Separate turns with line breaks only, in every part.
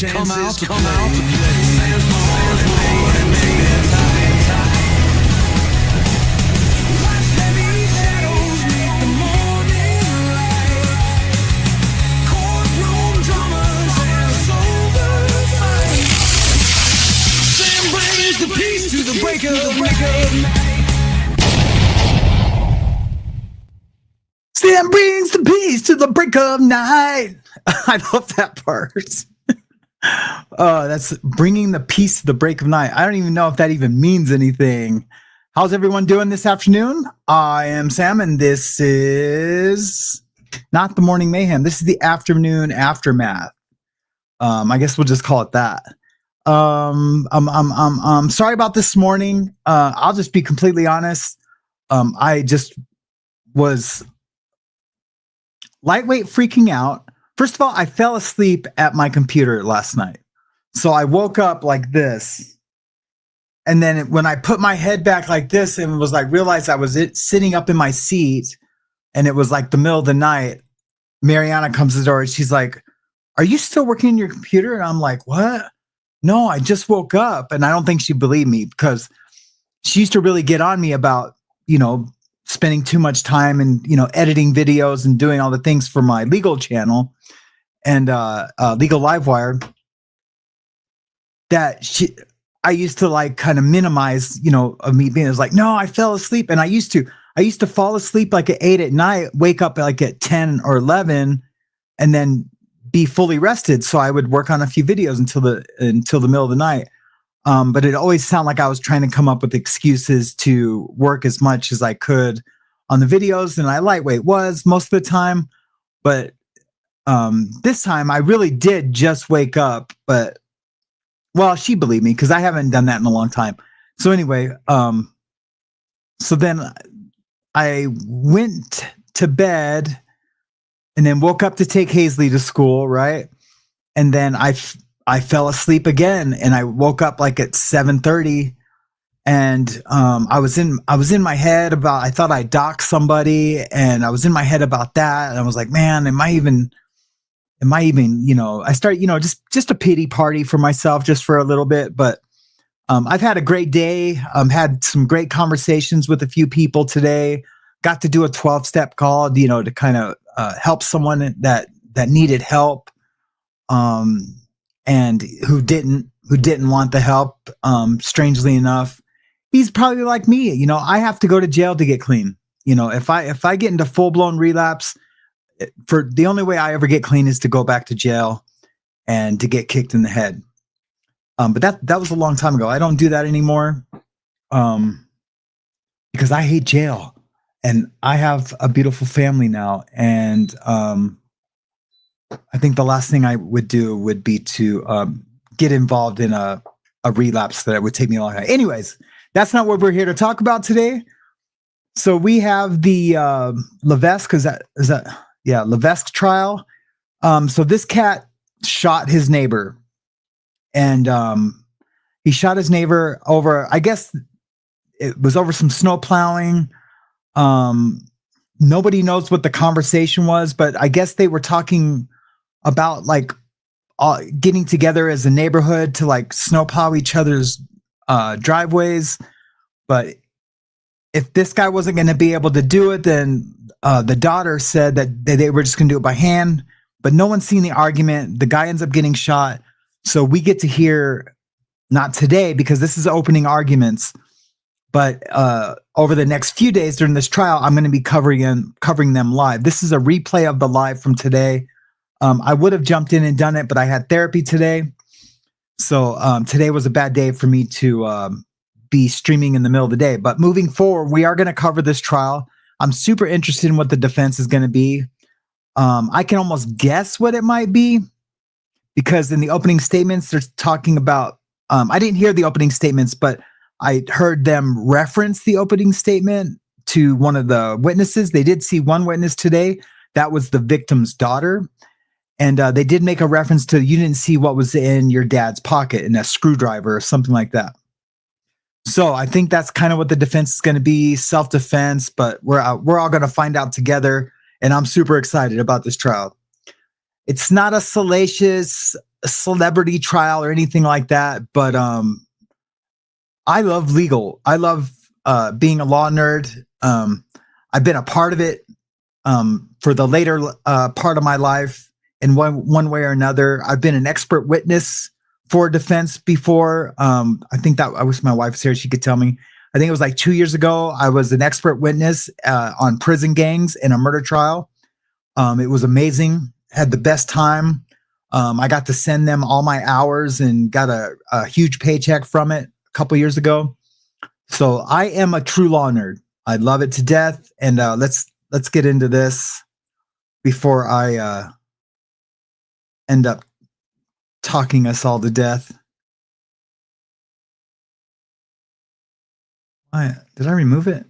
come out to play.
Sam brings the peace to the break of night. I love that part. That's bringing the peace to the break of night. I don't even know if that even means anything. How's everyone doing this afternoon? I am Sam, and this is not the morning mayhem. This is the afternoon aftermath. I guess we'll just call it that. I'm sorry about this morning. I'll just be completely honest. I just was lightweight freaking out. First of all, I fell asleep at my computer last night. So I woke up like this. And then when I put my head back like this and was like, realized I was sitting up in my seat and it was like the middle of the night, Mariana comes to the door and she's like, "Are you still working on your computer?" And I'm like, "What? No, I just woke up." And I don't think she believed me because she used to really get on me about, spending too much time and, editing videos and doing all the things for my legal channel and Legal Livewire that I used to like kind of minimize, of me being, it was like, no, I fell asleep. And I used to fall asleep like at 8 at night, wake up like at 10 or 11 and then be fully rested. So I would work on a few videos until the middle of the night. But it always sounded like I was trying to come up with excuses to work as much as I could on the videos. And I lightweight was most of the time. But this time I really did just wake up. But, well, she believed me because I haven't done that in a long time. So anyway, so then I went to bed and then woke up to take Hazley to school, right? And then I fell asleep again, and I woke up like at 7:30, and I was in my head about, I thought I doxed somebody, and I was in my head about that, and I was like, man, am I even, I started, just a pity party for myself just for a little bit, but I've had a great day. Had some great conversations with a few people today. Got to do a 12-step call, to kind of help someone that needed help. And who didn't want the help. Strangely enough, he's probably like me. I have to go to jail to get clean. If I get into full blown relapse, for the only way I ever get clean is to go back to jail and to get kicked in the head. But that was a long time ago. I don't do that anymore. Because I hate jail, and I have a beautiful family now, and I think the last thing I would do would be to get involved in a relapse that would take me a long time. Anyways, that's not what we're here to talk about today. So we have the Levesque, Levesque trial. So this cat shot his neighbor, and he shot his neighbor over, I guess it was over some snow plowing. Nobody knows what the conversation was, but I guess they were talking about like getting together as a neighborhood to like snowplow each other's driveways. But if this guy wasn't going to be able to do it, then the daughter said that they were just going to do it by hand. But no one's seen the argument. The guy ends up getting shot. So we get to hear, not today because this is opening arguments, but over the next few days during this trial, I'm going to be covering them live. This is a replay of the live from today. I would have jumped in and done it, but I had therapy today. So today was a bad day for me to be streaming in the middle of the day. But moving forward, we are going to cover this trial. I'm super interested in what the defense is going to be. I can almost guess what it might be because in the opening statements, they're talking about, I didn't hear the opening statements, but I heard them reference the opening statement to one of the witnesses. They did see one witness today. That was the victim's daughter. And they did make a reference to, you didn't see what was in your dad's pocket, in a screwdriver or something like that. So I think that's kind of what the defense is going to be, self-defense, but we're all going to find out together. And I'm super excited about this trial. it's not a salacious celebrity trial or anything like that, but I love legal. I love being a law nerd. I've been a part of it for the later part of my life in one way or another. I've been an expert witness for defense before. I think that I wish my wife was here. She could tell me. I think it was like 2 years ago. I was an expert witness on prison gangs in a murder trial. It was amazing. Had the best time. I got to send them all my hours and got a huge paycheck from it a couple years ago. So I am a true law nerd. I love it to death. And let's get into this before I end up talking us all to death. Did I remove it?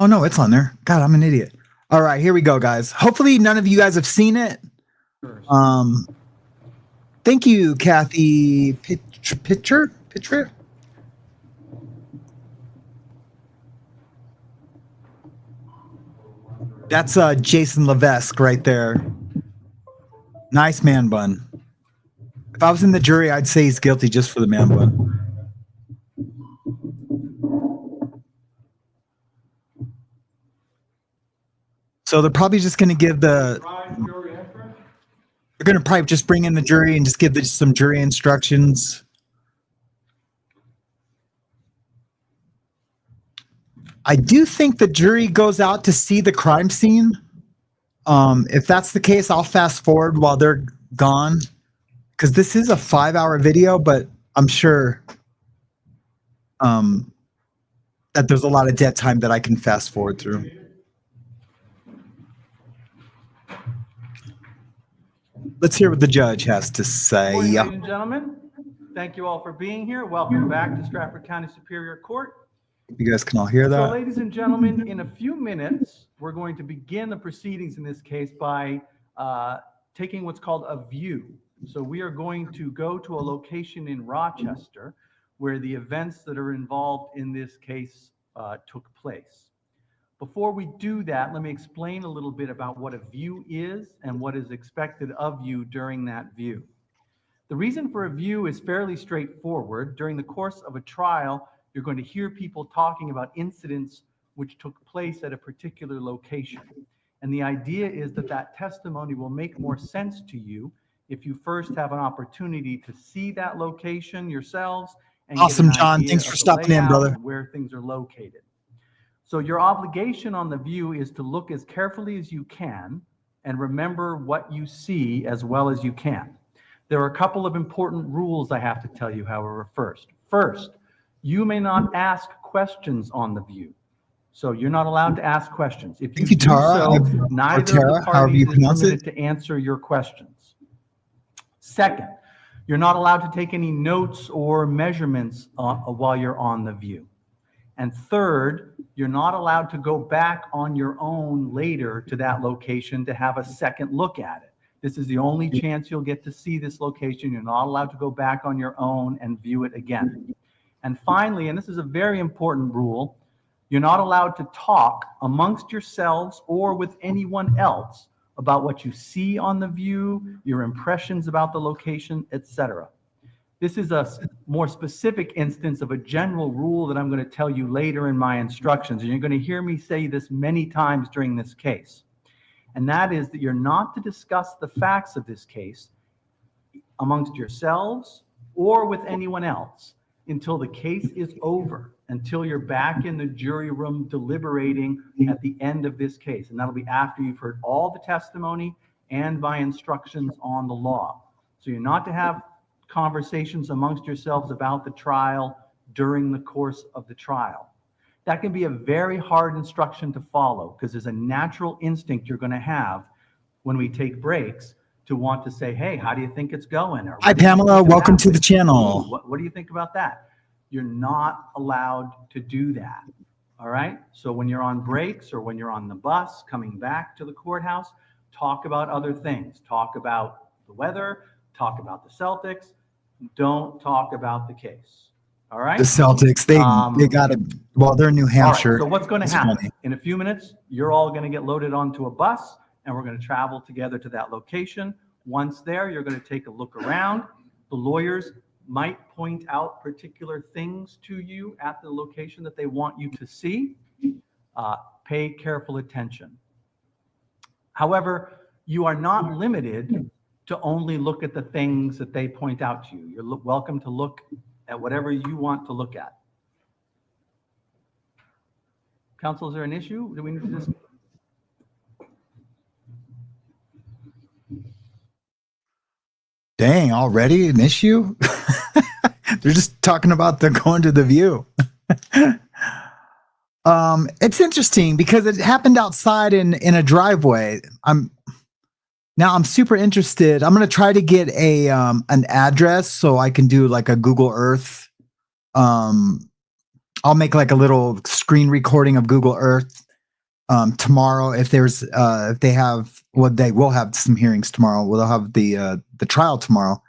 Oh no, it's on there. God, I'm an idiot. All right, here we go, guys. Hopefully none of you guys have seen it. Thank you, Kathy Pitcher. That's Jason Levesque right there. Nice man bun. If I was in the jury, I'd say he's guilty just for the man bun. So they're probably just going to give they're going to probably just bring in the jury and just give some jury instructions. I do think the jury goes out to see the crime scene. If that's the case, I'll fast forward while they're gone, because this is a 5-hour video, but I'm sure that there's a lot of dead time that I can fast forward through. Let's hear what the judge has to say.
Good morning, ladies and gentlemen. Thank you all for being here. Welcome back to Stratford County Superior Court.
You guys can all hear that.
So, ladies and gentlemen, in a few minutes, we're going to begin the proceedings in this case by taking what's called a view. So we are going to go to a location in Rochester where the events that are involved in this case took place. Before we do that, let me explain a little bit about what a view is and what is expected of you during that view. The reason for a view is fairly straightforward. During the course of a trial, you're going to hear people talking about incidents which took place at a particular location. And the idea is that that testimony will make more sense to you if you first have an opportunity to see that location yourselves. And
awesome, John. Thanks for stopping in, brother.
Where things are located. So your obligation on the view is to look as carefully as you can and remember what you see as well as you can. There are a couple of important rules I have to tell you, however, first. First, you may not ask questions on the view. So you're not allowed to ask questions. If you do so, neither of the parties is permitted to answer your questions. Second, you're not allowed to take any notes or measurements while you're on the view. And third, you're not allowed to go back on your own later to that location to have a second look at it. This is the only chance you'll get to see this location. You're not allowed to go back on your own and view it again. And finally, and this is a very important rule, you're not allowed to talk amongst yourselves or with anyone else about what you see on the view, your impressions about the location, etc. This is a more specific instance of a general rule that I'm going to tell you later in my instructions. And you're going to hear me say this many times during this case. And that is that you're not to discuss the facts of this case amongst yourselves or with anyone else until the case is over, until you're back in the jury room deliberating at the end of this case. And that'll be after you've heard all the testimony and my instructions on the law. So you're not to have conversations amongst yourselves about the trial during the course of the trial. That can be a very hard instruction to follow because there's a natural instinct you're going to have when we take breaks to want to say, hey, how do you think it's going? Or,
hi, Pamela. Welcome to the channel.
What do you think about that? You're not allowed to do that. All right. So when you're on breaks or when you're on the bus coming back to the courthouse, talk about other things. Talk about the weather, talk about the Celtics. Don't talk about the case. All right.
The Celtics, they got it. Well, they're in New Hampshire.
Right, so what's going to happen? In a few minutes, you're all going to get loaded onto a bus and we're going to travel together to that location. Once there, you're going to take a look around. The lawyers might point out particular things to you at the location that they want you to see. Pay careful attention. However, you are not limited to only look at the things that they point out to you. You're welcome to look at whatever you want to look at. Counsel, is there an issue? Do we need to just...
Dang, already an issue? They're just talking about the going to the view. It's interesting because it happened outside in a driveway. I'm super interested. I'm going to try to get an address so I can do like a Google Earth. I'll make like a little screen recording of Google Earth tomorrow. If there's if they have, well, they will have some hearings tomorrow. Well, they'll have the trial tomorrow.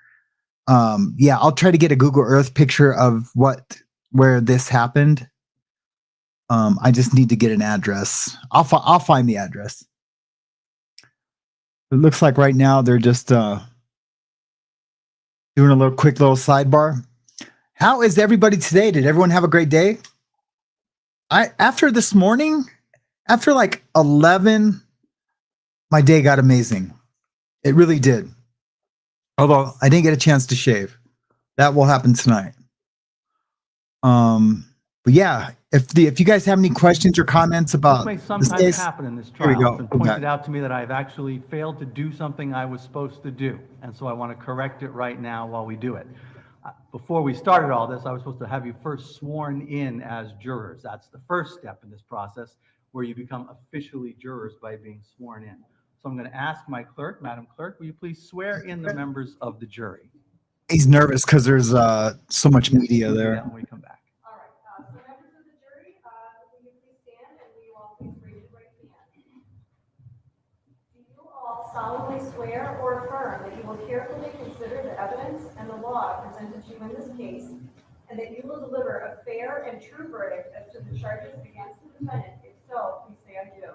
Yeah, I'll try to get a Google Earth picture of where this happened. I just need to get an address. I'll find the address. It looks like right now they're just doing a quick little sidebar. How is everybody today? Did everyone have a great day? After this morning, after like 11, my day got amazing. It really did. Although I didn't get a chance to shave. That will happen tonight. But yeah, if you guys have any questions or comments about
this may sometimes
this case,
happen in this trial.
here we go.
It's been pointed out to me that I've actually failed to do something I was supposed to do, and so I want to correct it right now while we do it. Before we started all this, I was supposed to have you first sworn in as jurors. That's the first step in this process, where you become officially jurors by being sworn in. So I'm going to ask my clerk, Madam Clerk, will you please swear in the members of the jury?
He's nervous because there's so much media there.
When we come back.
All right, so members of the jury, will you please stand and will you all please raise your right hand? Do you all solemnly swear or affirm that you will carefully consider the evidence and the law presented to you in this case, and that you will deliver a fair and true verdict as to the charges against the defendant? If so, please say I do.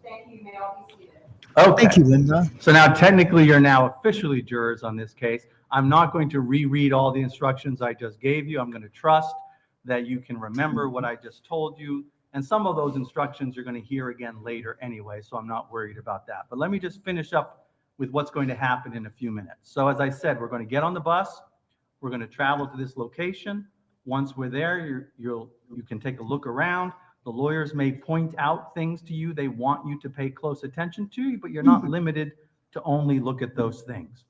Thank you. You may all be seated.
Okay.
Thank you, Linda.
So now technically you're now officially jurors on this case. I'm not going to reread all the instructions I just gave you. I'm going to trust that you can remember what I just told you. And some of those instructions you're going to hear again later anyway, so I'm not worried about that. But let me just finish up with what's going to happen in a few minutes. So as I said, we're going to get on the bus. We're going to travel to this location. Once we're there, you can take a look around. The lawyers may point out things to you they want you to pay close attention to, but you're not limited to only look at those things.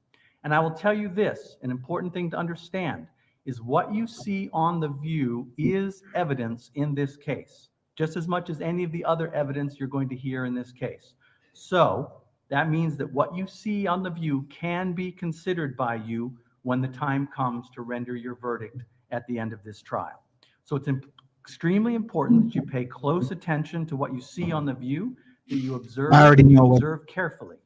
And I will tell you this, an important thing to understand is what you see on the view is evidence in this case, just as much as any of the other evidence you're going to hear in this case. So that means that what you see on the view can be considered by you when the time comes to render your verdict at the end of this trial. So it's extremely important that you pay close attention to what you see on the view, that you observe, observe carefully.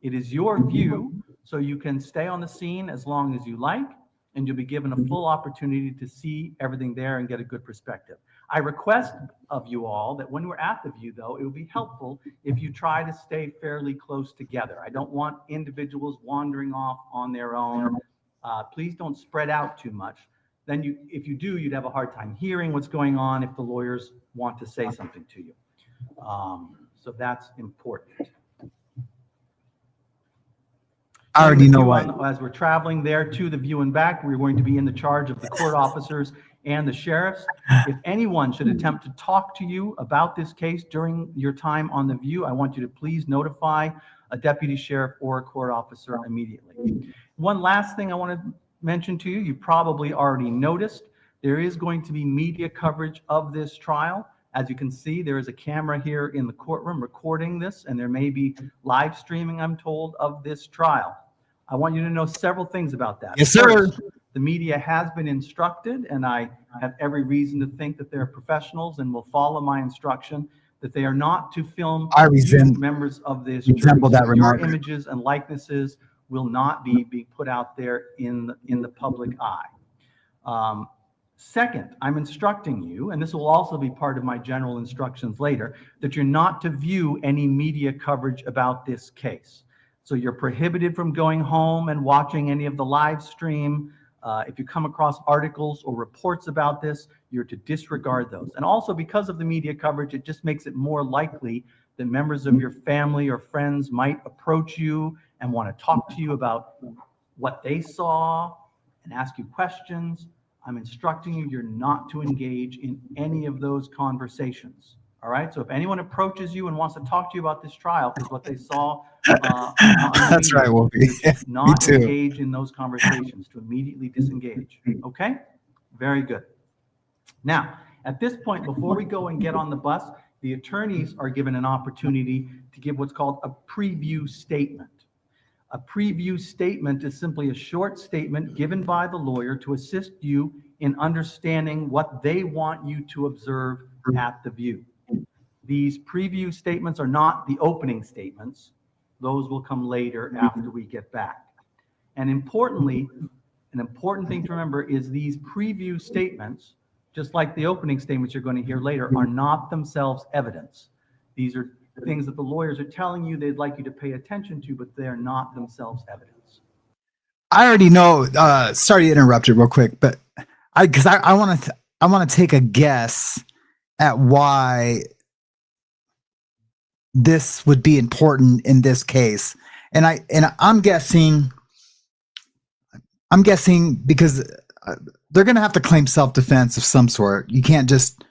It is your view, so you can stay on the scene as long as you like, and you'll be given a full opportunity to see everything there and get a good perspective. I request of you all that when we're at the view, though, it would be helpful if you try to stay fairly close together. I don't want individuals wandering off on their own. Please don't spread out too much. Then if you do, you'd have a hard time hearing what's going on if the lawyers want to say something to you. So that's important.
I already know what.
As we're traveling there to the view and back, we're going to be in the charge of the court officers and the sheriffs. If anyone should attempt to talk to you about this case during your time on the view, I want you to please notify a deputy sheriff or a court officer immediately. One last thing I want to mention to you, you probably already noticed, there is going to be media coverage of this trial. As you can see, there is a camera here in the courtroom recording this, and there may be live streaming, I'm told, of this trial. I want you to know several things about that.
Yes, sir.
First, the media has been instructed, and I have every reason to think that they're professionals and will follow my instruction, that they are not to film members of this jury.
That remark.
Your images and likenesses will not be put out there in the public eye. Second, I'm instructing you, and this will also be part of my general instructions later, that you're not to view any media coverage about this case. So you're prohibited from going home and watching any of the live stream. If you come across articles or reports about this, you're to disregard those. And also, because of the media coverage, it just makes it more likely that members of your family or friends might approach you and want to talk to you about what they saw and ask you questions. I'm instructing you, you're not to engage in any of those conversations. All right. So if anyone approaches you and wants to talk to you about this trial, because what they saw on the
That's
media,
right, Wolfie.
you're to
Me
not
too.
engage in those conversations, to immediately disengage. Okay. Very good. Now, at this point, before we go and get on the bus, the attorneys are given an opportunity to give what's called a preview statement. A preview statement is simply a short statement given by the lawyer to assist you in understanding what they want you to observe at the view. These preview statements are not the opening statements. Those will come later after we get back. And importantly, an important thing to remember is these preview statements, just like the opening statements you're going to hear later, are not themselves evidence. These are things that the lawyers are telling you they'd like you to pay attention to, but they're not themselves evidence.
I already know. Sorry to interrupt you real quick, but I want to take a guess at why this would be important in this case, and I'm guessing because they're going to have to claim self-defense of some sort. You can't just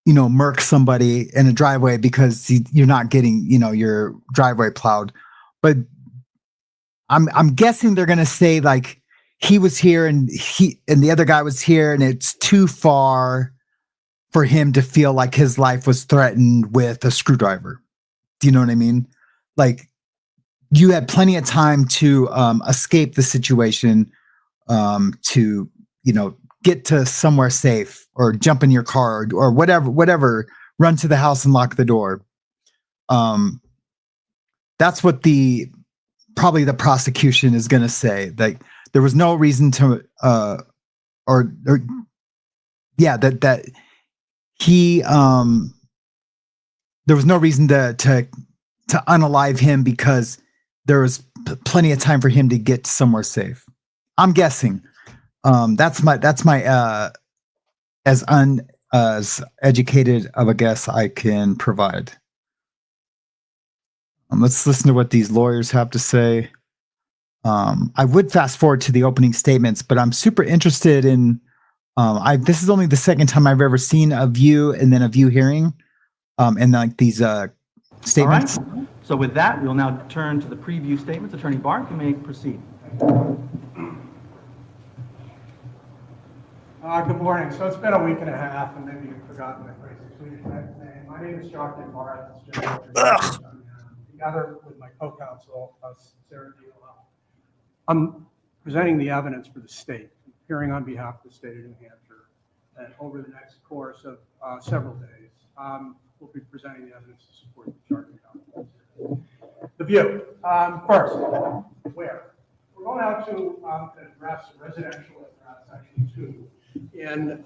murk somebody in a driveway because you're not getting your driveway plowed. But I'm guessing they're going to say like he was here and the other guy was here, and it's too far for him to feel like his life was threatened with a screwdriver. Do you know what I mean? Like, you had plenty of time to escape the situation, to get to somewhere safe, or jump in your car, or whatever, run to the house and lock the door. That's what probably the prosecution is going to say. Like, there was no reason to, that he, there was no reason to unalive him because there was plenty of time for him to get somewhere safe. I'm guessing. That's my as educated of a guess I can provide. Let's listen to what these lawyers have to say. I would fast forward to the opening statements, but I'm super interested in. This is only the second time I've ever seen a view and then a view hearing, and like these statements.
All right. So with that, we'll now turn to the preview statements. Attorney Barth, you may proceed.
Good morning. So it's been a week and a half, and maybe you've forgotten my crazy Swedish name. My name is Jonathan Barth. Together with my co-counsel, Sarah Diola. I'm presenting the evidence for the state, appearing on behalf of the state of New Hampshire. And over the next course of several days, we'll be presenting the evidence to support the charging documents. The view. First, where? We're going out to address residential address, section 2. In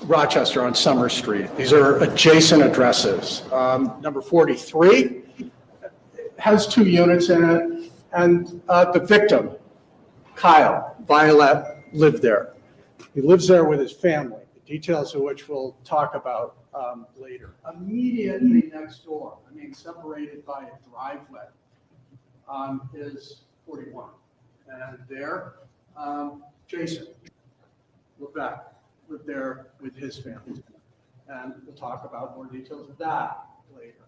Rochester on Summer Street. These are adjacent addresses. Number 43 has 2 units in it, and the victim, Kyle, Violette, lived there. He lives there with his family, the details of which we'll talk about later. Immediately next door, separated by a driveway, is 41. And there, Jason, Levesque, lived there with his family. And we'll talk about more details of that later.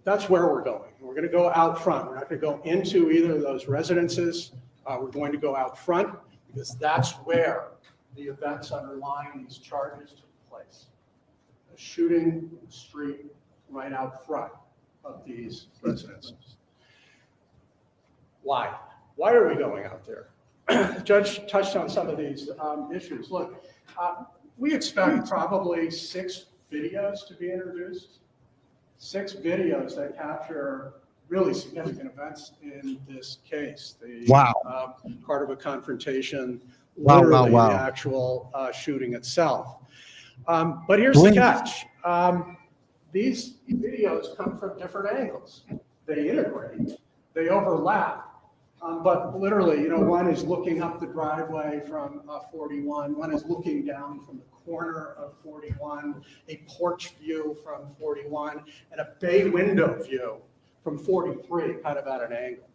That's where we're going. We're going to go out front. We're not going to go into either of those residences. We're going to go out front because that's where the events underlying these charges took place. A shooting in the street right out front of these residences. Why? Why are we going out there? The judge touched on some of these issues. Look, we expect probably 6 videos to be introduced. 6 videos that capture really significant events in this case. The
Wow.
part of a confrontation,
Wow,
literally
wow,
the
wow.
actual shooting itself. But here's the catch. These videos come from different angles. They integrate, they overlap. But literally, you know, one is looking up the driveway from 41, one is looking down from the corner of 41, a porch view from 41, and a bay window view from 43, kind of at an angle.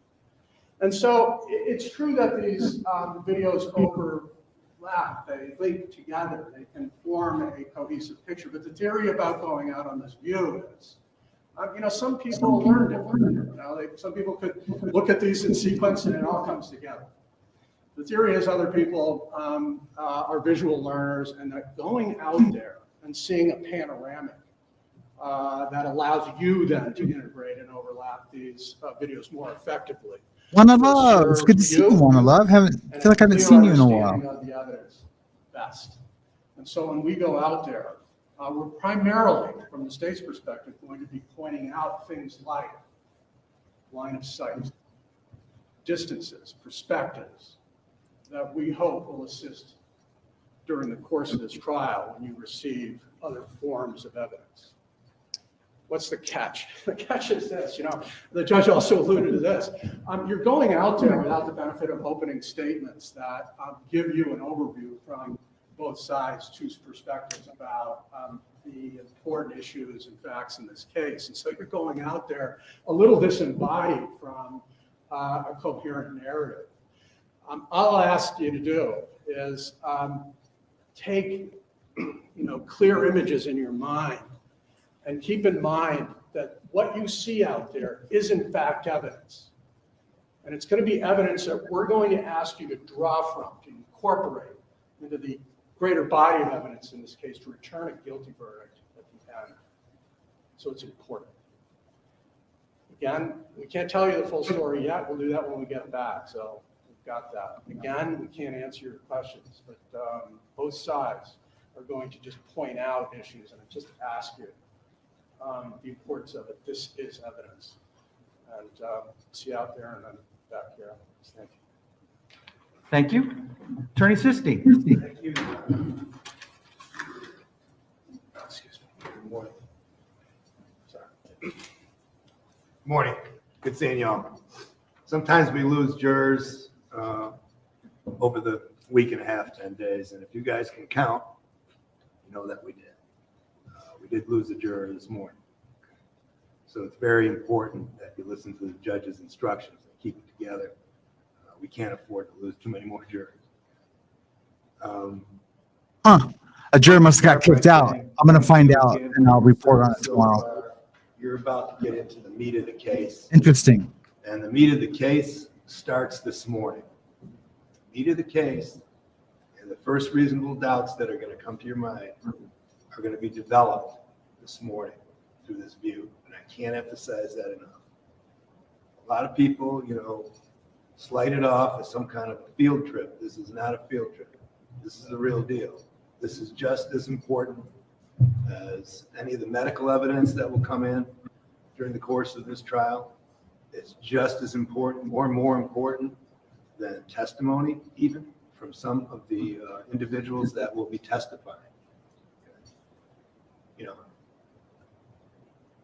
And so it's true that these videos overlap, they link together, they can form a cohesive picture. But the theory about going out on this view is, you know, some people learn differently. You know, some people could look at these in sequence and it all comes together. The theory is other people are visual learners, and that going out there and seeing a panoramic that allows you then to integrate and overlap these videos more effectively.
Wanna Love, it's good to see you, Wanna Love. I feel like I haven't seen you in a while.
Of the evidence best. And so when we go out there, we're primarily, from the state's perspective, going to be pointing out things like line of sight, distances, perspectives, that we hope will assist during the course of this trial when you receive other forms of evidence. What's the catch? The catch is this, you know, the judge also alluded to this. You're going out there without the benefit of opening statements that give you an overview from both sides' two perspectives about the important issues and facts in this case. And so you're going out there a little disembodied from a coherent narrative. All I'll ask you to do is take, you know, clear images in your mind and keep in mind that what you see out there is in fact evidence. And it's going to be evidence that we're going to ask you to draw from, to incorporate into the greater body of evidence in this case to return a guilty verdict at the end. So it's important. Again, we can't tell you the full story yet. We'll do that when we get back. So we've got that. Again, we can't answer your questions, but both sides are going to just point out issues and just ask you the importance of it. This is evidence. And see you out there and then back here. Thank you.
Thank you. Attorney Sistine.
Thank you. Excuse me. Good morning. Sorry.
Good morning. Good seeing y'all. Sometimes we lose jurors over the week and a half, 10 days. And if you guys can count, you know that we did. We did lose a juror this morning. So it's very important that you listen to the judge's instructions and keep it together. We can't afford to lose too many more jurors.
A juror must have got kicked out. I'm going to find out and I'll report on it tomorrow.
You're about to get into the meat of the case.
Interesting.
And the meat of the case starts this morning. The meat of the case and the first reasonable doubts that are going to come to your mind are going to be developed this morning through this view. And I can't emphasize that enough. A lot of people, you know, slight it off as some kind of a field trip. This is not a field trip. This is the real deal. This is just as important as any of the medical evidence that will come in during the course of this trial. It's just as important or more important than testimony, even from some of the individuals that will be testifying. You know,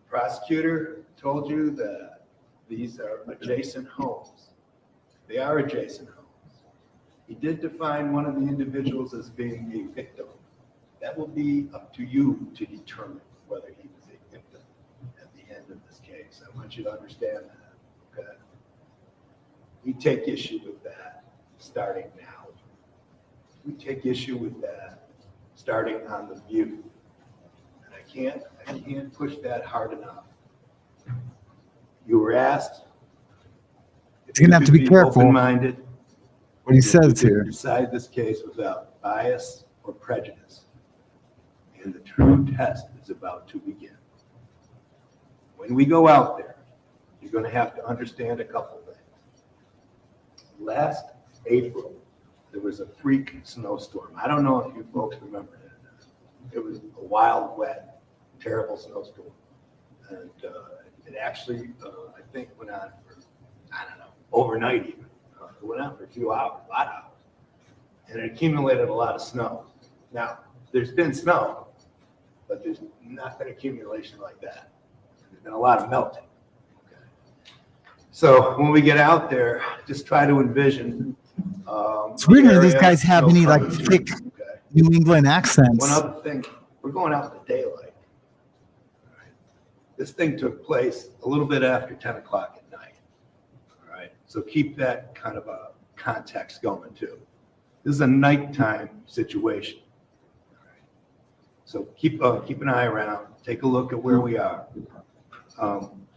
prosecutor told you that these are adjacent homes. They are adjacent homes. He did define one of the individuals as being a victim. That will be up to you to determine whether he was a victim at the end of this case. I want you to understand that, okay? We take issue with that starting now. We take issue with that starting on the view. And I can't push that hard enough. You were asked.
You're going to have to be careful
Open-minded.
what he says here.
Decide this case without bias or prejudice. And the true test is about to begin. When we go out there, you're going to have to understand a couple things. Last April, there was a freak snowstorm. I don't know if you folks remember that. It was a wild, wet, terrible snowstorm. And it actually, I think, went on for, I don't know, overnight even. It went on for a few hours, a lot of hours. And it accumulated a lot of snow. Now, there's been snow, but there's not been accumulation like that. There's been a lot of melting. Okay. So when we get out there, just try to envision.
It's weird that these
area,
guys have
no
any like
coverage.
thick
Okay.
New England accents.
One other thing, we're going out in the daylight. All right. This thing took place a little bit after 10 o'clock at night. All right. So keep that kind of a context going too. This is a nighttime situation. All right. So keep an eye around. Take a look at where we are.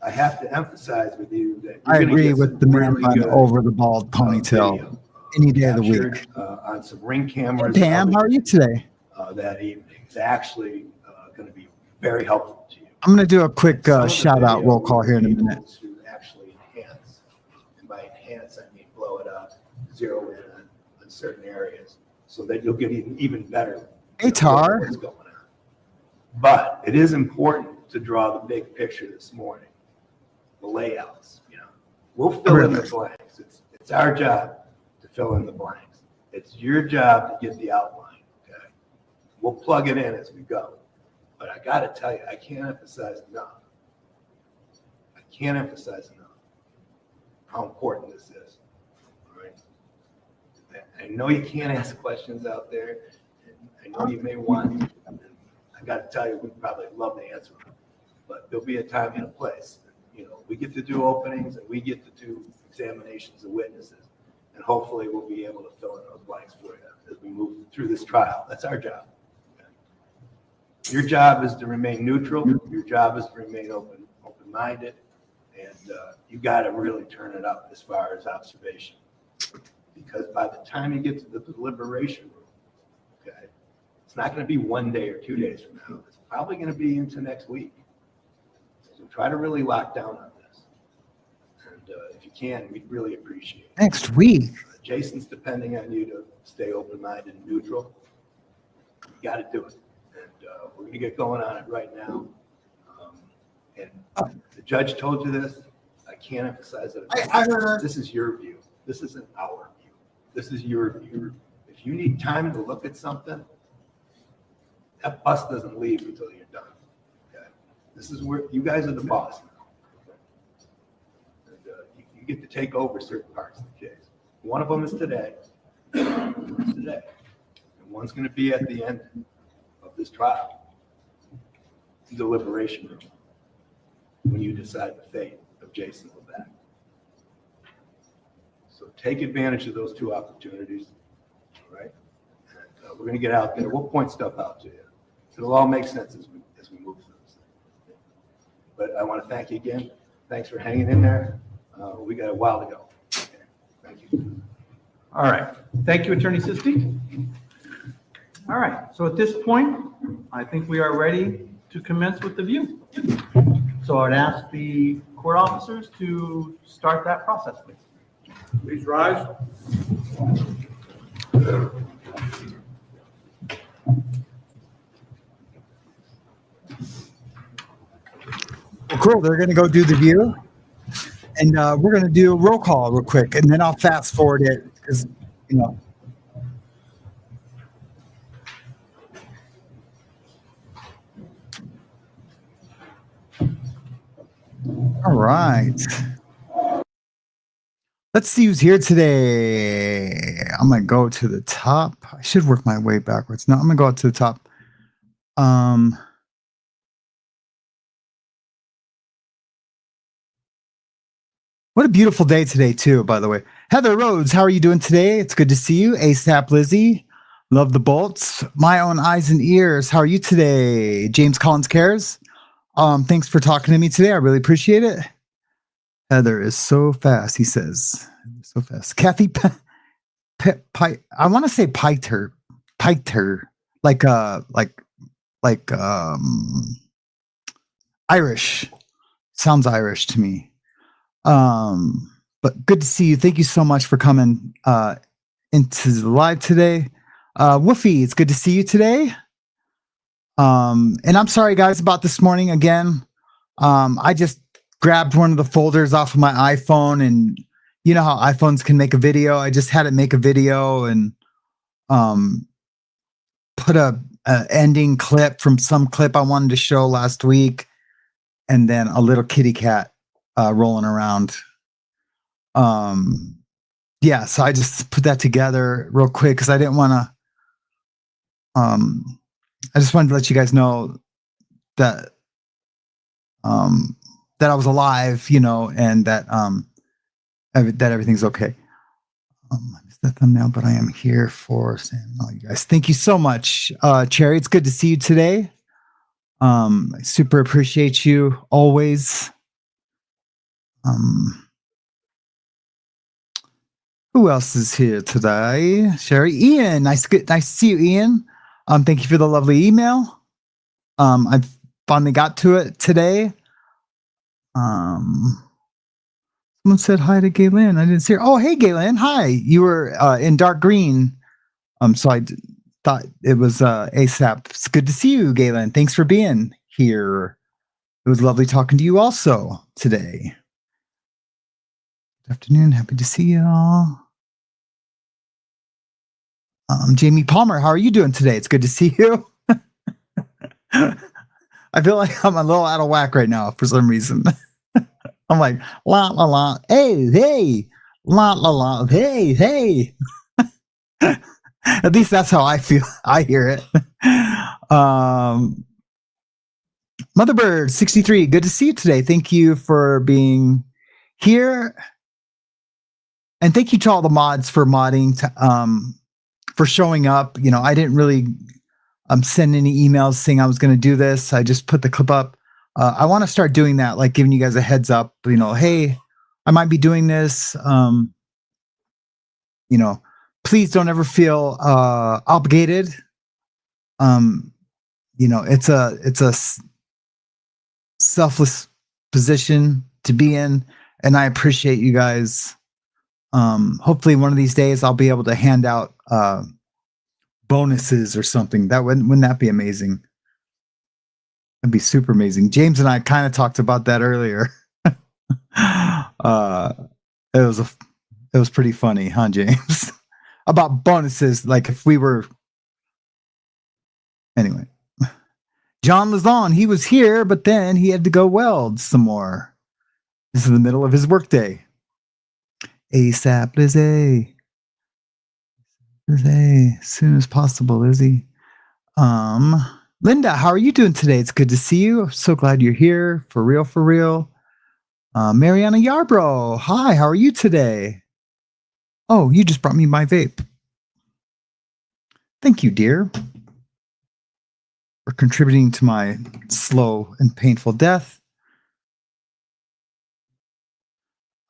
I have to emphasize with you that
I
you're gonna
agree
get
with
some
the man
really
bun
good,
over the bald ponytail
video,
any day of the
captured,
week.
on some ring
Hey,
cameras.
Pam, how are you today?
That evening. It's actually going to be very helpful to you.
I'm going to do a quick
Some of the
shout out
video
roll call here in a
we'll be
minute.
able To actually enhance, and by enhance I mean blow it up, zero in on certain areas, so that you'll get even better.
Hey, Tar.
What's going on. But it is important to draw the big picture this morning, the layouts. You know, we'll fill in the blanks. It's our job to fill in the blanks. It's your job to get the outline. Okay, we'll plug it in as we go. But I got to tell you, I can't emphasize enough. I can't emphasize enough how important this is. All right. I know you can't ask questions out there. I know you may want. I got to tell you, we'd probably love to answer them. But there'll be a time and a place. You know, we get to do openings and we get to do examinations of witnesses. And hopefully we'll be able to fill in those blanks for you as we move through this trial. That's our job. Okay? Your job is to remain neutral. Your job is to remain open-minded. And you got to really turn it up as far as observation. Because by the time you get to the deliberation room, okay, it's not going to be 1 day or 2 days from now. It's probably going to be into next week. So try to really lock down on this. And if you can, we'd really appreciate it.
Next week.
Jason's depending on you to stay open-minded and neutral. You got to do it. And we're going to get going on it right now. And the judge told you this. I can't emphasize it enough.
I heard her.
This is your view. This isn't our view. This is your view. If you need time to look at something, that bus doesn't leave until you're done. Okay? This is where you guys are the boss now. Okay? And, you get to take over certain parts of the case. One of them is today. One's today. And one's going to be at the end of this trial. Deliberation room. When you decide the fate of Jason Levesque. So take advantage of those two opportunities. All right? And we're going to get out there. We'll point stuff out to you. It'll all make sense as we move through this thing. But I want to thank you again. Thanks for hanging in there. We got a while to go. Okay. Thank you.
All right. Thank you, Attorney Sisti. All right. So at this point, I think we are ready to commence with the view. So I'd ask the court officers to start that process, please.
Please rise.
Well, cool. They're going to go do the view. And we're going to do a roll call real quick. And then I'll fast forward it because, you know. All right. Let's see who's here today. I'm going to go to the top. I should work my way backwards. No, I'm going to go up to the top. What a beautiful day today, too, by the way. Heather Rhodes, how are you doing today? It's good to see you. ASAP Lizzie, love the bolts. My own eyes and ears, how are you today? James Collins Cares. Thanks for talking to me today. I really appreciate it. Heather is so fast, he says. So fast. Kathy, I want to say Piter, like Irish. Sounds Irish to me. But good to see you. Thank you so much for coming into the live today. Woofy, it's good to see you today. And I'm sorry guys about this morning again. I just grabbed one of the folders off of my iPhone, and you know how iPhones can make a video. I just had it make a video and put a ending clip from some clip I wanted to show last week, and then a little kitty cat rolling around. Yeah, so I just put that together real quick because I didn't want to. I just wanted to let you guys know that that I was alive, you know, and that that everything's okay. I missed that thumbnail, but I am here for saying all you guys. Thank you so much, Cherry. It's good to see you today. I super appreciate you always. Who else is here today? Sherry, Ian. Nice to see you, Ian. Thank you for the lovely email. I finally got to it today. Someone said hi to Galen. I didn't see her. Oh, hey, Galen. Hi. You were in dark green. So I thought it was ASAP. It's good to see you, Galen. Thanks for being here. It was lovely talking to you also today. Good afternoon. Happy to see you all. Jamie Palmer, how are you doing today? It's good to see you. I feel like I'm a little out of whack right now for some reason. I'm like, la, la, la, hey, hey, la, la, la, hey, hey. At least that's how I feel. I hear it. Motherbird 63, good to see you today. Thank you for being here. And thank you to all the mods for modding, for showing up. You know, I didn't really send any emails saying I was going to do this. I just put the clip up. I want to start doing that, like giving you guys a heads up, you know, hey, I might be doing this. You know, please don't ever feel obligated. You know, it's a selfless position to be in, and I appreciate you guys. Hopefully one of these days I'll be able to hand out bonuses or something. That wouldn't that be amazing? That'd be super amazing. James and I kind of talked about that earlier. It was pretty funny, huh, James? About bonuses, like if we were. Anyway, John Lazon, he was here, but then he had to go weld some more. This is the middle of his workday. ASAP, Lizzie. Lizzie, as soon as possible, Lizzie. Linda, how are you doing today? It's good to see you. I'm so glad you're here. For real, for real. Mariana Yarbrough, hi, how are you today? Oh, you just brought me my vape. Thank you, dear, for contributing to my slow and painful death.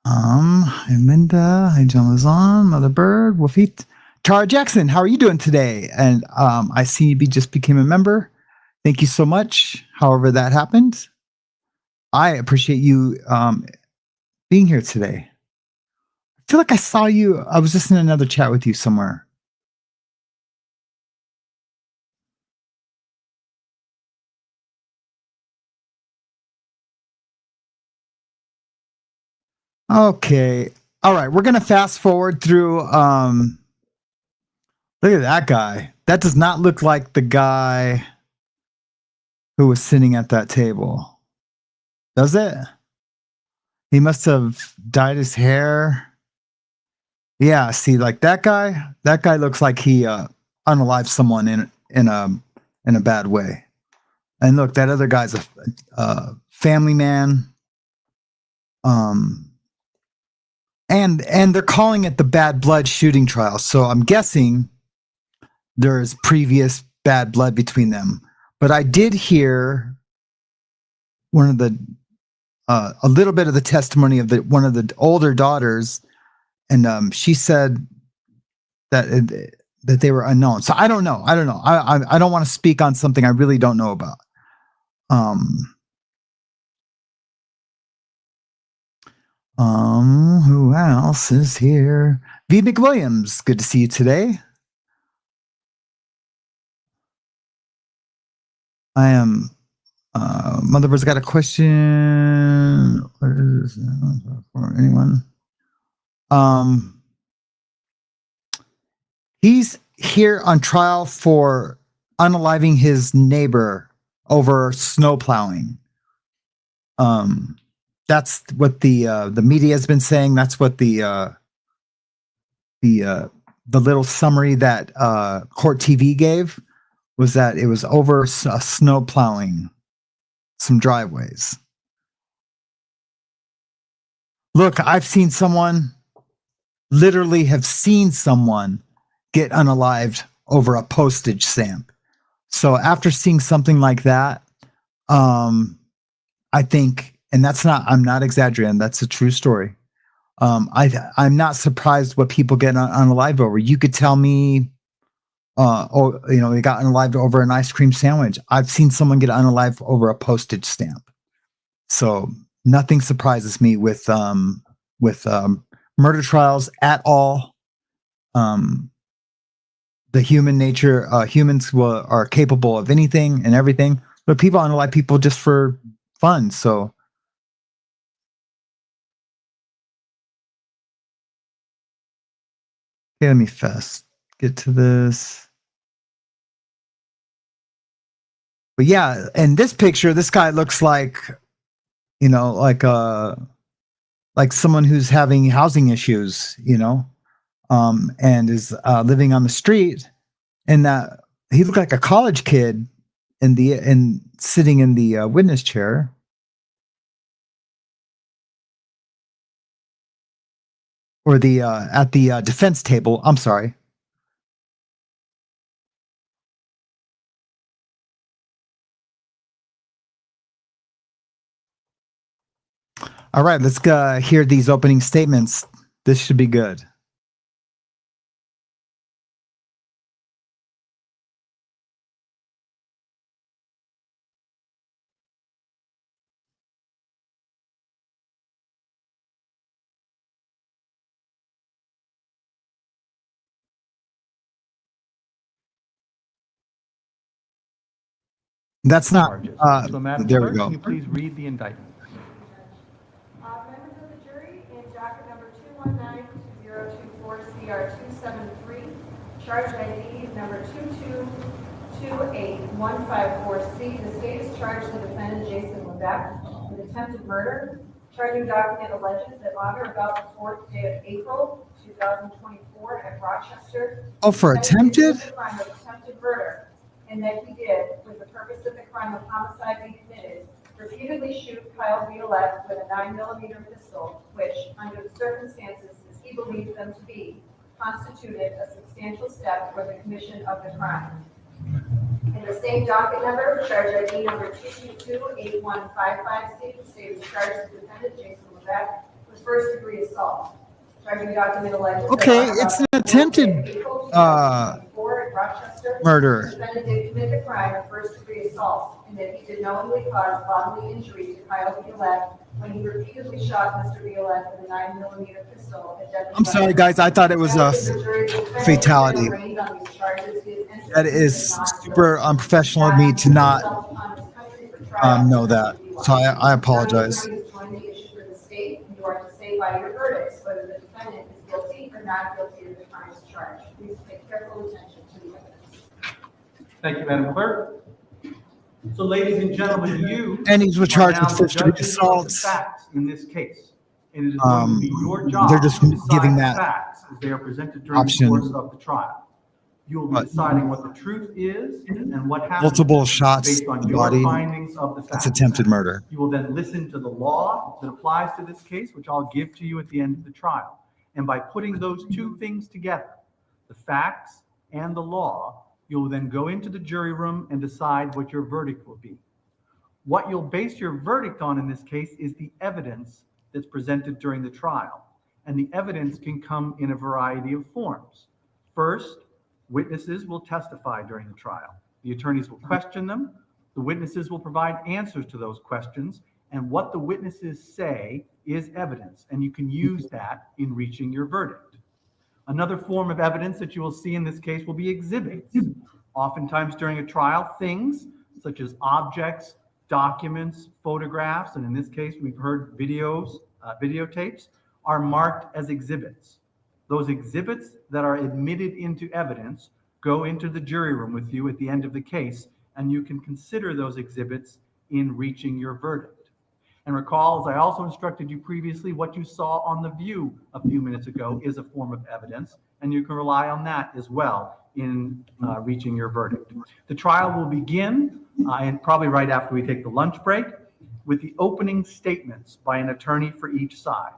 Hi, Linda. Hi, John Lazon, Mother Bird, Wolfie. Tara Jackson, how are you doing today? And I see you just became a member. Thank you so much. However that happened, I appreciate you being here today. I feel like I saw you. I was just in another chat with you somewhere. Okay. All right. We're going to fast forward through. Look at that guy. That does not look like the guy who was sitting at that table. Does it? He must have dyed his hair. Yeah. See, like that guy looks like he unalived someone in a bad way. And look, that other guy's a family man. And they're calling it the bad blood shooting trial. So I'm guessing there's previous bad blood between them. But I did hear one of the a little bit of the testimony of one of the older daughters, and she said that they were unknown. So I don't know. I don't want to speak on something I really don't know about. Who else is here? V. McWilliams, good to see you today. I am Motherbird's got a question. What is for anyone? He's here on trial for unaliving his neighbor over snow plowing. That's what the media has been saying. That's what the little summary that Court TV gave was that it was over snow plowing some driveways. Look, I've seen someone, literally have seen someone get unalived over a postage stamp. So after seeing something like that, I think, and I'm not exaggerating, that's a true story. I'm not surprised what people get unalived over. You could tell me, they got unalived over an ice cream sandwich. I've seen someone get unalived over a postage stamp. So nothing surprises me with murder trials at all. The human nature, humans are capable of anything and everything, but people unalive people just for fun. So. Okay, let me fast get to this. But yeah, in this picture, this guy looks like, like someone who's having housing issues, and is living on the street, and that he looked like a college kid sitting in the witness chair. Or at the defense table. I'm sorry. All right, let's hear these opening statements. This should be good. That's not.
So, Madam
There we
Clerk,
go.
can you please read the indictment?
Members of the jury, in docket number 219-2024-CR273, charge ID number 2228154C, the state has charged the defendant Jason Levesque with attempted murder. Charging document alleges that on or about the 4th day of April 2024 at Rochester.
Oh, for attempted?
The crime of attempted murder, and that he did, with the purpose of the crime of homicide being committed, repeatedly shoot Kyle Violette with a 9mm pistol, which, under the circumstances as he believed them to be, constituted a substantial step toward the commission of the crime. In the same docket number, charge ID number 2228155C, the state has charged the defendant Jason Levesque with first-degree assault. Charging document alleges.
Okay, it's an attempted murder.
The defendant did commit the crime of first-degree assault, and that he did knowingly cause bodily injury to Kyle Violette when he repeatedly shot Mr. Violette with a 9mm pistol.
I'm sorry, guys. I thought it was a fatality. That is super unprofessional of me to not know that. So I apologize.
You are to say by your verdicts whether the defendant is guilty or not guilty of the crimes charged. Please pay careful attention to the evidence.
Thank you, Madam Clerk. So, ladies and gentlemen,
and he's charged
are now
with first-degree
judges of the
assault.
facts in this case. And it is going to be your job
They're just
to decide
giving
the
that
facts as they are presented during
option.
the course of the trial. You will be
But-
deciding what the truth is and what happened.
Multiple shots
based
in
on
the
your
body.
findings of the facts.
That's attempted murder.
You will then listen to the law that applies to this case, which I'll give to you at the end of the trial. And by putting those two things together, the facts and the law, you'll then go into the jury room and decide what your verdict will be. What you'll base your verdict on in this case is the evidence that's presented during the trial. And the evidence can come in a variety of forms. First, witnesses will testify during the trial. The attorneys will question them. The witnesses will provide answers to those questions. And what the witnesses say is evidence. And you can use that in reaching your verdict. Another form of evidence that you will see in this case will be exhibits. Oftentimes during a trial, things such as objects, documents, photographs, and in this case, we've heard videotapes, are marked as exhibits. Those exhibits that are admitted into evidence go into the jury room with you at the end of the case, and you can consider those exhibits in reaching your verdict. And recall, as I also instructed you previously, what you saw on The View a few minutes ago is a form of evidence, and you can rely on that as well in reaching your verdict. The trial will begin, and probably right after we take the lunch break, with the opening statements by an attorney for each side.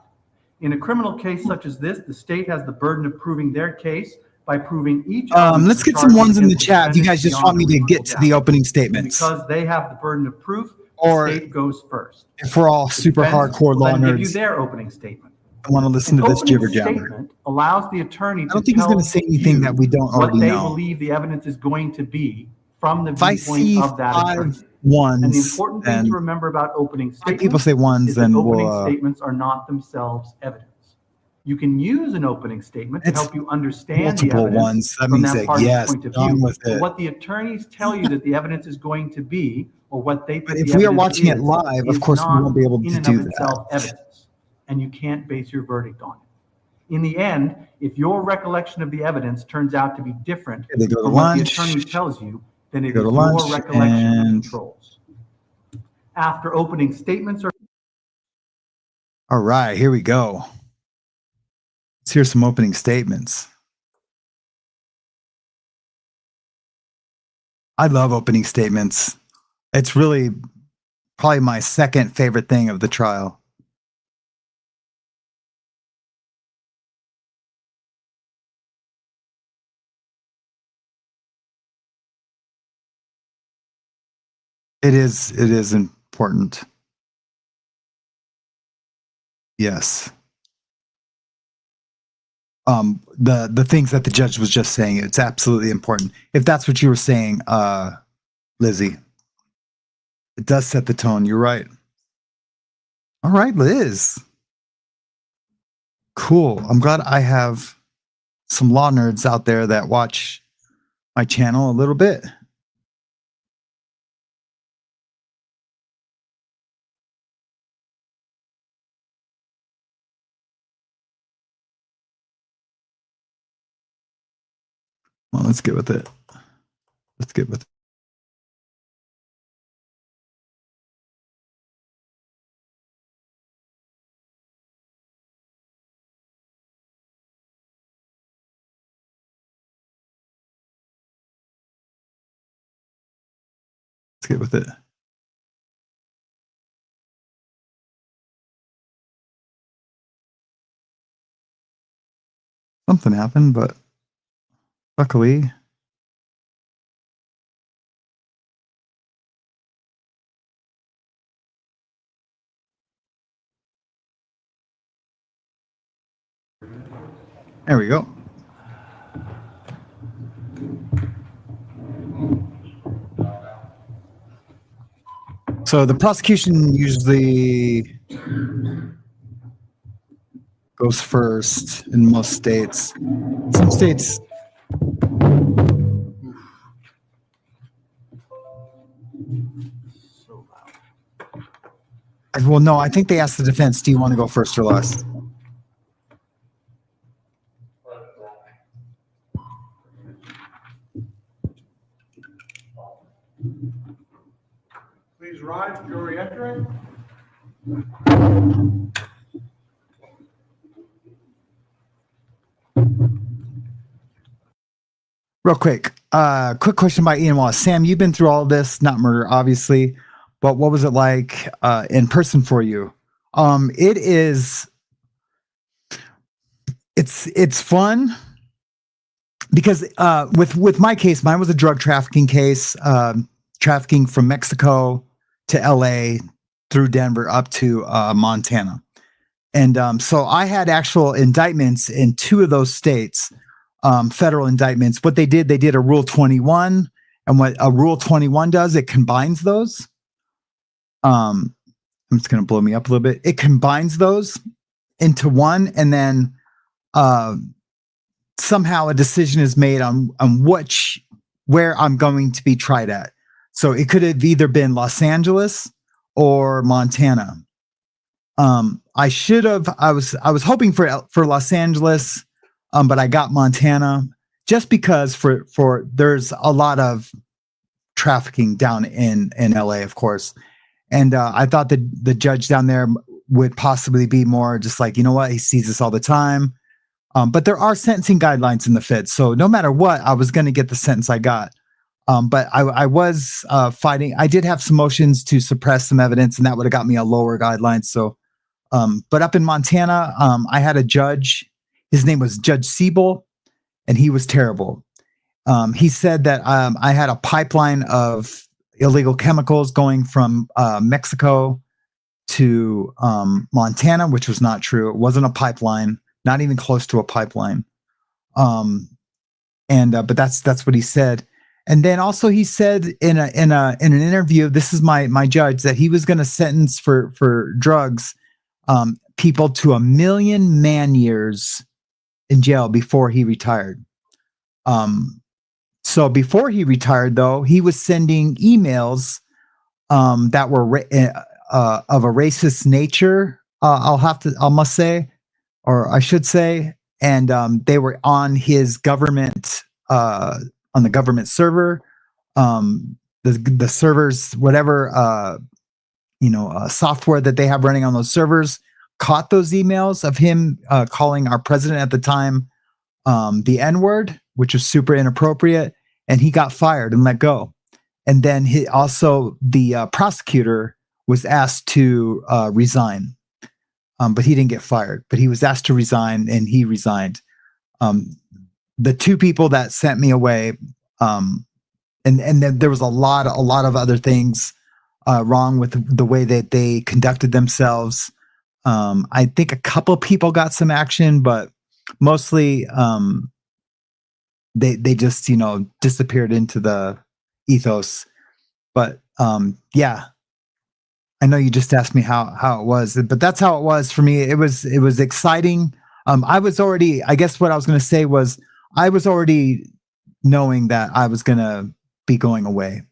In a criminal case such as this, the state has the burden of proving their case by proving each element
Let's
of the
get some
charge
ones in the
against
chat. If you guys
defendant
just want me
beyond
to
a
get to
reasonable
the
doubt.
opening
And
statements,
because they have the burden of proof,
or
the state goes first.
if we're all super
Defense
hardcore
will
law
then give you
nerds,
their opening statement.
I want to listen
An
to this
opening
jibber jabber.
statement allows the attorney
I
to
don't think he's going
tell
to say anything
you
that we don't
what
already
they
know.
believe the evidence is going to be from the
If I
viewpoint
see
of that attorney.
5
And the
ones,
important thing
then
to remember about opening
if
statements
people say ones,
is that
then
opening
we'll.
statements are not themselves evidence. You can use an opening statement to
It's
help you understand the
multiple
evidence
ones. That
from
means
that
that
party's
yes,
point of
gone
view.
with
But
it.
what the attorneys tell you that the evidence is going to be, or what they
But
think
if
the
we are
evidence
watching it
is
live, of course we
not
won't be able
in
to
and
do
of itself
that.
evidence, and you can't base your verdict on it. In the end, if your recollection of the evidence turns out to be different
They go to
from what the
lunch.
attorney tells you, then it
Go
is
to
your
lunch
recollection that
and-
controls. After opening statements are
All right, here we go. Let's hear some opening statements. I love opening statements. It's really probably my second favorite thing of the trial. It is important. Yes. The things that the judge was just saying, it's absolutely important. If that's what you were saying, Lizzie, it does set the tone. You're right. All right, Liz. Cool. I'm glad I have some law nerds out there that watch my channel a little bit. Well, let's get with it. Let's get with it. Let's get with it. Something happened, but luckily. There we go. So the prosecution usually goes first in most states. Some states. Well, no, I think they asked the defense, do you want to go first or last?
Please rise, jury entering.
Real quick question by Ian Wallace. Sam, you've been through all this, not murder, obviously, but what was it like in person for you? It's fun because with my case, mine was a drug trafficking case, trafficking from Mexico to LA through Denver up to Montana. And so I had actual indictments in 2 of those states. Federal indictments. What they did a Rule 21, and what a Rule 21 does, it combines those. I'm just going to blow me up a little bit. It combines those into one, and then somehow a decision is made on where I'm going to be tried at. So it could have either been Los Angeles or Montana. I should have. I was hoping for Los Angeles, but I got Montana just because for there's a lot of trafficking down in LA, of course, and I thought that the judge down there would possibly be more just like, you know what, he sees this all the time. But there are sentencing guidelines in the Fed, so no matter what, I was going to get the sentence I got. But I was fighting. I did have some motions to suppress some evidence, and that would have got me a lower guideline. So. But up in Montana, I had a judge. His name was Judge Siebel, and he was terrible. He said that I had a pipeline of illegal chemicals going from Mexico to Montana, which was not true. It wasn't a pipeline, not even close to a pipeline. But that's what he said. And then also he said in an interview, this is my judge, that he was going to sentence for drugs people to 1 million man years in jail before he retired. So before he retired, though, he was sending emails that were of a racist nature. I must say, or I should say, and they were on his government, on the government server, the servers, whatever. Software that they have running on those servers caught those emails of him calling our president at the time the N-word, which was super inappropriate, and he got fired and let go. And then the prosecutor was asked to resign, but he didn't get fired. But he was asked to resign, and he resigned. The two people that sent me away, and then there was a lot of other things wrong with the way that they conducted themselves. I think a couple people got some action, but mostly they just disappeared into the ethos. But yeah, I know you just asked me how it was, but that's how it was for me. It was exciting. I guess what I was going to say was I was already knowing that I was going to be going away.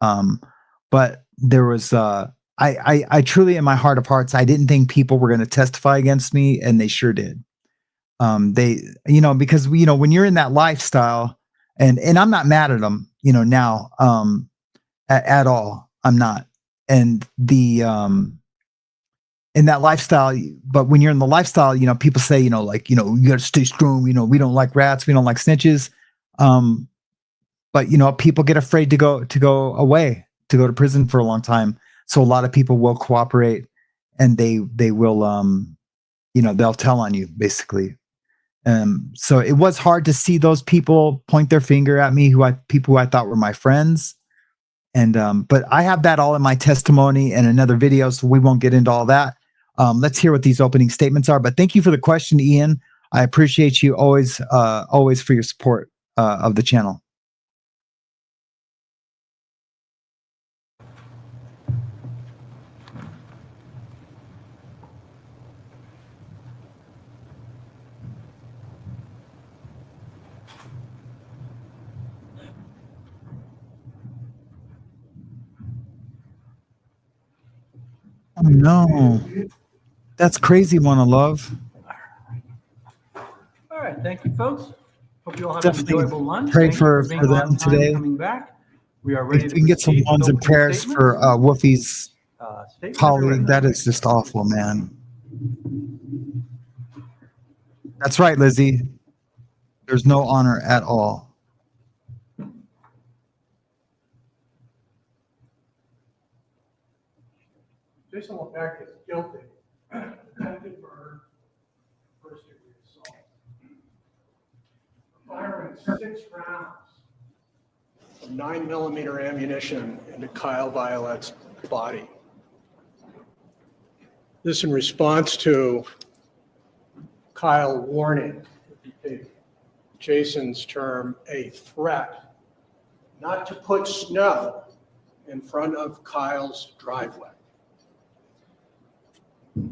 But there was, I truly, in my heart of hearts, I didn't think people were going to testify against me, and they sure did. Because when you're in that lifestyle, and I'm not mad at them, now, at all, I'm not. And in that lifestyle, but when you're in the lifestyle, people say, you got to stay strong. We don't like rats, we don't like snitches. But people get afraid to go away, to go to prison for a long time. So a lot of people will cooperate, and they will, they'll tell on you basically. So it was hard to see those people point their finger at me, people who I thought were my friends. And, but I have that all in my testimony and another video, so we won't get into all that. Let's hear what these opening statements are, but thank you for the question, Ian. I appreciate you always for your support, of the channel. Oh no, that's crazy, Wanna Love.
All right, thank you, folks. Hope you all have
Definitely
an enjoyable lunch.
pray
Thank you
for
being
them
on time
today.
Coming back. We are ready
If
to
we can get some
proceed with
ones and
opening
prayers
statements.
for Woofy's
Statement
colleague,
of
that is just awful, man. That's right, Lizzie. There's no honor at all.
Jason Levesque is guilty of attempted murder, first-degree assault, firing 6 rounds of 9mm ammunition into Kyle Violette's body. This in response to Kyle warning, Jason's term, a threat not to put snow in front of Kyle's driveway.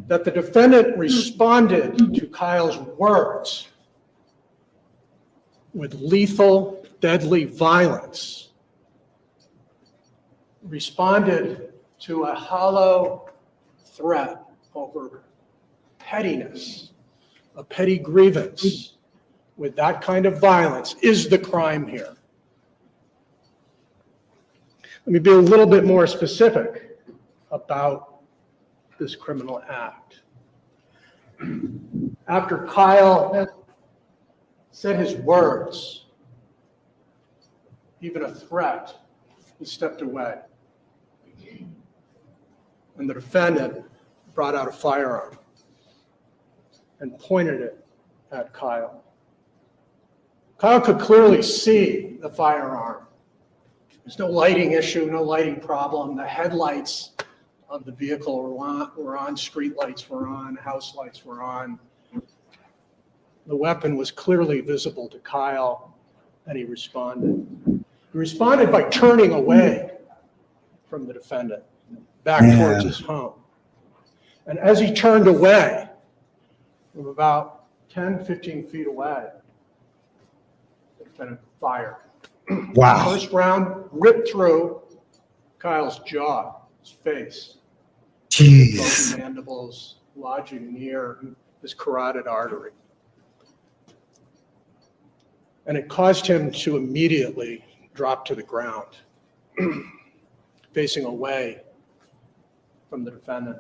That the defendant responded to Kyle's words with lethal, deadly violence responded to a hollow threat over pettiness, a petty grievance with that kind of violence is the crime here. Let me be a little bit more specific about this criminal act. After Kyle said his words, even a threat, he stepped away. And the defendant brought out a firearm and pointed it at Kyle. Kyle could clearly see the firearm. There's no lighting issue, no lighting problem. The headlights of the vehicle were on, street lights were on, house lights were on. The weapon was clearly visible to Kyle, and he responded. He responded by turning away from the defendant, back towards his home. And as he turned away, from about 10, 15 feet away, the defendant fired.
Wow.
First round ripped through Kyle's jaw, his face.
Jeez.
Broken mandibles lodging near his carotid artery. And it caused him to immediately drop to the ground, facing away from the defendant,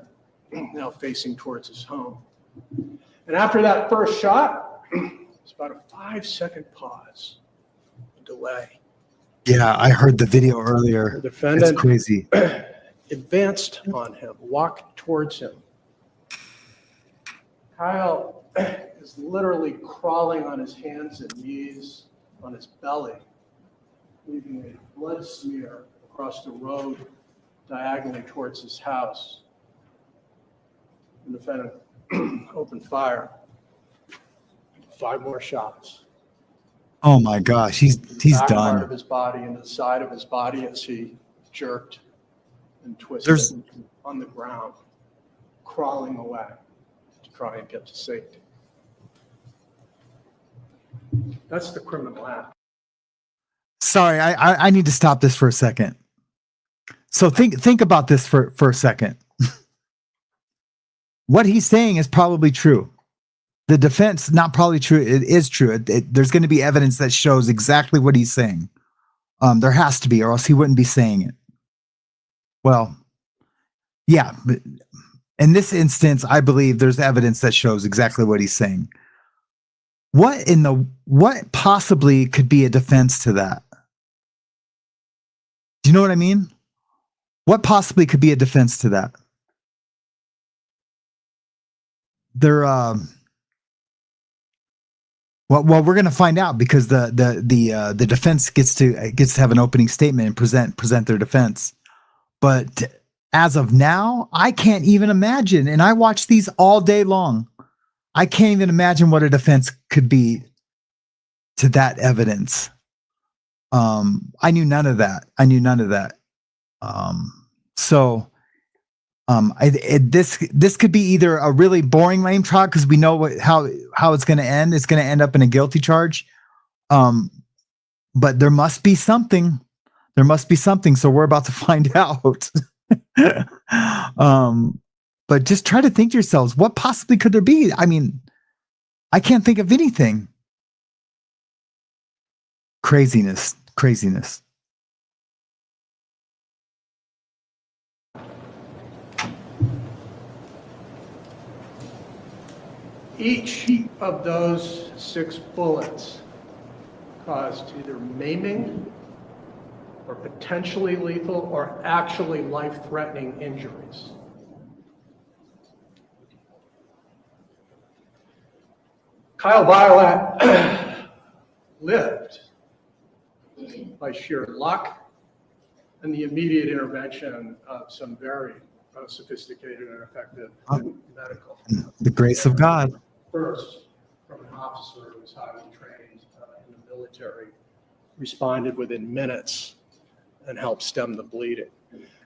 now facing towards his home. And after that first shot, it's about a 5-second pause, a delay.
Yeah, I heard the video earlier.
The defendant
It's crazy.
advanced on him, walked towards him. Kyle is literally crawling on his hands and knees, on his belly, leaving a blood smear across the road diagonally towards his house. The defendant opened fire. 5 more shots.
Oh my gosh, he's
Back part
done.
of his body and the side of his body as he jerked and twisted
There's-
on the ground, crawling away to try and get to safety. That's the criminal act.
Sorry, I need to stop this for a second. So think about this for a second. What he's saying is probably true. The defense, not probably true. It is true. There's going to be evidence that shows exactly what he's saying. There has to be, or else he wouldn't be saying it. Well, yeah, but in this instance, I believe there's evidence that shows exactly what he's saying. What possibly could be a defense to that? Do you know what I mean? What possibly could be a defense to that? Well, we're going to find out, because the defense gets to have an opening statement and present their defense. But as of now, I can't even imagine. And I watch these all day long. I can't even imagine what a defense could be to that evidence. I knew none of that. This could be either a really boring lame trial, because we know how it's going to end. It's going to end up in a guilty charge. But there must be something. So we're about to find out. But just try to think to yourselves, what possibly could there be? I mean, I can't think of anything. Craziness.
Each of those 6 bullets caused either maiming or potentially lethal or actually life-threatening injuries. Kyle Violette lived by sheer luck and the immediate intervention of some very sophisticated and effective medical.
The grace of God.
First, from an officer who was highly trained in the military, responded within minutes and helped stem the bleeding.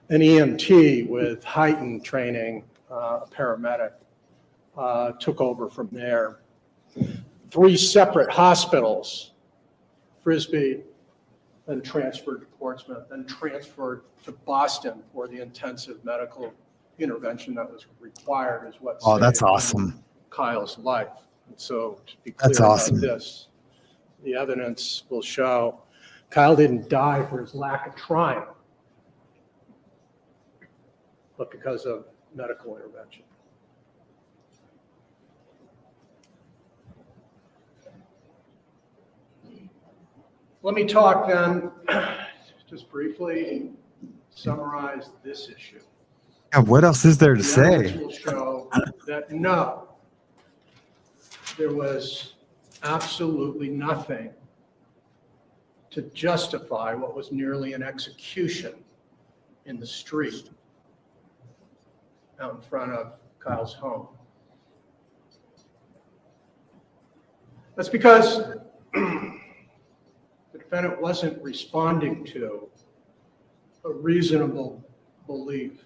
An EMT with heightened training, a paramedic, took over from there. 3 separate hospitals, Frisbee, then transferred to Portsmouth, then transferred to Boston for the intensive medical intervention that was required is what
Oh, that's
saved
awesome.
Kyle's life. And so to be
That's
clear
awesome.
about this, the evidence will show Kyle didn't die for his lack of trying, but because of medical intervention. Let me talk then, just briefly, summarize this issue.
Yeah, what else is there to
The evidence
say?
will show that no, there was absolutely nothing to justify what was nearly an execution in the street out in front of Kyle's home. That's because the defendant wasn't responding to a reasonable belief,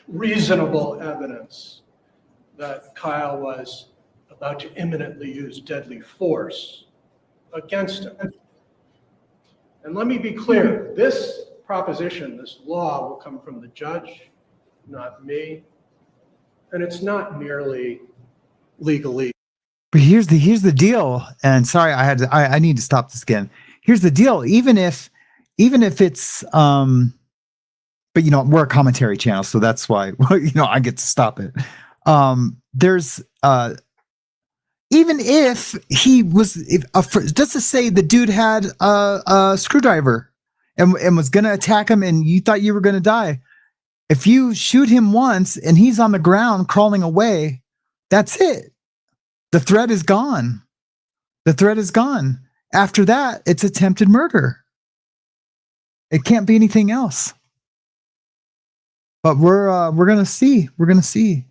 reasonable evidence that Kyle was about to imminently use deadly force against him. And let me be clear, this proposition, this law will come from the judge, not me. And it's not merely legalese.
But here's the deal. And sorry, I need to stop this again. Here's the deal. Even if it's but you know, we're a commentary channel, so that's why you know I get to stop it. There's even if he was, just to say the dude had a screwdriver and was gonna attack him, and you thought you were gonna die. If you shoot him once and he's on the ground crawling away, that's it. The threat is gone. The threat is gone. After that, it's attempted murder. It can't be anything else. But we're gonna see. We're gonna see.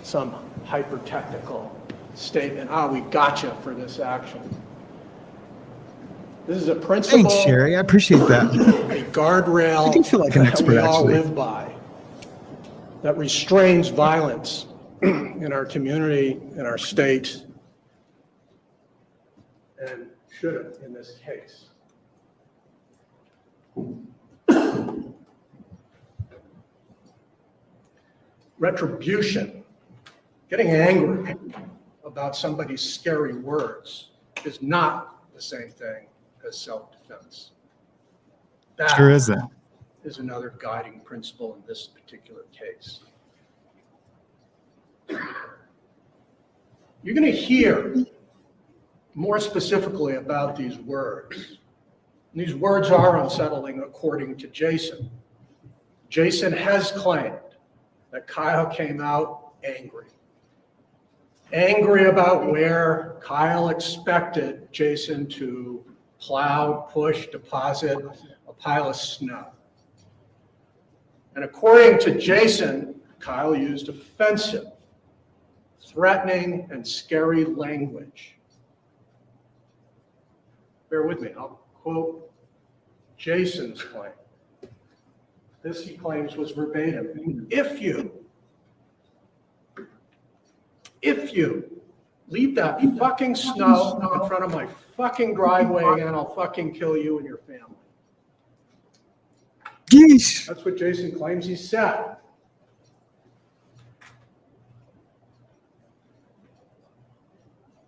Some hyper-technical statement. We gotcha for this action. This is a principle.
Thanks, Sherry. I appreciate that.
A guardrail.
I do feel like an expert,
that we all
actually.
live by, that restrains violence in our community, in our state, and should have in this case. Retribution, getting angry about somebody's scary words, is not the same thing as self-defense. That
Sure isn't.
is another guiding principle in this particular case. You're going to hear more specifically about these words. And these words are unsettling according to Jason. Jason has claimed that Kyle came out angry. Angry about where Kyle expected Jason to plow, push, deposit a pile of snow. And according to Jason, Kyle used offensive, threatening, and scary language. Bear with me, I'll quote Jason's claim. This, he claims, was verbatim. If you leave that fucking snow in front of my fucking driveway again, I'll fucking kill you and your family.
Yeesh.
That's what Jason claims he said.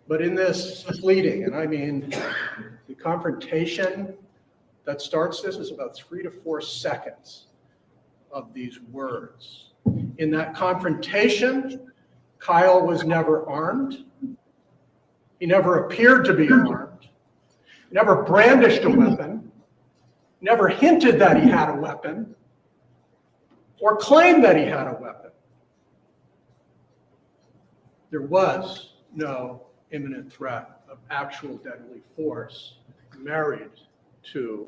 But in this fleeting, and I mean the confrontation that starts this is about 3 to 4 seconds of these words. In that confrontation, Kyle was never armed. He never appeared to be armed. He never brandished a weapon. Never hinted that he had a weapon or claimed that he had a weapon. There was no imminent threat of actual deadly force married to,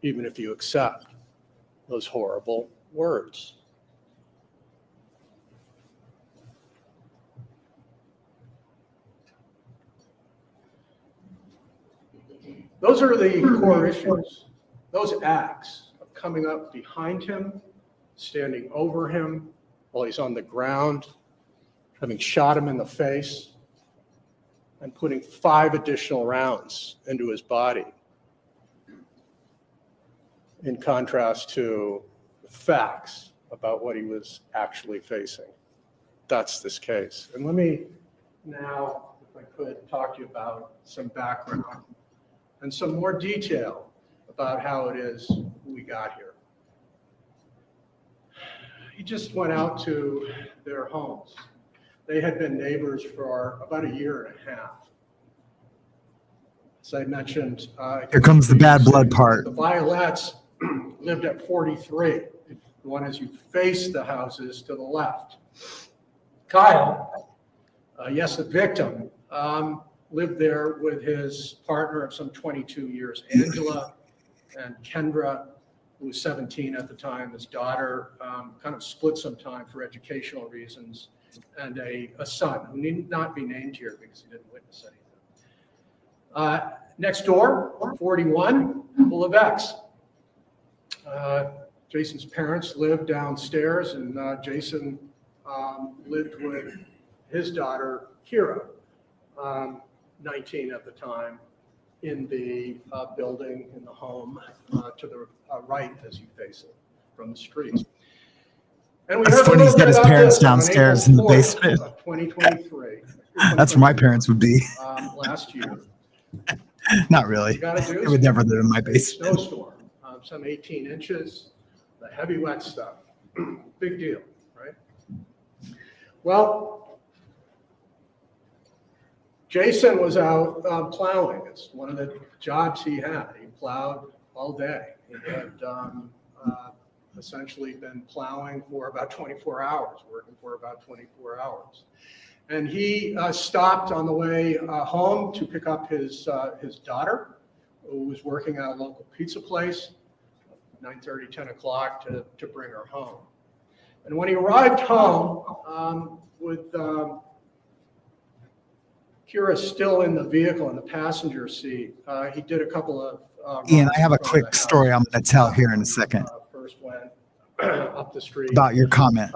even if you accept those horrible words. Those are the core issues. Those acts of coming up behind him, standing over him while he's on the ground, having shot him in the face, and putting 5 additional rounds into his body. in contrast to facts about what he was actually facing. That's this case. And let me now, if I could, talk to you about some background and some more detail about how it is we got here. He just went out to their homes. They had been neighbors for about a year and a half. As I mentioned,
Here comes the bad blood part.
the Violettes lived at 43. The one as you face the houses to the left. Kyle, yes, the victim, lived there with his partner of some 22 years, Angela, and Kendra, who was 17 at the time. His daughter kind of split some time for educational reasons, and a son who need not be named here because he didn't witness anything. Next door, 41, the Levesques. Jason's parents lived downstairs, and Jason lived with his daughter, Kira, 19 at the time, in the building, in the home to the right as you face it from the street. And we
That's
heard a
funny,
little
he's got
bit
his
about
parents
this on
downstairs
April
in the
4th
basement.
of 2023.
That's where my parents would be.
Last year.
Not really.
You gotta do
They would never live in my basement.
Snowstorm, some 18 inches, the heavy wet stuff. Big deal, right? Well, Jason was out plowing. It's one of the jobs he had. He plowed all day. He had essentially been plowing for about 24 hours, working for about 24 hours. And he stopped on the way home to pick up his daughter, who was working at a local pizza place, 9:30, 10 o'clock to bring her home. And when he arrived home with Kira still in the vehicle in the passenger seat, he did a couple of
Ian,
runs
I have a
in front of
quick
the
story
house.
I'm going to tell here in a second
First went up the street.
about your comment.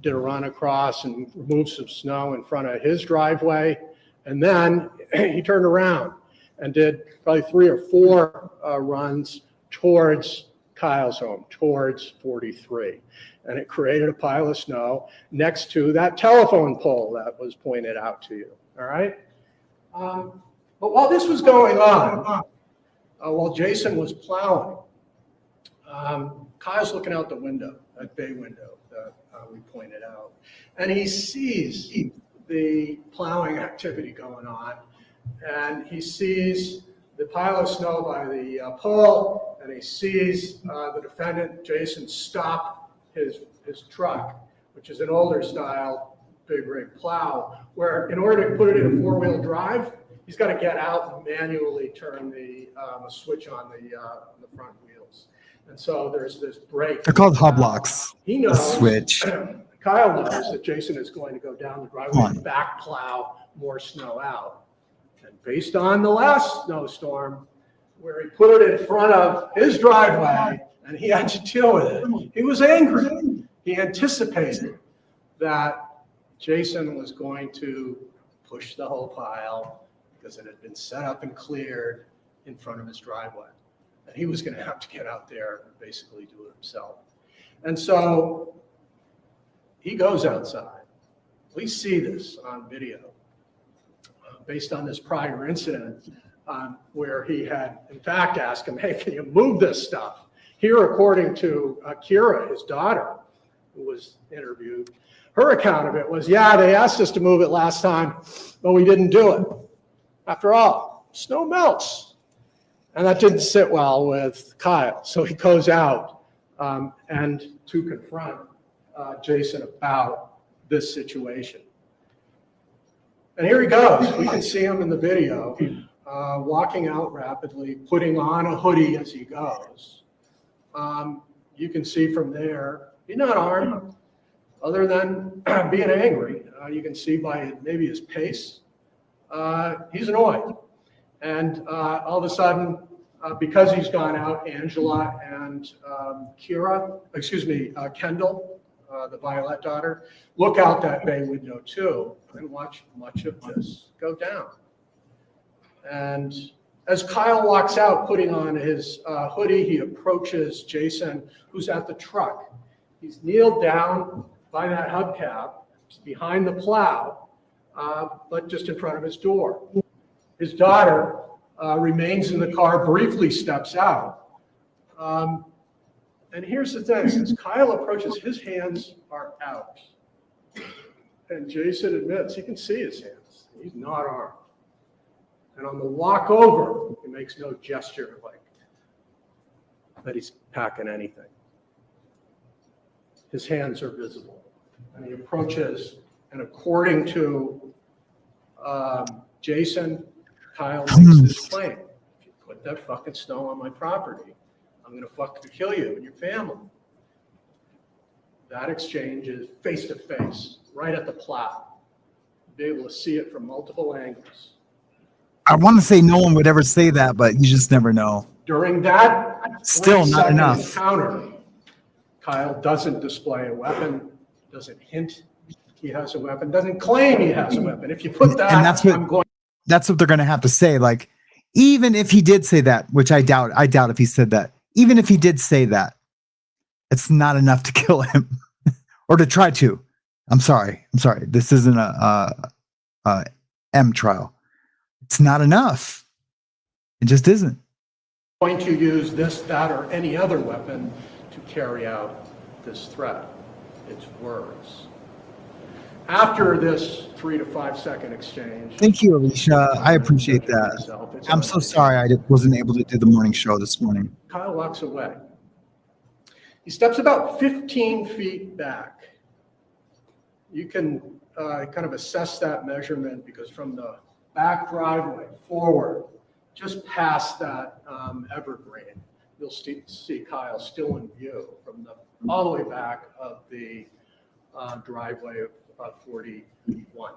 Did a run across and removed some snow in front of his driveway. And then he turned around and did probably 3 or 4 runs towards Kyle's home, towards 43. And it created a pile of snow next to that telephone pole that was pointed out to you, all right? But while this was going on, while Jason was plowing, Kyle's looking out the window, that bay window that we pointed out. And he sees the plowing activity going on, and he sees the pile of snow by the pole, and he sees the defendant, Jason, stop his truck, which is an older style big rig plow, where in order to put it in a 4-wheel drive, he's got to get out and manually turn the switch on the front wheels. And so there's this brake.
They're called hubblocks.
He
The
knows,
switch.
Kyle knows that Jason is going to go down the driveway and back plow more snow out. And based on the last snowstorm, where he put it in front of his driveway and he had to deal with it, he was angry. He anticipated that Jason was going to push the whole pile because it had been set up and cleared in front of his driveway. And he was going to have to get out there and basically do it himself. And so he goes outside. We see this on video based on this prior incident where he had, in fact, asked him, hey, can you move this stuff? Here, according to Kira, his daughter, who was interviewed, her account of it was, yeah, they asked us to move it last time, but we didn't do it. After all, snow melts. And that didn't sit well with Kyle. So he goes out and to confront Jason about this situation. And here he goes. We can see him in the video, walking out rapidly, putting on a hoodie as he goes. You can see from there, he's not armed, other than being angry. You can see by maybe his pace, he's annoyed. And all of a sudden, because he's gone out, Angela and Kendall, the Violette daughter, look out that bay window too and watch much of this go down. And As Kyle walks out, putting on his hoodie, he approaches Jason, who's at the truck. He's kneeled down by that hubcap, behind the plow, but just in front of his door. His daughter remains in the car, briefly steps out. And here's the thing, as Kyle approaches, his hands are out. And Jason admits he can see his hands. He's not armed. And on the walk over, he makes no gesture like that he's packing anything. His hands are visible. And he approaches, and according to Jason, Kyle makes this claim. If you put that fucking snow on my property, I'm gonna fucking kill you and your family. That exchange is face to face, right at the plow. You'll be able to see it from multiple angles.
I want to say no one would ever say that, but you just never know.
During that
Still not
20-second
enough.
encounter, Kyle doesn't display a weapon, doesn't hint he has a weapon, doesn't claim he has a weapon. If you put that,
And that's what-
I'm going.
That's what they're going to have to say. Like, even if he did say that, which I doubt if he said that, even if he did say that, it's not enough to kill him or to try to. I'm sorry. This isn't a M trial. It's not enough. It just isn't.
Going to use this, that, or any other weapon to carry out this threat. It's words. After this 3 to 5 second exchange.
Thank you, Alicia. I appreciate that. I'm so sorry I wasn't able to do the morning show this morning.
Kyle walks away. He steps about 15 feet back. You can kind of assess that measurement because from the back driveway forward, just past that evergreen, you'll see Kyle still in view from all the way back of the driveway of 41.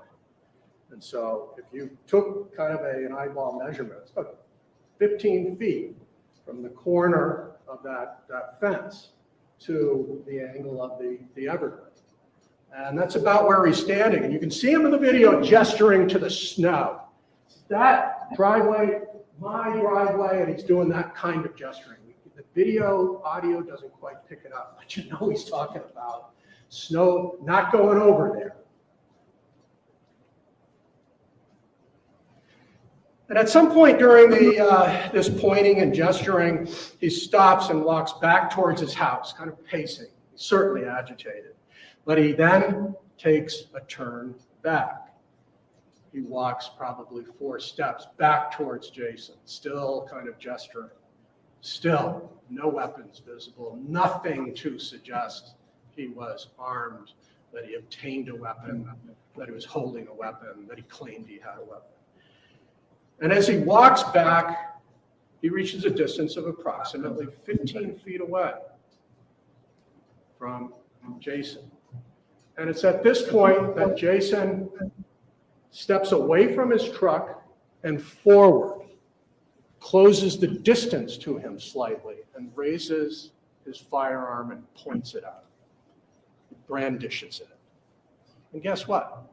And so if you took kind of an eyeball measurement, it's about 15 feet from the corner of that fence to the angle of the evergreen. And that's about where he's standing. And you can see him in the video gesturing to the snow. That driveway, my driveway, and he's doing that kind of gesturing. The video audio doesn't quite pick it up, but you know he's talking about snow not going over there. And at some point during this pointing and gesturing, he stops and walks back towards his house, kind of pacing. He's certainly agitated. But he then takes a turn back. He walks probably 4 steps back towards Jason, still kind of gesturing. Still, no weapons visible, nothing to suggest he was armed, that he obtained a weapon, that he was holding a weapon, that he claimed he had a weapon. And as he walks back, he reaches a distance of approximately 15 feet away from Jason. And it's at this point that Jason steps away from his truck and forward, closes the distance to him slightly, and raises his firearm and points it out. He brandishes it. And guess what?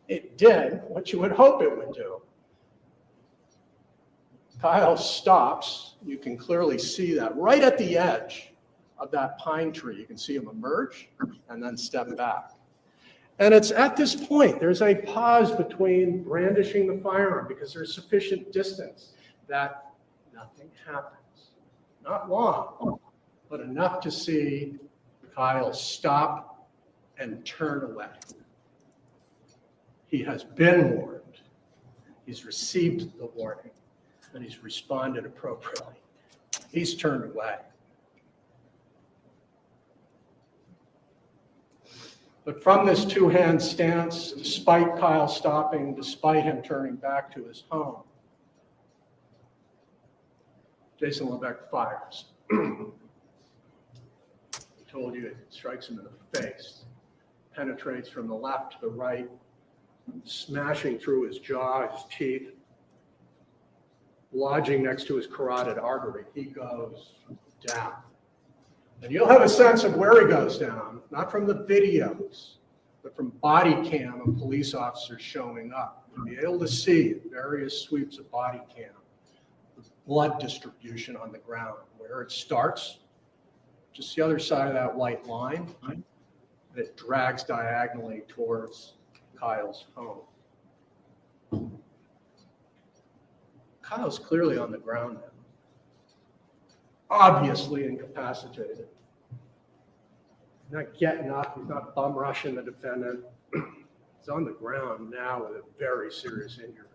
It did what you would hope it would do. Kyle stops. You can clearly see that right at the edge of that pine tree. You can see him emerge and then step back. And it's at this point, there's a pause between brandishing the firearm because there's sufficient distance that nothing happens. Not long, but enough to see Kyle stop and turn away. He has been warned. He's received the warning, and he's responded appropriately. He's turned away. But from this two-hand stance, despite Kyle stopping, despite him turning back to his home, Jason Levesque fires. I told you it strikes him in the face, penetrates from the left to the right, smashing through his jaw, his teeth, lodging next to his carotid artery. He goes down. And you'll have a sense of where he goes down, not from the videos, but from body cam of police officers showing up. You'll be able to see various sweeps of body cam, the blood distribution on the ground. Where it starts, just the other side of that white line, and it drags diagonally towards Kyle's home. Kyle's clearly on the ground now, obviously incapacitated. He's not getting up, he's not bum rushing the defendant. He's on the ground now with a very serious injury.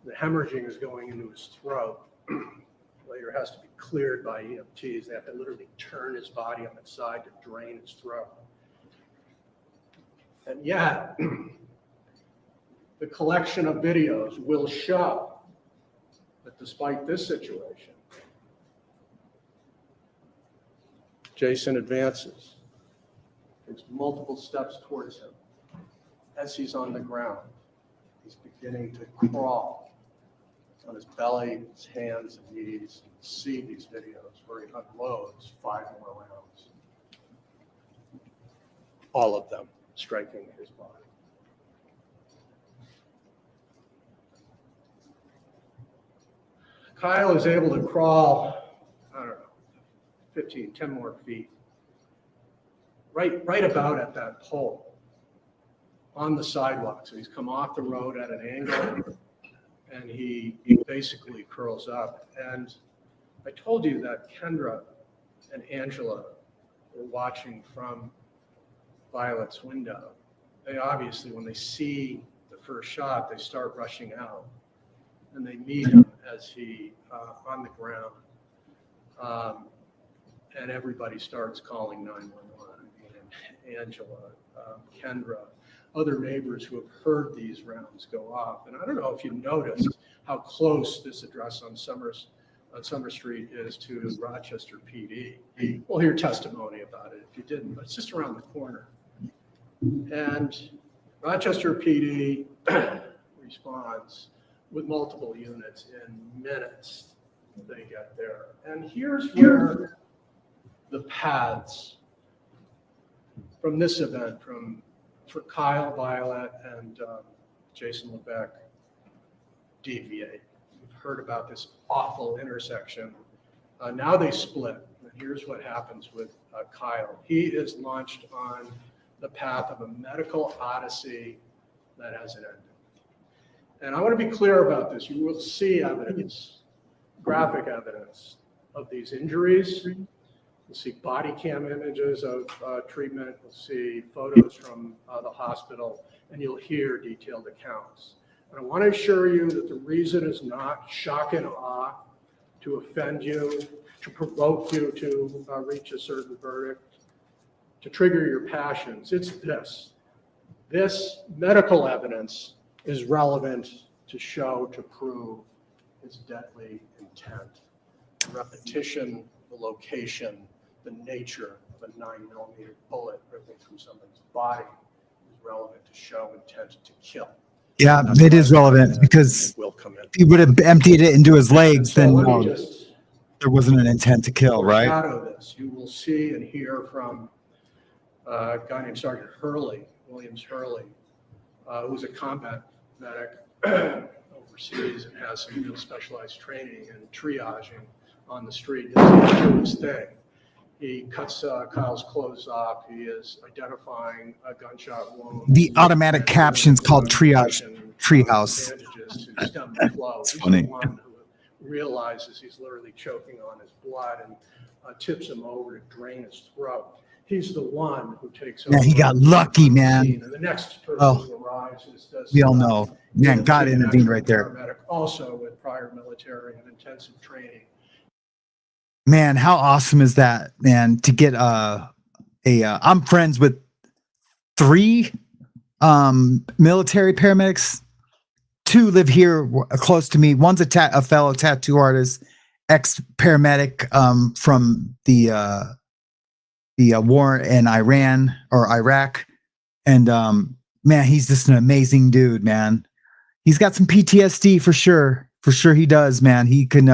The hemorrhaging is going into his throat. Later has to be cleared by EMTs. They have to literally turn his body on its side to drain his throat. And yet, the collection of videos will show that despite this situation, Jason advances, takes multiple steps towards him. As he's on the ground, he's beginning to crawl on his belly, his hands and knees. You can see these videos where he unloads 5 more rounds. All of them striking his body. Kyle is able to crawl, I don't know, 10 more feet. Right about at that pole on the sidewalk. So he's come off the road at an angle and he basically curls up. And I told you that Kendra and Angela were watching from Violette's window. They obviously, when they see the first shot, they start rushing out and they meet him as he on the ground. And everybody starts calling 911. Angela, Kendra, other neighbors who have heard these rounds go off. And I don't know if you noticed how close this address on Summer Street is to Rochester PD. We'll hear testimony about it if you didn't, but it's just around the corner. And Rochester PD responds with multiple units in minutes. They get there. And here's where the paths from this event, for Kyle, Violette, and Jason Levesque, deviate. We've heard about this awful intersection. Now they split. And here's what happens with Kyle. He is launched on the path of a medical odyssey that hasn't ended. And I want to be clear about this. You will see evidence, graphic evidence of these injuries. You'll see body cam images of treatment. You'll see photos from the hospital, and you'll hear detailed accounts. And I want to assure you that the reason is not shock and awe to offend you, to provoke you to reach a certain verdict, to trigger your passions. It's this. This medical evidence is relevant to show, to prove his deadly intent. The repetition, the location, the nature of a 9mm bullet ripping through someone's body is relevant to show intent to kill.
Yeah, it is relevant because if he would have emptied it into his legs, then there wasn't an intent to kill, right?
Out of this, you will see and hear from a guy named Sergeant Hurley, Williams Hurley, who's a combat medic overseas and has some real specialized training in triaging on the street. This is his thing. He cuts Kyle's clothes off. He is identifying a gunshot wound.
The automatic caption's called triage, treehouse.
It's
funny.
The one who realizes he's literally choking on his blood and tips him over to drain his throat. He's the one who takes over.
Yeah, he got lucky, man.
And the next person who arrives is
we all know. Man, God intervened right there.
Paramedic, also with prior military and intensive training.
Man, how awesome is that, man? To get I'm friends with 3 military paramedics. 2 live here close to me. One's a fellow tattoo artist, ex-paramedic from the war in Iran or Iraq, and man, he's just an amazing dude, man. He's got some PTSD for sure. For sure, he does, man. He can.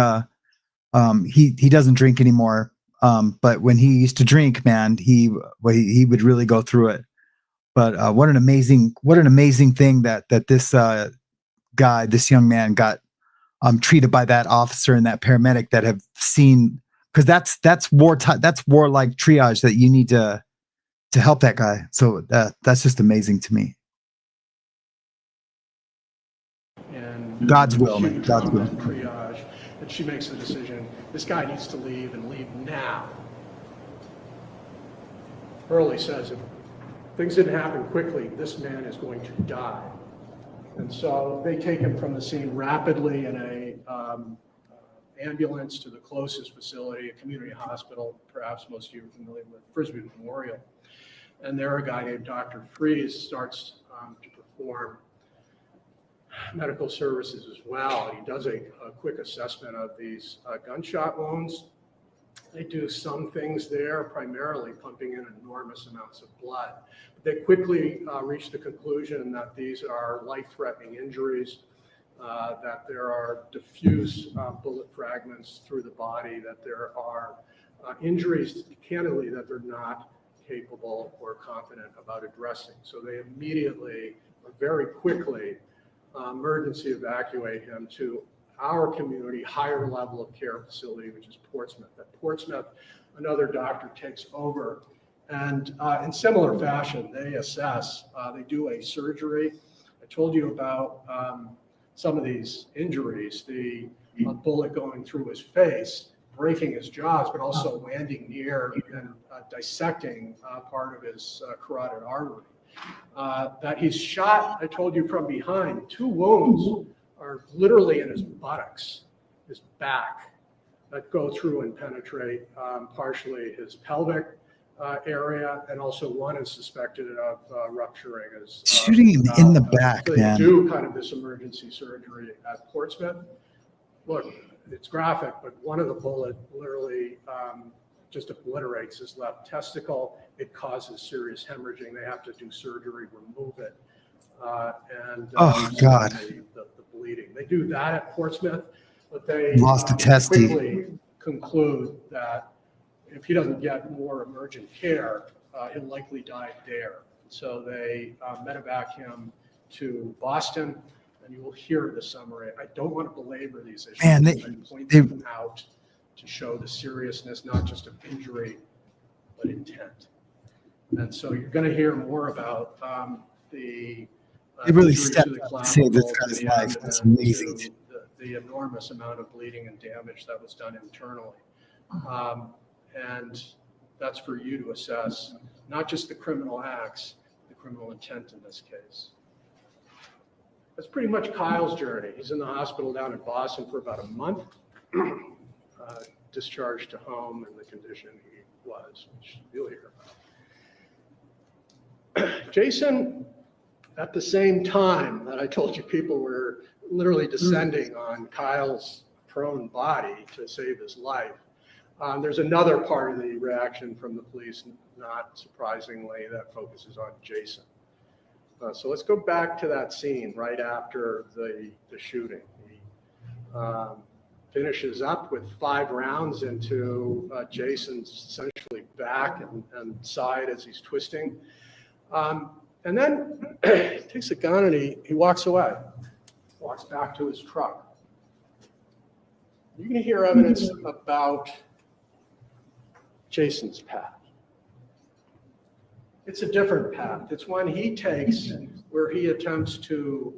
He doesn't drink anymore. But when he used to drink, man, he would really go through it. But what an amazing thing that this guy, this young man got treated by that officer and that paramedic that have seen, because that's wartime, that's warlike triage that you need to help that guy. So that's just amazing to me.
And
God's will,
she
man. God's will.
triage, and she makes the decision, this guy needs to leave and leave now. Hurley says if things didn't happen quickly, this man is going to die. And so they take him from the scene rapidly in a ambulance to the closest facility, a community hospital. Perhaps most of you are familiar with Frisbee Memorial. And there a guy named Dr. Freeze starts to perform medical services as well. He does a quick assessment of these gunshot wounds. They do some things there, primarily pumping in enormous amounts of blood. But they quickly reach the conclusion that these are life-threatening injuries, that there are diffuse bullet fragments through the body, that there are injuries, candidly, that they're not capable or confident about addressing. So they immediately, or very quickly, emergency evacuate him to our community higher level of care facility, which is Portsmouth. At Portsmouth, another doctor takes over, and in similar fashion, they assess, they do a surgery. I told you about some of these injuries, the bullet going through his face, breaking his jaws, but also landing near and dissecting part of his carotid artery. That he's shot, I told you, from behind. 2 wounds are literally in his buttocks, his back, that go through and penetrate partially his pelvic area, and also one is suspected of rupturing his
Shooting him in the back,
so they
man.
do kind of this emergency surgery at Portsmouth. Look, it's graphic, but one of the bullet literally just obliterates his left testicle. It causes serious hemorrhaging. They have to do surgery, remove it, and
Oh, God.
the bleeding. They do that at Portsmouth, but they
Lost a testy.
quickly conclude that if he doesn't get more emergent care, he'll likely die there. So they medevac him to Boston, and you will hear the summary. I don't want to belabor these issues.
Man,
I point them out to show the seriousness, not just of injury, but intent. And so you're going to hear more about the
They really
injury
stepped
to the
up to save this
clavicle,
guy's
the
life. That's
abdomen,
amazing.
to the enormous amount of bleeding and damage that was done internally. And that's for you to assess, not just the criminal acts, the criminal intent in this case. That's pretty much Kyle's journey. He's in the hospital down in Boston for about a month, discharged to home in the condition he was, which you'll hear about. Jason, at the same time that I told you people were literally descending on Kyle's prone body to save his life, there's another part of the reaction from the police, not surprisingly, that focuses on Jason. So let's go back to that scene right after the shooting. He finishes up with 5 rounds into Jason's essentially back and side as he's twisting. And then he takes a gun and he walks away, walks back to his truck. You're going to hear evidence about Jason's path. It's a different path. It's one he takes where he attempts to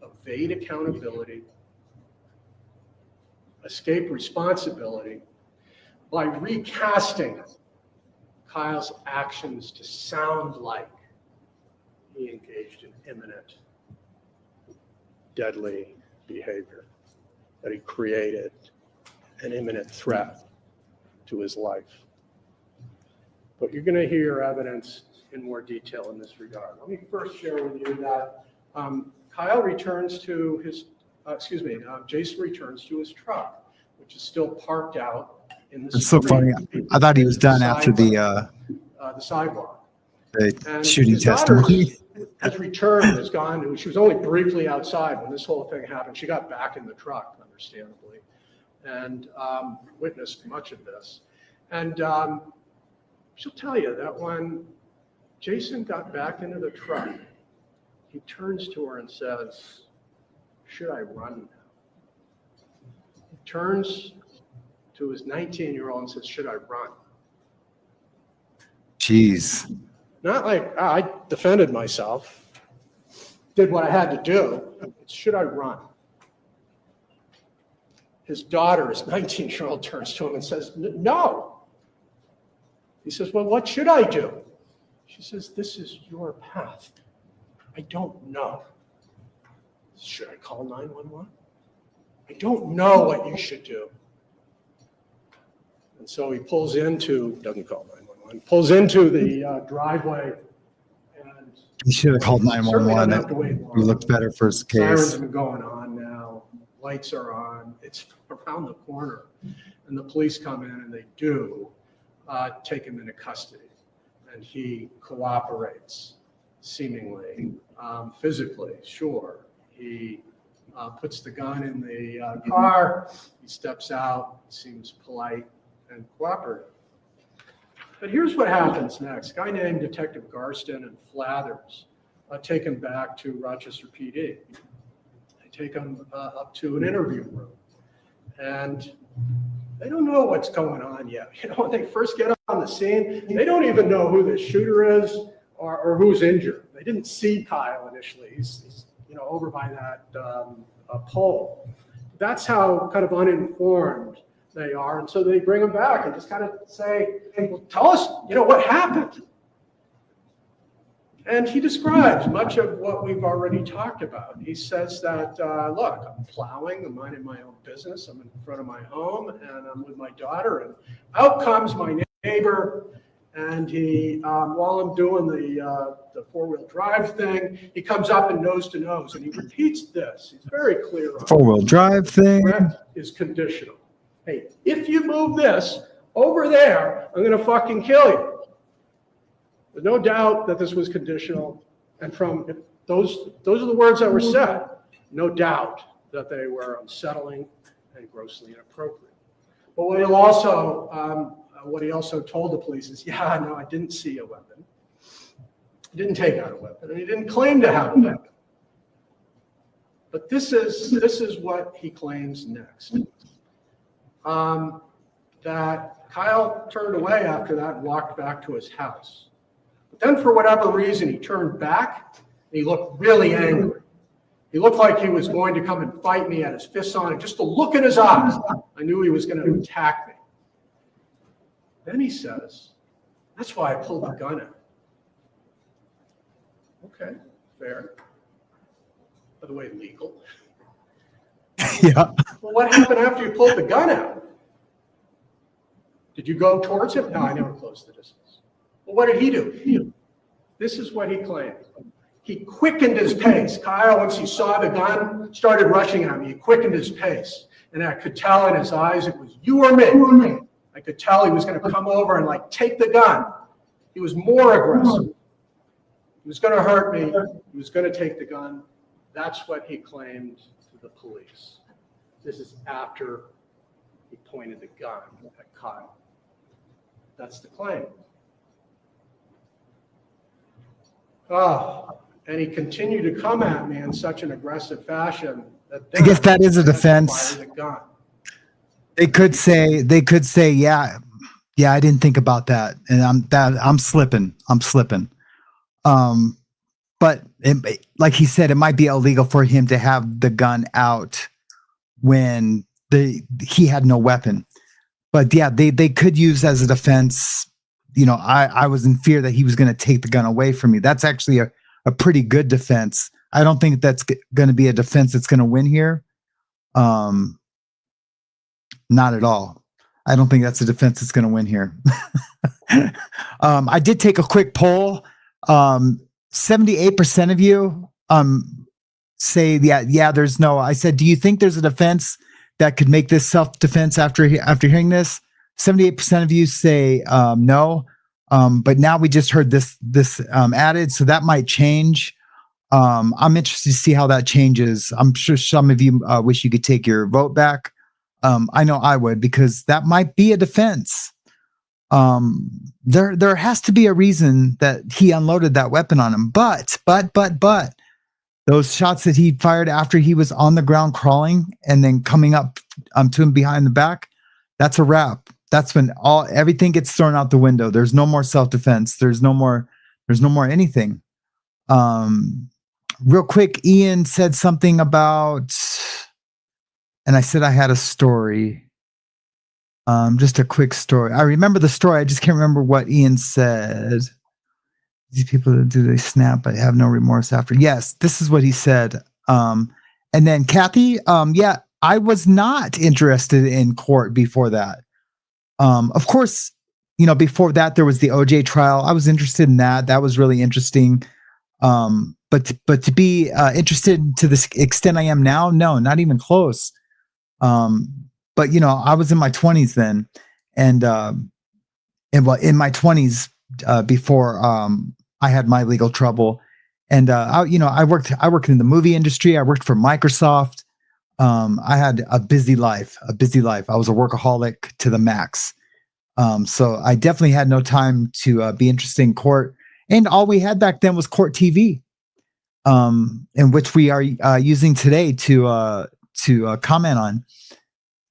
evade accountability, escape responsibility by recasting Kyle's actions to sound like he engaged in imminent, deadly behavior, that he created an imminent threat to his life. But you're going to hear evidence in more detail in this regard. Let me first share with you that Kyle returns to his, Jason returns to his truck, which is still parked out in the
It's so funny. I thought he was done after the
sidewalk.
The shooting testimony.
Has returned, has gone. She was only briefly outside when this whole thing happened. She got back in the truck, understandably, and witnessed much of this. And she'll tell you that when Jason got back into the truck, he turns to her and says, "Should I run now?" He turns to his 19-year-old and says, "Should I run?"
Jeez.
Not like I defended myself, did what I had to do. It's, should I run? His daughter, his 19-year-old, turns to him and says, "No." He says, "Well, what should I do?" She says, "This is your path. I don't know. Should I call 911? I don't know what you should do." And so he pulls into, doesn't call 911, pulls into the driveway. And
He should have called
certainly doesn't have
911.
to wait
He
long.
looked better for his
Sirens
case.
have been going on now. Lights are on. It's around the corner. And the police come in and they do take him into custody. And he cooperates, seemingly, physically, sure. He puts the gun in the car. He steps out, seems polite and cooperative. But here's what happens next. A guy named Detective Garston and Flathers take him back to Rochester PD. They take him up to an interview room. And they don't know what's going on yet. You know, when they first get on the scene, they don't even know who the shooter is or who's injured. They didn't see Kyle initially. He's over by that pole. That's how kind of uninformed they are. And so they bring him back and just kind of say, "Hey, well, tell us, what happened." And he describes much of what we've already talked about. He says that, "Look, I'm plowing, I'm minding my own business, I'm in front of my home, and I'm with my daughter, and out comes my neighbor, and he, while I'm doing the four-wheel drive thing, he comes up and nose to nose, and he repeats this. He's very clear on it.
Four-wheel drive thing.
Threat is conditional. Hey, if you move this over there, I'm going to fucking kill you." There's no doubt that this was conditional, and those are the words that were said. No doubt that they were unsettling and grossly inappropriate. But what he also told the police is, "Yeah, no, I didn't see a weapon. He didn't take out a weapon, and he didn't claim to have a weapon." But this is what he claims next. That Kyle turned away after that and walked back to his house. But then for whatever reason, he turned back and he looked really angry. He looked like he was going to come and fight me, had his fists on, and just the look in his eyes, I knew he was going to attack me. Then he says, "That's why I pulled the gun out." Okay, fair. By the way, legal.
Yeah.
Well, what happened after you pulled the gun out? Did you go towards him? No, I never closed the distance. Well, what did he do? This is what he claimed. He quickened his pace. Kyle, once he saw the gun, started rushing at me. He quickened his pace. And I could tell in his eyes it was you or me. I could tell he was going to come over and take the gun. He was more aggressive. He was going to hurt me. He was going to take the gun. That's what he claimed to the police. This is after he pointed the gun at Kyle. That's the claim. Oh, and he continued to come at me in such an aggressive fashion that
I guess that is a defense.
fired the gun.
They could say, yeah, I didn't think about that, and I'm slipping. But like he said, it might be illegal for him to have the gun out when he had no weapon. But yeah, they could use as a defense. I was in fear that he was going to take the gun away from me. That's actually a pretty good defense. I don't think that's going to be a defense that's going to win here. Not at all. I don't think that's a defense that's going to win here. I did take a quick poll. 78% of you say, yeah, there's no. I said, do you think there's a defense that could make this self-defense after hearing this? 78% of you say no. But now we just heard this added, so that might change. I'm interested to see how that changes. I'm sure some of you wish you could take your vote back. I know I would, because that might be a defense. There has to be a reason that he unloaded that weapon on him. But those shots that he fired after he was on the ground crawling and then coming up to him behind the back, that's a wrap. That's when everything gets thrown out the window. There's no more self-defense. There's no more anything. Real quick, Ian said something about, and I said I had a story. Just a quick story. I remember the story. I just can't remember what Ian said. These people, do they snap? I have no remorse after. Yes, this is what he said. And then Kathy, yeah, I was not interested in court before that. Of course, before that there was the OJ trial. I was interested in that. That was really interesting. But to be interested to this extent I am now, no, not even close. But I was in my 20s then, and well, in my 20s before I had my legal trouble, and I worked in the movie industry. I worked for Microsoft. I had a busy life. I was a workaholic to the max. So I definitely had no time to be interested in court. And all we had back then was court TV, in which we are using today to comment on.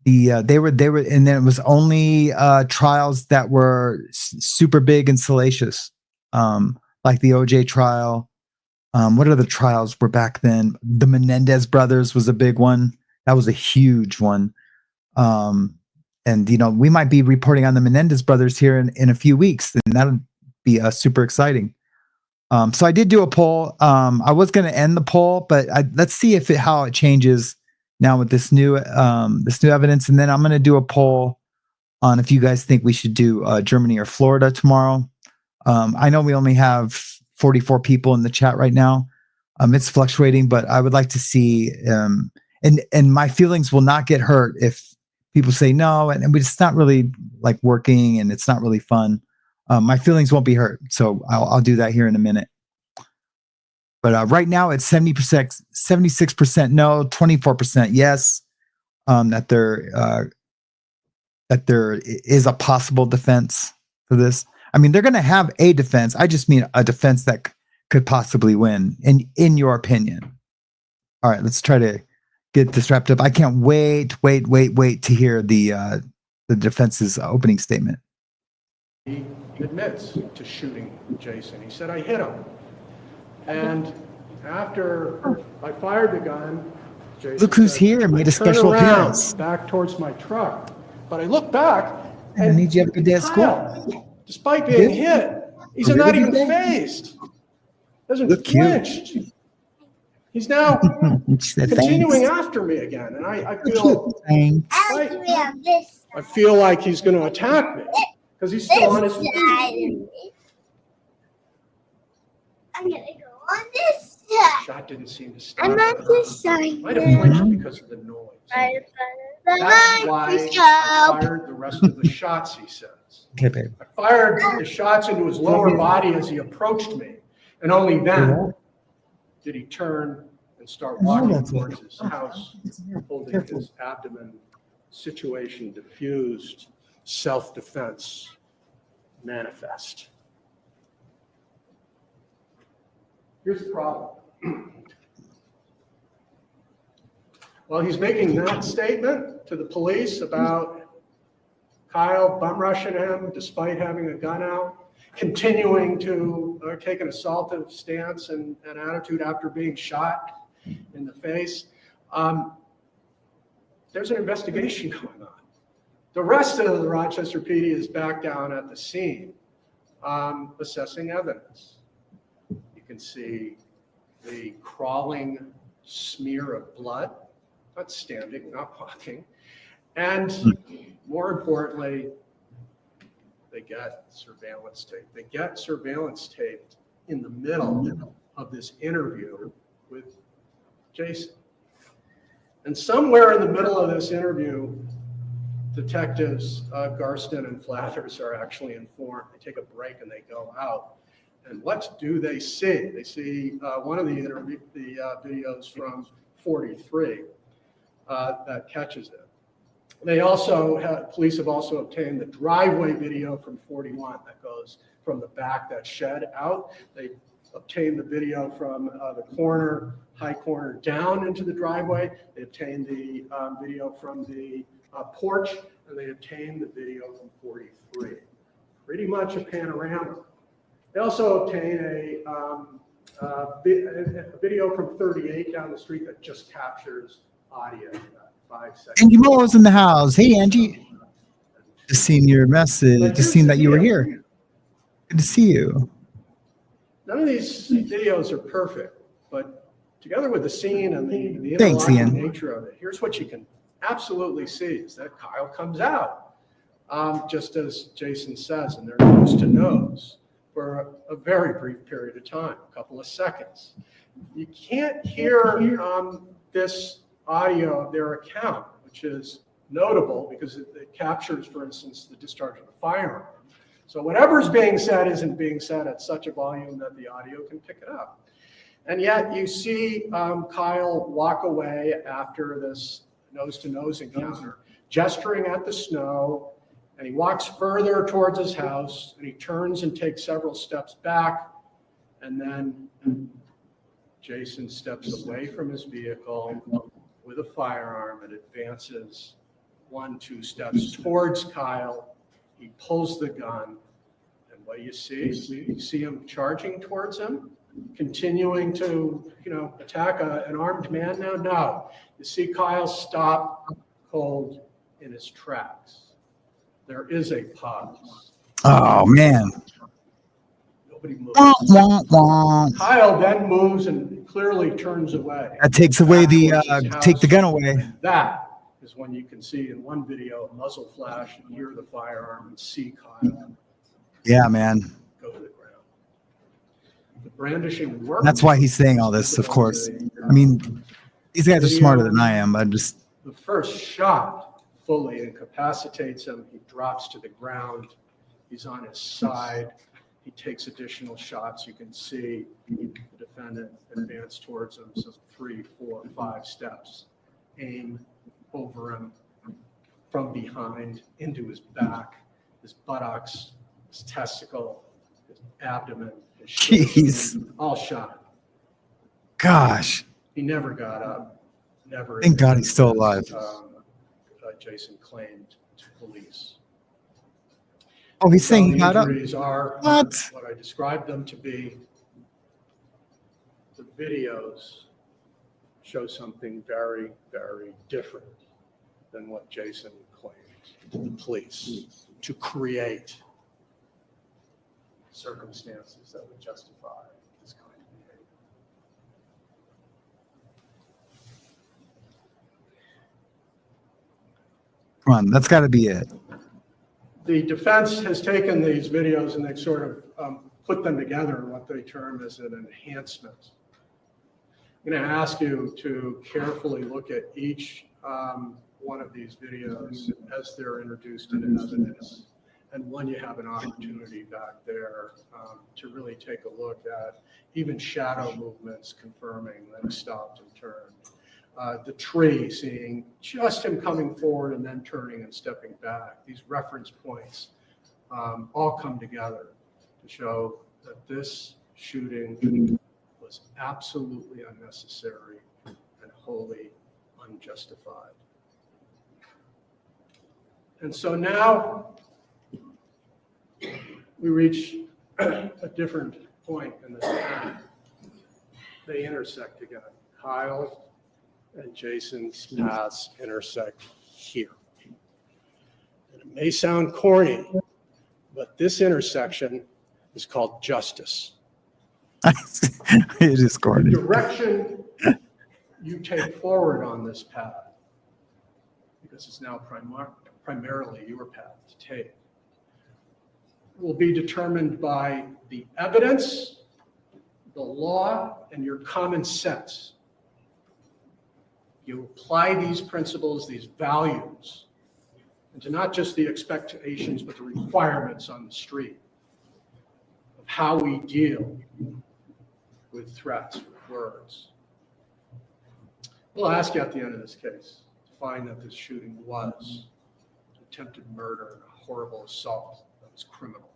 They were, and then it was only trials that were super big and salacious, like the OJ trial. What other trials were back then? The Menendez brothers was a big one. That was a huge one. And we might be reporting on the Menendez brothers here in a few weeks, and that'll be super exciting. So I did do a poll. I was going to end the poll, but let's see how it changes now with this new evidence, and then I'm going to do a poll on if you guys think we should do Germany or Florida tomorrow. I know we only have 44 people in the chat right now. It's fluctuating, but I would like to see, and my feelings will not get hurt if people say no, and it's not really like working and it's not really fun. My feelings won't be hurt, so I'll do that here in a minute. But right now it's 70%, 76% no, 24% yes. That there is a possible defense for this. I mean, they're going to have a defense. I just mean a defense that could possibly win. In your opinion. All right, let's try to get this wrapped up. I can't wait to hear the defense's opening statement.
He admits to shooting Jason. He said, I hit him. And after I fired the gun, Jason
Look who's
said,
here and made a special appearance.
Back towards my truck. But I looked back,
I need you to have a good day at school.
Kyle, despite being hit, he's not even phased. Doesn't flinch. He's now continuing after me again, and I feel like he's going to attack me because he's still on his feet.
I'm gonna go on this side.
Shot didn't seem to stop.
I'm on this side.
Might have flinched because of the noise. That's why I fired the rest of the shots, he says.
Okay, babe.
I fired the shots into his lower body as he approached me, and only then did he turn and start walking towards his house, holding his abdomen, situation diffused, self-defense manifest. Here's the problem. Well, he's making that statement to the police about Kyle bum rushing him despite having a gun out, continuing to take an assaultive stance and attitude after being shot in the face. There's an investigation going on. The rest of the Rochester PD is back down at the scene, assessing evidence. You can see the crawling smear of blood, not standing, not walking. And more importantly, they get surveillance tape. They get surveillance tape in the middle of this interview with Jason. And somewhere in the middle of this interview, detectives Garston and Flathers are actually informed. They take a break and they go out. And what do they see? They see one of the videos from 43 that catches it. They also police have also obtained the driveway video from 41 that goes from the back, that shed out. They obtained the video from the corner, high corner down into the driveway. They obtained the video from the porch, and they obtained the video from 43. Pretty much a panorama. They also obtained a video from 38 down the street that just captures audio, 5 seconds.
Angie Mo's in the house. Hey, Angie. Just seen your message. Just seen that you were here. Good to see you.
None of these videos are perfect, but together with the scene and the
Thanks,
interlocking
Ian.
nature of it, here's what you can absolutely see is that Kyle comes out, just as Jason says, and they're nose to nose for a very brief period of time, a couple of seconds. You can't hear this audio of their account, which is notable because it captures, for instance, the discharge of a firearm. So whatever's being said isn't being said at such a volume that the audio can pick it up. And yet you see Kyle walk away after this nose-to-nose encounter, gesturing at the snow, and he walks further towards his house, and he turns and takes several steps back, and then Jason steps away from his vehicle with a firearm and advances 1-2 steps towards Kyle. He pulls the gun, and what do you see? You see him charging towards him, continuing to, attack an armed man now? No. You see Kyle stop cold in his tracks. There is a pause.
Oh, man.
Nobody moves.
Wah, wah, wah.
Kyle then moves and clearly turns away.
That takes away the,
Back towards his
take the
house.
gun away.
That is when you can see in one video a muzzle flash and hear the firearm and see Kyle
Yeah, man.
go to the ground. The brandishing works.
That's why he's saying all this, of course. I mean, these guys are smarter than I am. I'm just,
The first shot fully incapacitates him. He drops to the ground. He's on his side. He takes additional shots. You can see the defendant advance towards him. So 3, 4, 5 steps. Aim over him from behind into his back, his buttocks, his testicle, his abdomen, his shoulders,
jeez.
all shot.
Gosh.
He never got up. Never.
Thank God he's still alive.
Jason claimed to police.
Oh, he's saying
So
he
the
got up.
injuries are
What?
what I described them to be. The videos show something very, very different than what Jason claimed to the police to create circumstances that would justify this kind of behavior.
Come on, that's got to be it.
The defense has taken these videos and they've sort of put them together in what they term as an enhancement. I'm going to ask you to carefully look at each one of these videos as they're introduced into evidence. And when you have an opportunity back there to really take a look at even shadow movements confirming that he stopped and turned. The tree, seeing just him coming forward and then turning and stepping back. These reference points all come together to show that this shooting was absolutely unnecessary and wholly unjustified. And so now we reach a different point in this path. They intersect again. Kyle and Jason's paths intersect here. And it may sound corny, but this intersection is called justice.
It is
The
corny.
direction you take forward on this path, because it's now primarily your path to take, will be determined by the evidence, the law, and your common sense. You apply these principles, these values, and to not just the expectations, but the requirements on the street of how we deal with threats, with words. We'll ask you at the end of this case to find that this shooting was attempted murder and a horrible assault that was criminal.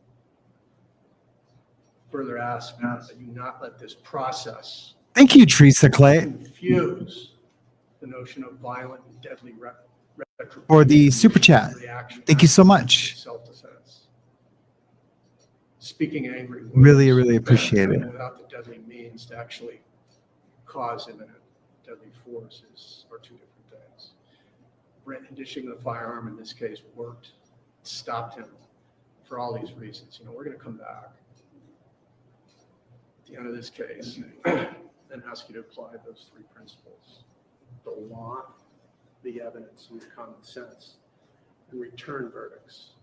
further ask that you not let this process
Thank you, Teresa Clay,
confuse the notion of violent and deadly retribution.
for the super chat.
Reaction.
Thank you so much.
Self-defense. Speaking angry words.
Really, really appreciate it.
Without the deadly means to actually cause imminent deadly force are two different things. Brandishing the firearm in this case worked, stopped him for all these reasons. We're going to come back at the end of this case and ask you to apply those three principles: the law, the evidence, and the common sense, and return verdicts,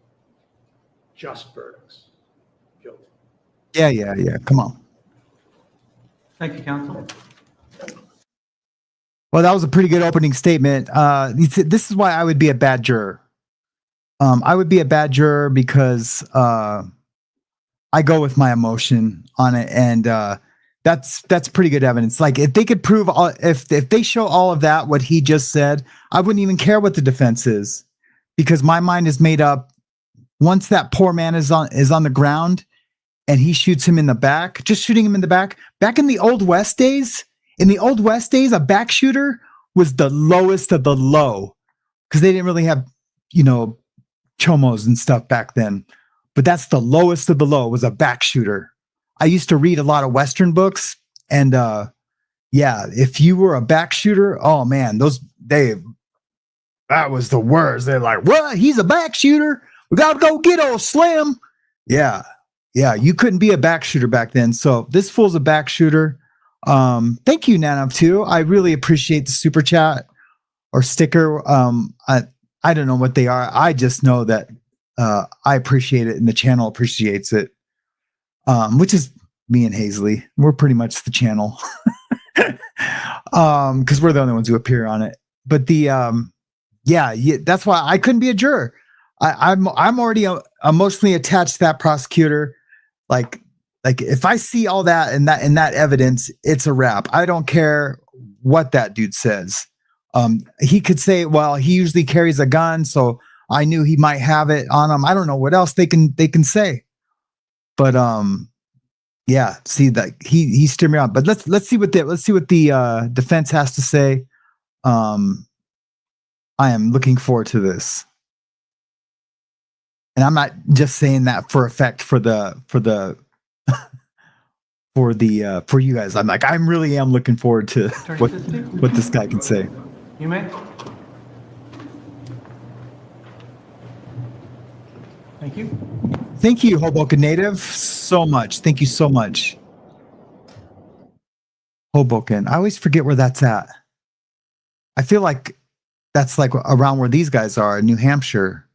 just verdicts, guilty.
Yeah. Come on.
Thank you, counsel.
Well, that was a pretty good opening statement. This is why I would be a bad juror. I would be a bad juror because I go with my emotion on it, and that's pretty good evidence. Like if they could prove if they show all of that, what he just said, I wouldn't even care what the defense is, because my mind is made up. Once that poor man is on the ground, and he shoots him in the back, just shooting him in the back. Back in the Old West days, a back shooter was the lowest of the low, because they didn't really have, chomos and stuff back then. But that's the lowest of the low, was a back shooter. I used to read a lot of Western books, and if you were a back shooter, oh man, that was the worst. They're like, what? He's a back shooter. We gotta go get old Slim. Yeah, you couldn't be a back shooter back then. So this fool's a back shooter. Thank you, Nanav, too. I really appreciate the super chat or sticker. I don't know what they are. I just know that I appreciate it, and the channel appreciates it, which is me and Hazley. We're pretty much the channel, because we're the only ones who appear on it. But that's why I couldn't be a juror. I'm already emotionally attached to that prosecutor. Like if I see all that and that evidence, it's a wrap. I don't care what that dude says. He could say, well, he usually carries a gun, so I knew he might have it on him. I don't know what else they can say. But see that he steered me on. But let's see what the defense has to say. I am looking forward to this. And I'm not just saying that for effect for you guys. I really am looking forward to what this guy can say.
You may. Thank you.
Thank you, Hoboken native, so much. Thank you so much. Hoboken. I always forget where that's at. I feel like that's like around where these guys are in New Hampshire.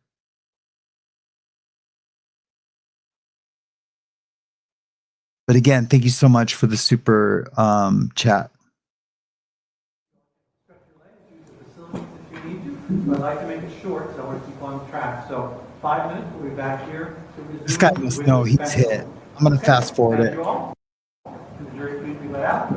But again, thank you so much for the super chat.
I'd like to make it short, so I want to keep on track. So 5 minutes, we'll be back here.
This guy must know he's hit. I'm going to fast forward
Thank
it.
you all. Can the jury please be let out?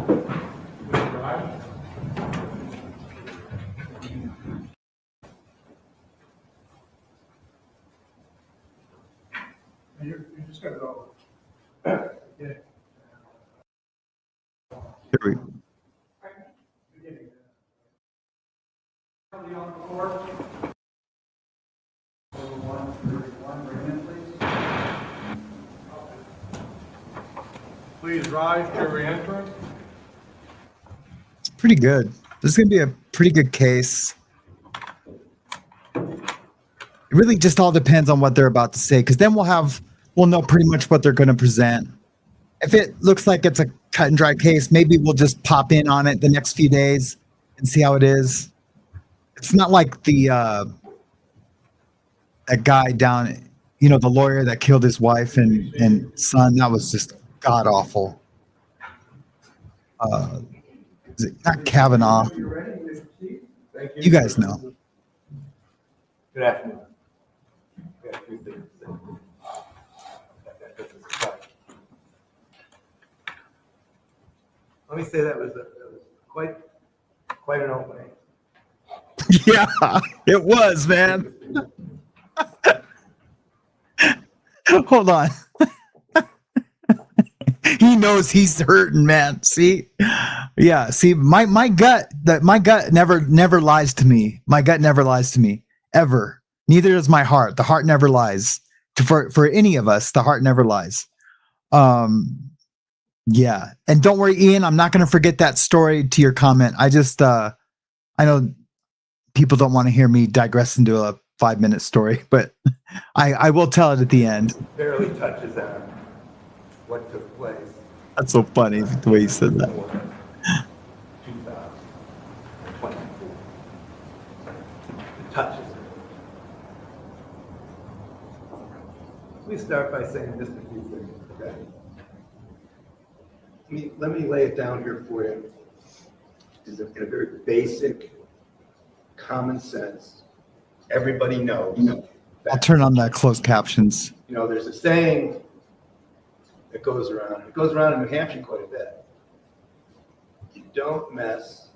You just got it all. Yeah.
Here we go.
Somebody on the floor? Please rise to re-enter.
Pretty good. This is going to be a pretty good case. It really just all depends on what they're about to say, because then we'll know pretty much what they're going to present. If it looks like it's a cut and dry case, maybe we'll just pop in on it the next few days and see how it is. It's not like that guy down, the lawyer that killed his wife and son. That was just god awful. Is it not Kavanaugh? You guys know.
Good afternoon. Let me say that was quite an opening.
Yeah, it was, man. Hold on. knows he's hurting, man. See, yeah. See, my gut never lies to me. My gut never lies to me ever. Neither does my heart. The heart never lies. For any of us, the heart never lies. Yeah. And don't worry, Ian. I'm not going to forget that story to your comment. I just I know people don't want to hear me digress into a 5-minute story, but I will tell it at the end.
Barely touches on what took place.
That's so funny the way you said that.
2024. It touches it. Let me start by saying just a few things, okay? Let me lay it down here for you. In a very basic, common sense, everybody knows.
I'll turn on the closed captions.
You know, there's a saying that goes around. It goes around in New Hampshire quite a bit. You don't mess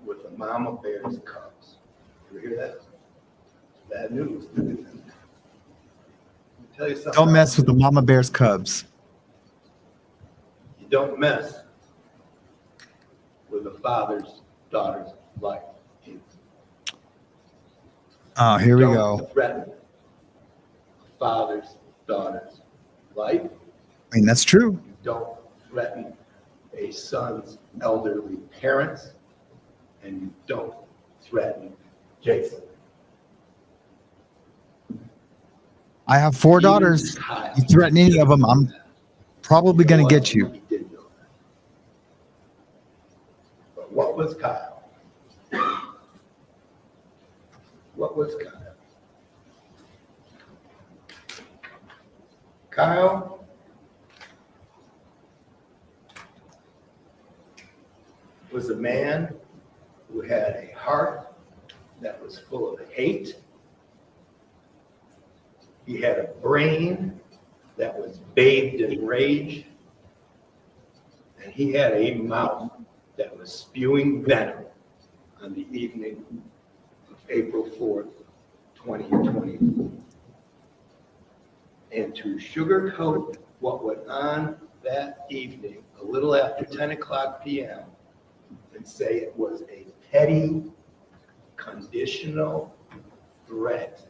with a mama bear's cubs. You ever hear that? It's bad news. Let me tell you something.
Don't mess with the mama bear's cubs.
You don't mess with a father's daughter's life.
Oh, here we
Don't
go.
threaten a father's daughter's life.
I mean, that's true.
You don't threaten a son's elderly parents, and you don't threaten Jason.
I have 4 daughters.
Kyle.
You threaten any of them, I'm probably going to get you.
He did know that. But what was Kyle? What was Kyle? Kyle was a man who had a heart that was full of hate. He had a brain that was bathed in rage. And he had a mouth that was spewing venom on the evening of April 4th, 2024. And to sugarcoat what went on that evening, a little after 10 o'clock p.m., and say it was a petty, conditional threat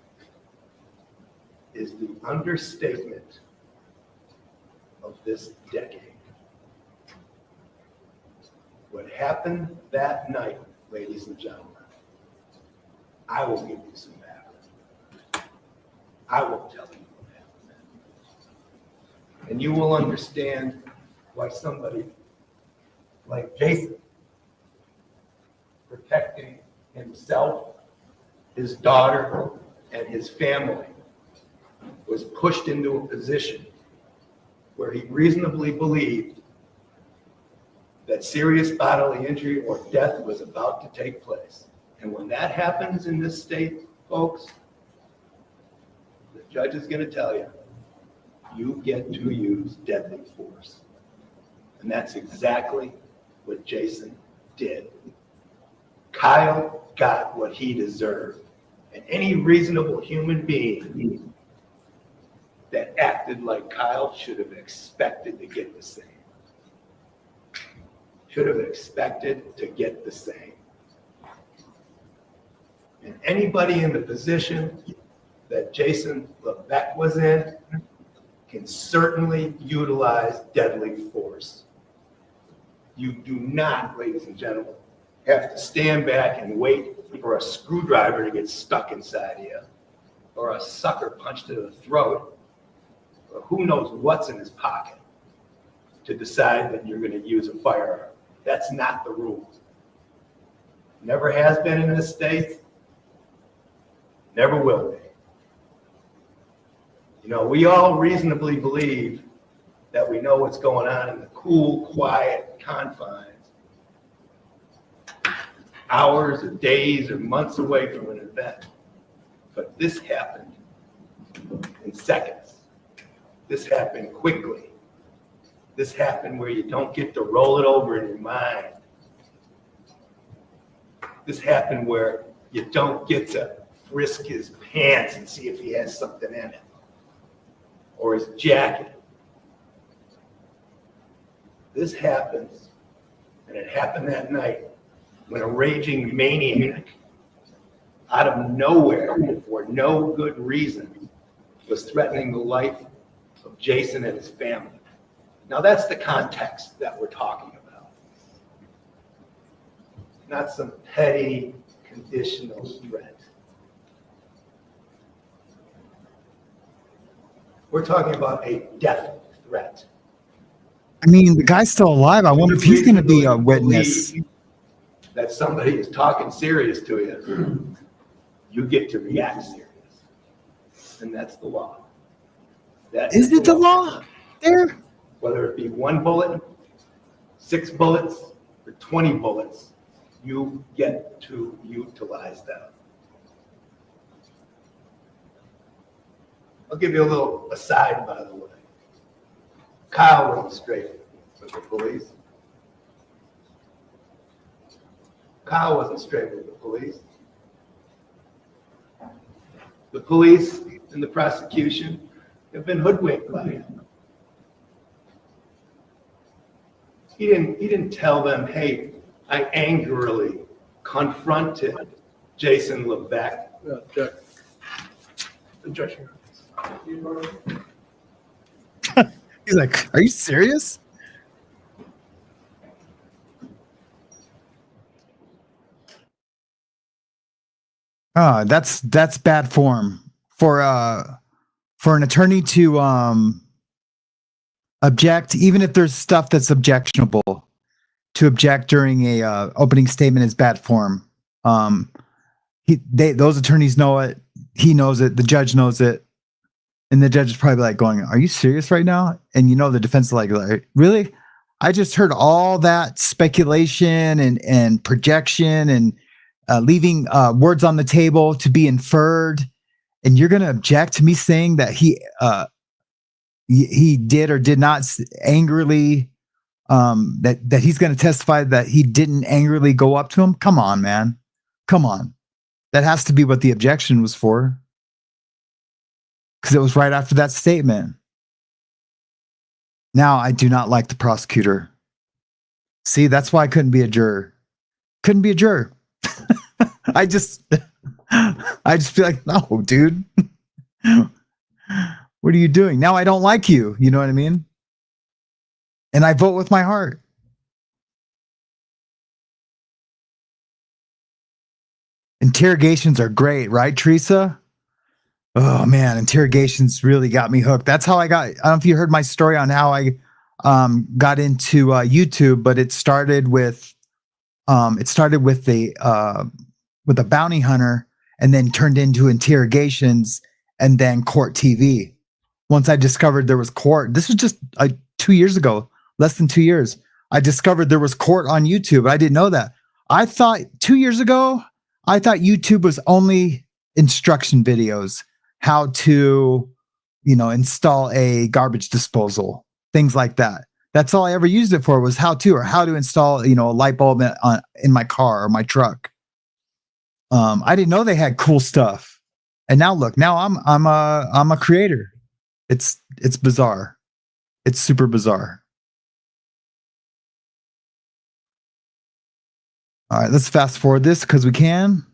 is the understatement of this decade. What happened that night, ladies and gentlemen, I will give you some background. I will tell you what happened. And you will understand why somebody like Jason, protecting himself, his daughter, and his family, was pushed into a position where he reasonably believed that serious bodily injury or death was about to take place. And when that happens in this state, folks, the judge is going to tell you, you get to use deadly force. And that's exactly what Jason did. Kyle got what he deserved. And any reasonable human being that acted like Kyle should have expected to get the same. Should have expected to get the same. And anybody in the position that Jason Levesque was in can certainly utilize deadly force. You do not, ladies and gentlemen, have to stand back and wait for a screwdriver to get stuck inside you, or a sucker punch to the throat, or who knows what's in his pocket to decide that you're going to use a firearm. That's not the rules. Never has been in this state, never will be. You know, we all reasonably believe that we know what's going on in the cool, quiet confines, hours or days or months away from an event. But this happened in seconds. This happened quickly. This happened where you don't get to roll it over in your mind. This happened where you don't get to frisk his pants and see if he has something in it, or his jacket. This happens, and it happened that night, when a raging maniac, out of nowhere, for no good reason, was threatening the life of Jason and his family. Now that's the context that we're talking about. Not some petty, conditional threat. We're talking about a death threat.
I mean, the guy's still alive. I wonder if he's going to be a witness.
That somebody is talking serious to you, you get to react serious. And that's the law. That
Is it the law there?
Whether it be 1 bullet, 6 bullets, or 20 bullets, you get to utilize them. I'll give you a little aside, by the way. Kyle wasn't straight with the police. Kyle wasn't straight with the police. The police and the prosecution have been hoodwinked by him. He didn't tell them, hey, I angrily confronted Jason Levesque.
Objection.
He's like, are you serious? That's bad form for an attorney to object, even if there's stuff that's objectionable. To object during a opening statement is bad form. Those attorneys know it. He knows it. The judge knows it. And the judge is probably like going, are you serious right now? And you know, the defense is like, really? I just heard all that speculation and projection and leaving words on the table to be inferred. And you're going to object to me saying that he did or did not angrily, that he's going to testify that he didn't angrily go up to him? Come on, man. Come on. That has to be what the objection was for. Because it was right after that statement. Now, I do not like the prosecutor. See, that's why I couldn't be a juror. Couldn't be a juror. I just feel like, no, dude. What are you doing? Now I don't like you. You know what I mean? And I vote with my heart. Interrogations are great, right, Teresa? Oh man, interrogations really got me hooked. That's how I got. I don't know if you heard my story on how I got into YouTube, but it started with with a bounty hunter, and then turned into interrogations, and then court TV. Once I discovered there was court, this was just 2 years ago, less than 2 years. I discovered there was court on YouTube. I didn't know that. I thought 2 years ago, I thought YouTube was only instruction videos. How to, install a garbage disposal, things like that. That's all I ever used it for, was how to install, a light bulb in my car or my truck. I didn't know they had cool stuff. And now look, now I'm a creator. It's bizarre. It's super bizarre. All right, let's fast forward this because we can.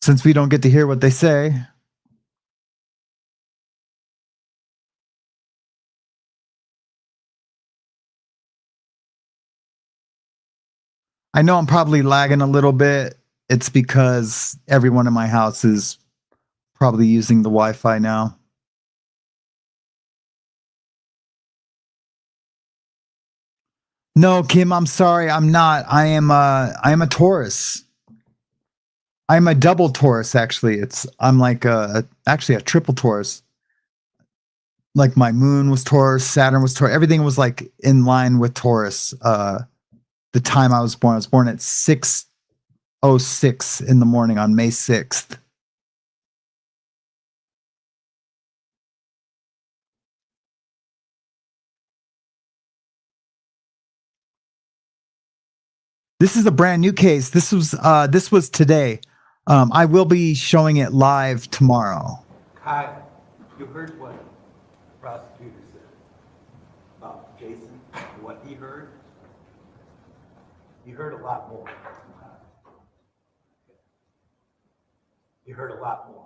Since we don't get to hear what they say. I know I'm probably lagging a little bit. It's because everyone in my house is probably using the Wi-Fi now. No, Kim, I'm sorry. I'm not. I am a Taurus. I'm a double Taurus, actually. I'm like actually a triple Taurus. Like my moon was Taurus, Saturn was Taurus. Everything was like in line with Taurus. The time I was born at 6:06 in the morning on May 6th. This is a brand new case. This was today. I will be showing it live tomorrow.
Kyle, you heard what the prosecutor said about Jason and what he heard? You heard a lot more. You heard a lot more.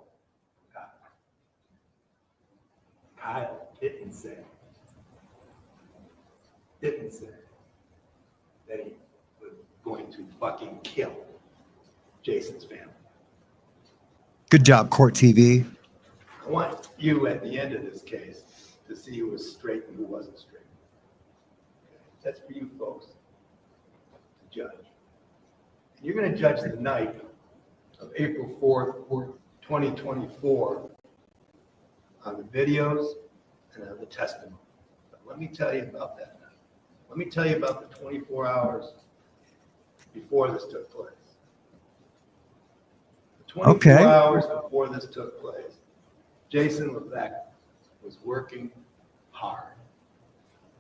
Kyle didn't say that he was going to fucking kill Jason's family.
Good job, Court TV.
I want you at the end of this case to see who was straight and who wasn't straight. That's for you folks to judge. And you're going to judge the night of April 4th, 2024 on the videos and on the testimony. But let me tell you about that night. Let me tell you about the 24 hours before this took place. The 24
Okay.
hours before this took place, Jason Levesque was working hard,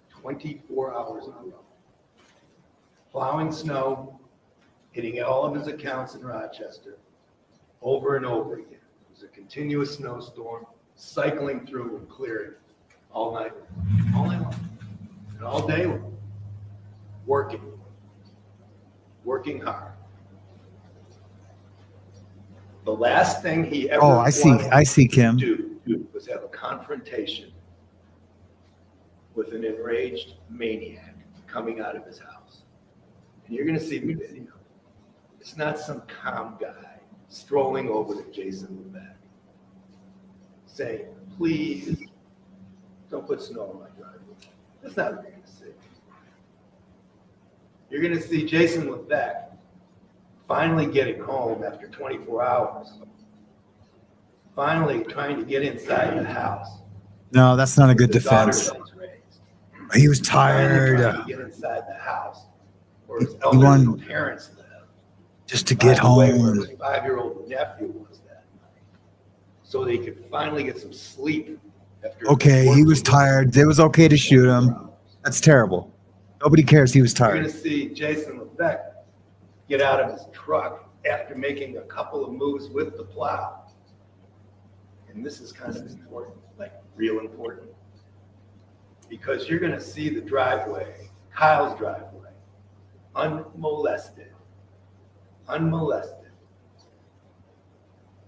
24 hours in a row, plowing snow, hitting all of his accounts in Rochester over and over again. It was a continuous snowstorm, cycling through and clearing all night long, and all day long, working hard. The last thing he ever
Oh, I see, Kim.
do was have a confrontation with an enraged maniac coming out of his house. And you're going to see the video. It's not some calm guy strolling over to Jason Levesque saying, please don't put snow on my driveway. That's not what you're going to see. You're going to see Jason Levesque finally getting home after 24 hours, finally trying to get inside the house.
No, that's not a good
The daughter
defense.
that was raised.
He was
Finally
tired
trying to get inside the house where his
He
elderly
wanted-
parents live.
just to get
By the way, where
home.
his 5-year-old nephew was that night. So they could finally get some sleep after.
Okay, he was tired. It was okay to shoot him. That's terrible. Nobody cares he was
You're going
tired.
to see Jason Levesque get out of his truck after making a couple of moves with the plow. And this is kind of important, like real important. Because you're going to see the driveway, Kyle's driveway, unmolested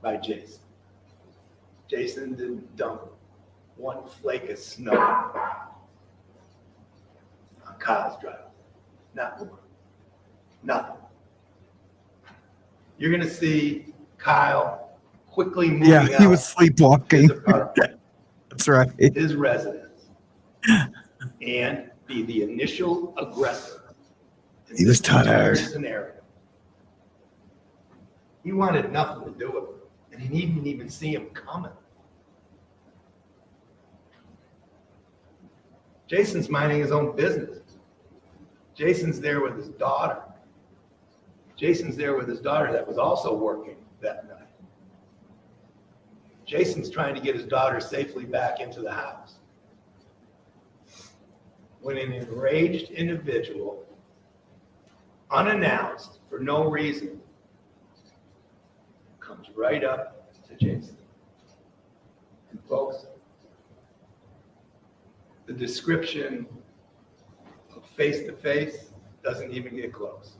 by Jason. Jason didn't dump one flake of snow on Kyle's driveway. Not one. Nothing. You're going to see Kyle quickly moving
Yeah, he
out
was sleepwalking.
his apartment,
That's right.
his residence, and be the initial aggressor. in
He was
this entire
tired.
Scenario. He wanted nothing to do with it, and he didn't even see him coming. Jason's minding his own business. Jason's there with his daughter. Jason's there with his daughter that was also working that night. Jason's trying to get his daughter safely back into the house. When an enraged individual, unannounced for no reason, comes right up to Jason. And folks, the description of face-to-face doesn't even get close.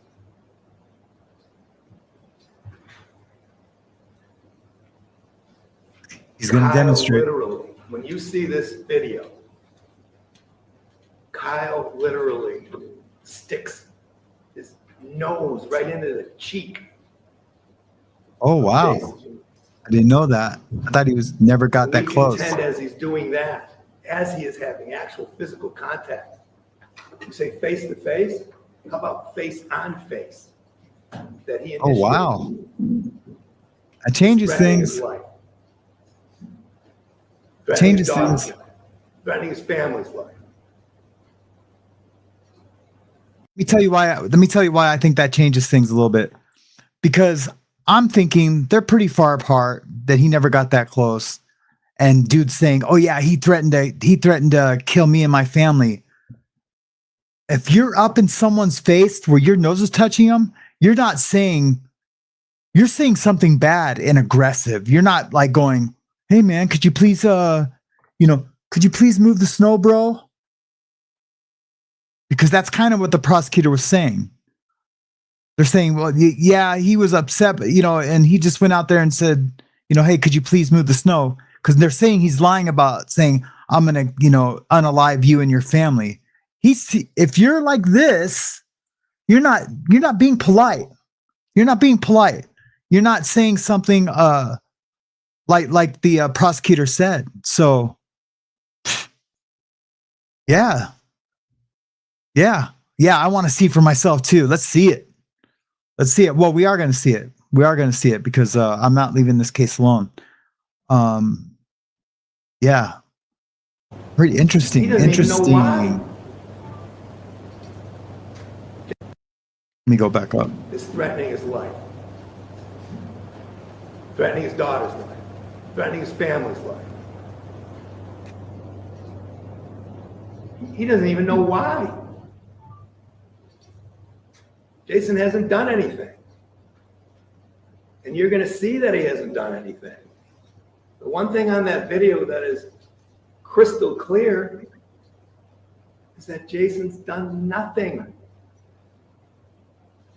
He's going to
Kyle
demonstrate.
Literally, when you see this video, Kyle literally sticks his nose right into the cheek.
Oh,
of
wow.
Jason.
I didn't know that. I thought he was never got that
We
close.
contend as he's doing that, as he is having actual physical contact. You say face to face, how about face on face? That he
Oh,
initiated.
wow. That changes
Threatening his
things.
life. Threatening his
Changes
daughter's
things.
life. Threatening his family's life.
Let me tell you why I think that changes things a little bit. Because I'm thinking they're pretty far apart that he never got that close. And dude's saying, "Oh yeah, he threatened to kill me and my family." If you're up in someone's face where your nose is touching them, you're not saying you're saying something bad and aggressive. You're not like going, "Hey man, could you please could you please move the snow, bro?" Because that's kind of what the prosecutor was saying. They're saying, "Well, yeah, he was upset, but, and he just went out there and said, hey, could you please move the snow?" Because they're saying he's lying about saying, "I'm gonna, unalive you and your family." If you're like this, you're not being polite. You're not being polite. You're not saying something like the prosecutor said. So yeah, I want to see for myself too. Let's see it. Well, we are going to see it. Because I'm not leaving this case alone. Yeah, pretty interesting.
He doesn't even know why.
Let me go back up.
Is threatening his life, threatening his daughter's life, threatening his family's life. He doesn't even know why. Jason hasn't done anything. And you're going to see that he hasn't done anything. The one thing on that video that is crystal clear is that Jason's done nothing.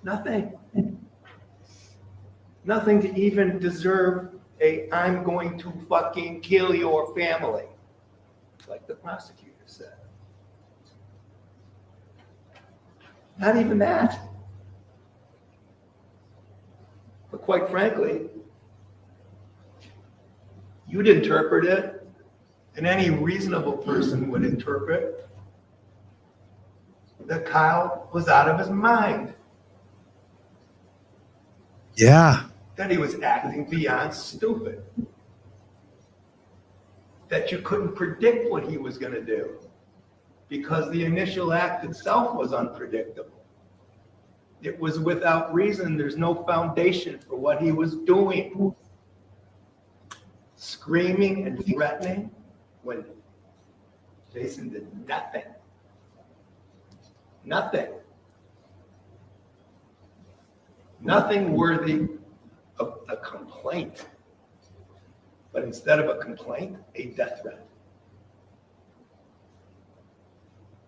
Nothing. Nothing to even deserve "I'm going to fucking kill your family," like the prosecutor said. Not even that. But quite frankly, you'd interpret it, and any reasonable person would interpret, that Kyle was out of his mind.
Yeah.
That he was acting beyond stupid. That you couldn't predict what he was going to do because the initial act itself was unpredictable. It was without reason. There's no foundation for what he was doing. Screaming and threatening when Jason did nothing. Nothing. Nothing worthy of a complaint. But instead of a complaint, a death threat.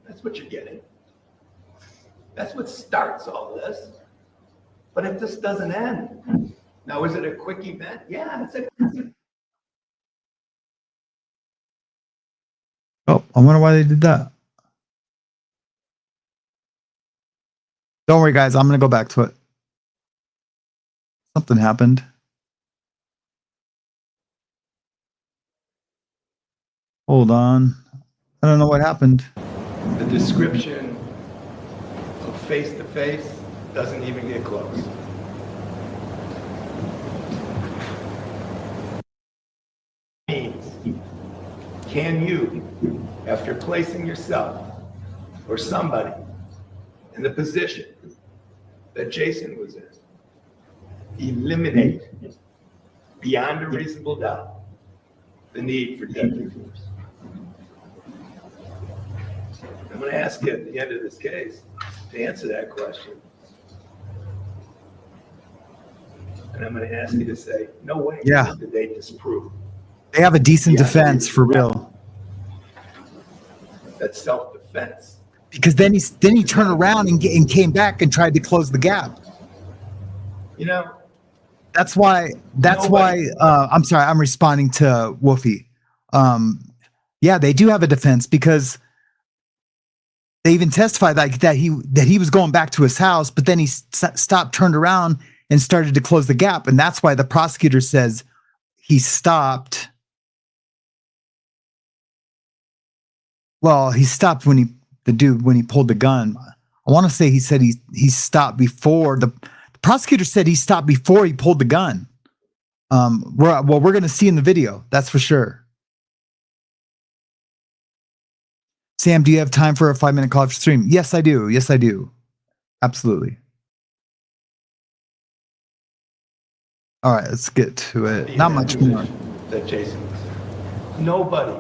That's what you're getting. That's what starts all this. But it just doesn't end. Now, is it a quick event? Yeah, it's a.
Oh, I wonder why they did that. Don't worry, guys. I'm going to go back to it. Something happened. Hold on. I don't know what happened.
The description of face-to-face doesn't even get close. Can you, after placing yourself or somebody in the position that Jason was in, eliminate beyond a reasonable doubt the need for deadly force? I'm going to ask you at the end of this case to answer that question. And I'm going to ask you to say, no way did they disprove.
They have a decent defense for real.
That's self-defense.
Because then he turned around and came back and tried to close the gap.
You know,
That's why I'm sorry, I'm responding to Wolfie. Yeah, they do have a defense because they even testified that he was going back to his house, but then he stopped, turned around, and started to close the gap, and that's why the prosecutor says he stopped. Well, he stopped when he pulled the gun. I want to say he said he stopped before the prosecutor said he stopped before he pulled the gun. We're going to see in the video, that's for sure. Sam, do you have time for a 5-minute college stream? Yes, I do. Yes, I do. Absolutely. All right, let's get to it. Not much more.
That Jason was in. Nobody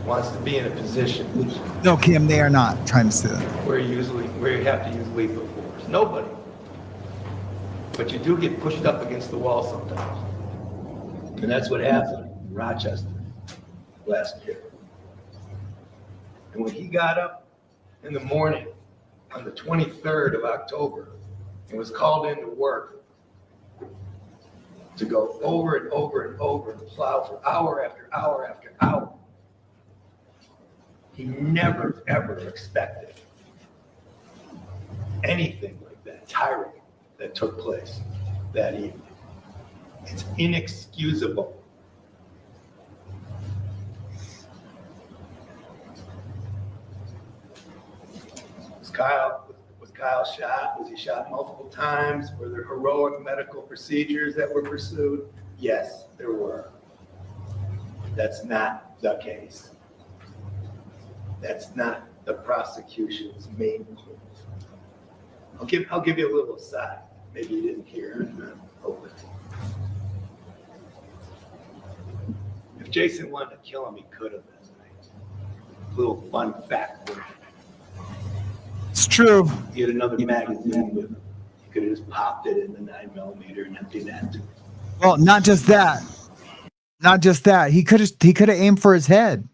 wants to be in a position
No, Kim, they are not trying to say that.
where you have to use lethal force. Nobody. But you do get pushed up against the wall sometimes. And that's what happened in Rochester last year. And when he got up in the morning on the 23rd of October and was called into work to go over and over and over and plow for hour after hour after hour, he never, ever expected anything like that tyranny that took place that evening. It's inexcusable. Was Kyle shot? Was he shot multiple times? Were there heroic medical procedures that were pursued? Yes, there were. That's not the case. That's not the prosecution's main point. I'll give you a little aside. Maybe you didn't hear it. If Jason wanted to kill him, he could have. A little fun fact for you.
It's true.
He had another magazine with him. He could have just popped it in the 9mm and emptied that too.
Well, not just that. Not just that. He could have aimed for his head.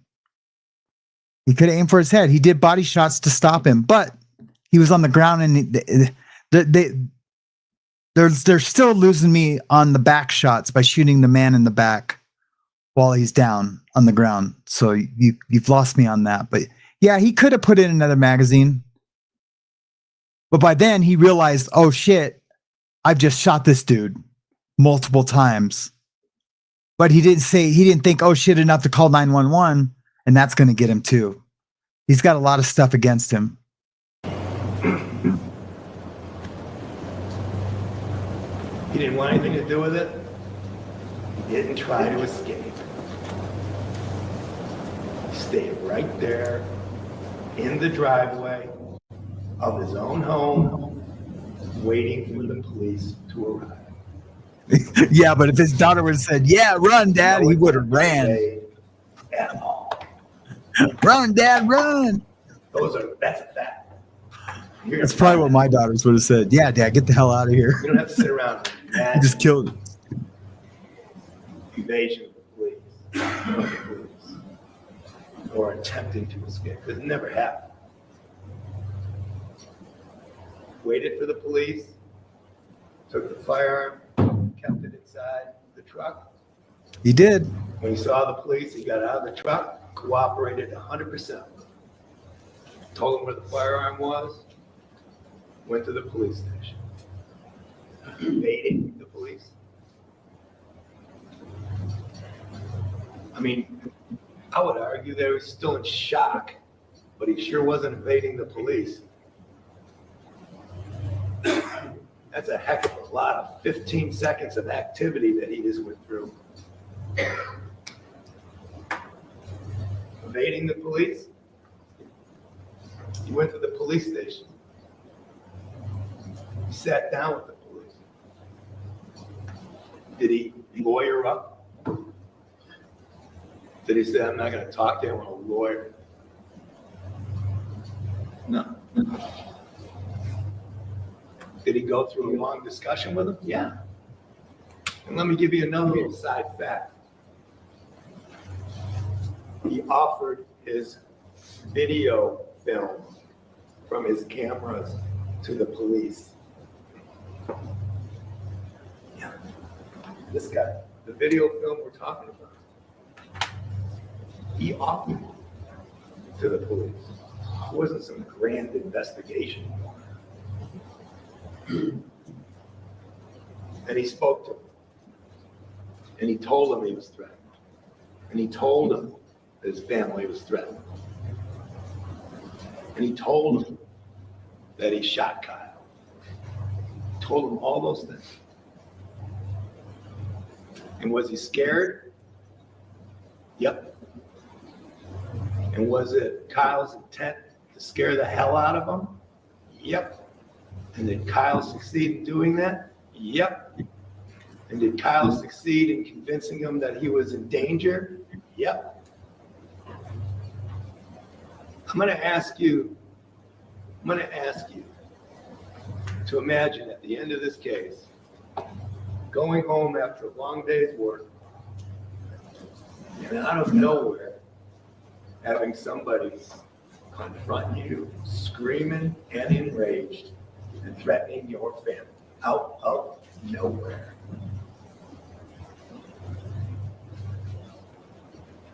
He could have aimed for his head. He did body shots to stop him, but he was on the ground, and they're still losing me on the back shots by shooting the man in the back while he's down on the ground. So you've lost me on that. But yeah, he could have put in another magazine. But by then he realized, oh shit, I've just shot this dude multiple times. But he didn't think, oh shit, enough to call 911, and that's going to get him too. He's got a lot of stuff against him.
He didn't want anything to do with it. He didn't try to escape. He stayed right there in the driveway of his own home, waiting for the police to arrive.
Yeah, but if his daughter would have said, yeah, run, Dad, he would have ran.
At all.
Run, Dad, run.
That's a fact.
That's probably what my daughters would have said. Yeah, Dad, get the hell out of here.
You don't have to sit around and
You just killed him.
evasion of the police or attempting to escape. It never happened. Waited for the police, took the firearm, kept it inside the truck.
He did.
When he saw the police, he got out of the truck, cooperated 100%. Told him where the firearm was, went to the police station. Evading the police. I mean, I would argue they were still in shock, but he sure wasn't evading the police. That's a heck of a lot of 15 seconds of activity that he just went through. Evading the police. He went to the police station. He sat down with the police. Did he lawyer up? Did he say, I'm not going to talk to him, I'm a lawyer? No. Did he go through a long discussion with him? Yeah. And let me give you another little side fact. He offered his video film from his cameras to the police. Yeah. This guy, the video film we're talking about, he offered it to the police. It wasn't some grand investigation. And he spoke to him. And he told him he was threatened. And he told him that his family was threatened. And he told him that he shot Kyle. He told him all those things. And was he scared? Yep. And was it Kyle's intent to scare the hell out of him? Yep. And did Kyle succeed in doing that? Yep. And did Kyle succeed in convincing him that he was in danger? Yep. I'm going to ask you to imagine at the end of this case going home after a long day's work, and out of nowhere, having somebody confront you, screaming and enraged and threatening your family out of nowhere.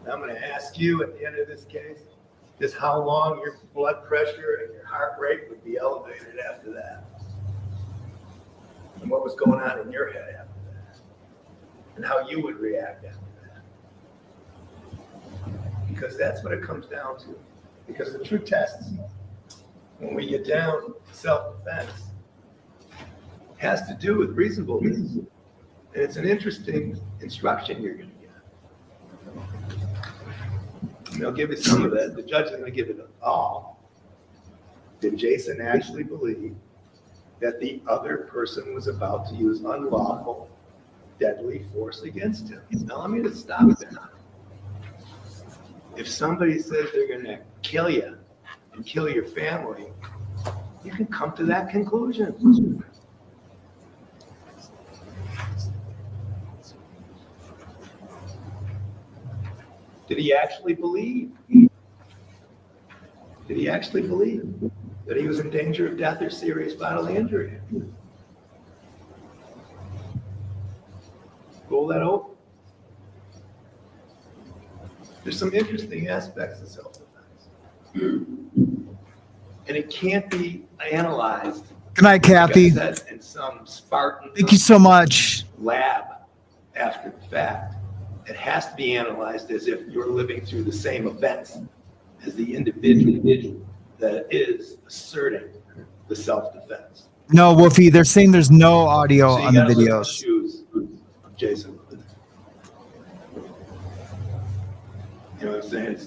And I'm going to ask you at the end of this case, just how long your blood pressure and your heart rate would be elevated after that. And what was going on in your head after that. And how you would react after that. Because that's what it comes down to. Because the true test, when we get down to self-defense, has to do with reasonableness. And it's an interesting instruction you're going to get. And they'll give you some of that. The judge is going to give it all. Did Jason actually believe that the other person was about to use unlawful, deadly force against him? Now, let me just stop there. If somebody says they're going to kill you and kill your family, you can come to that conclusion. Did he actually believe? Did he actually believe that he was in danger of death or serious bodily injury? Roll that over. There's some interesting aspects of self-defense. And it can't be analyzed.
Good night, Kathy.
Like I said, in some Spartan
Thank you so much.
lab after the fact. It has to be analyzed as if you're living through the same events as the individual that is asserting the self-defense.
No, Wolfie, they're saying there's no audio
So you
on the
gotta look at
videos.
shoes of Jason. You know what I'm saying?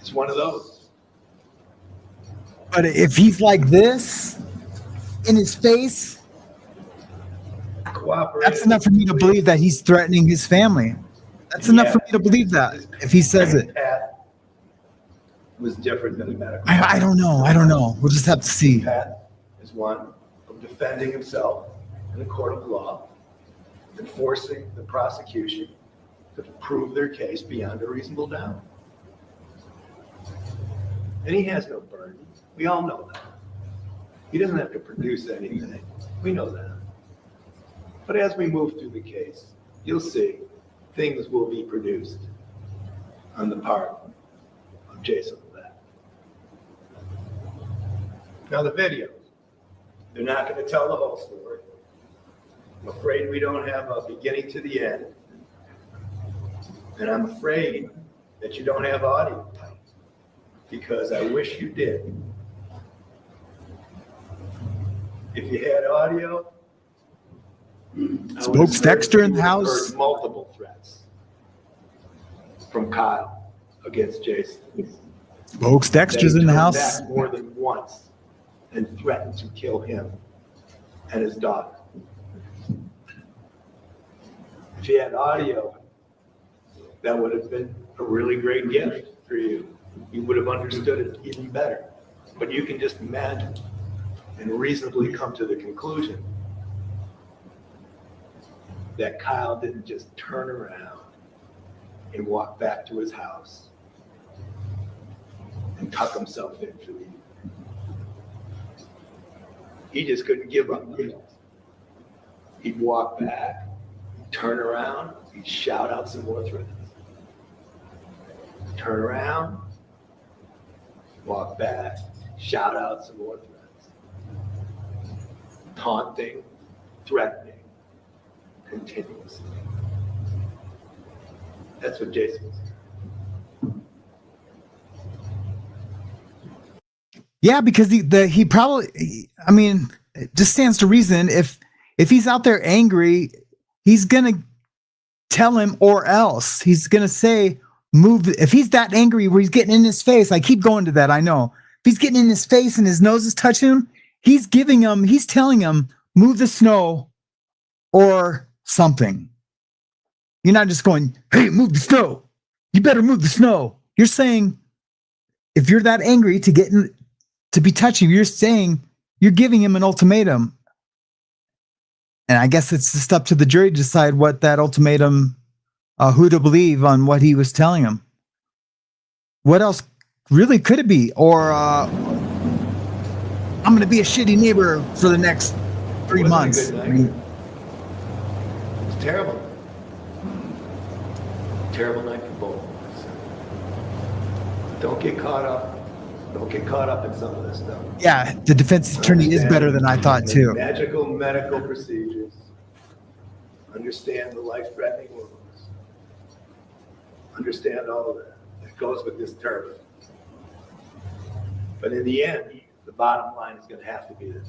It's one of those.
But if he's like this in his face, that's enough for me to believe that he's threatening his family. That's enough for me to believe that if he says it.
Path was different than the medical.
I don't know. I don't know. We'll just have to see.
Path is one of defending himself in a court of law and forcing the prosecution to prove their case beyond a reasonable doubt. And he has no burden. We all know that. He doesn't have to produce anything. We know that. But as we move through the case, you'll see things will be produced on the part of Jason Levesque. Now the videos, they're not going to tell the whole story. I'm afraid we don't have a beginning to the end. And I'm afraid that you don't have audio, because I wish you did. If you had audio,
Spokes Dexter in the house.
heard multiple threats from Kyle against Jason.
Spokes Dexter's in the
That he
house.
turned back more than once and threatened to kill him and his daughter. If you had audio, that would have been a really great gift for you. You would have understood it even better. But you can just imagine and reasonably come to the conclusion that Kyle didn't just turn around and walk back to his house and tuck himself in for the evening. He just couldn't give up. He'd walk back, turn around, he'd shout out some more threats. Turn around, walk back, shout out some more threats. Taunting, threatening, continuously. That's what Jason was.
Yeah, because he probably, I mean, it just stands to reason if he's out there angry, he's gonna tell him, or else he's gonna say, move. If he's that angry where he's getting in his face, I keep going to that, I know. If he's getting in his face and his nose is touching him, he's telling him, move the snow or something. You're not just going, hey, move the snow. You better move the snow. You're saying, if you're that angry to be touching, you're saying, you're giving him an ultimatum. And I guess it's just up to the jury to decide what that ultimatum, who to believe on what he was telling them. What else really could it be? Or I'm going to be a shitty neighbor for the next 3
Wasn't a
months.
good
I
night.
mean,
It's terrible. Terrible night for both of us. Don't get caught up. Don't get caught up in some of this stuff.
yeah, the defense attorney is better than I thought too.
Magical medical procedures. Understand the life-threatening wounds. Understand all of that. It goes with this turf. But in the end, the bottom line is going to have to be this.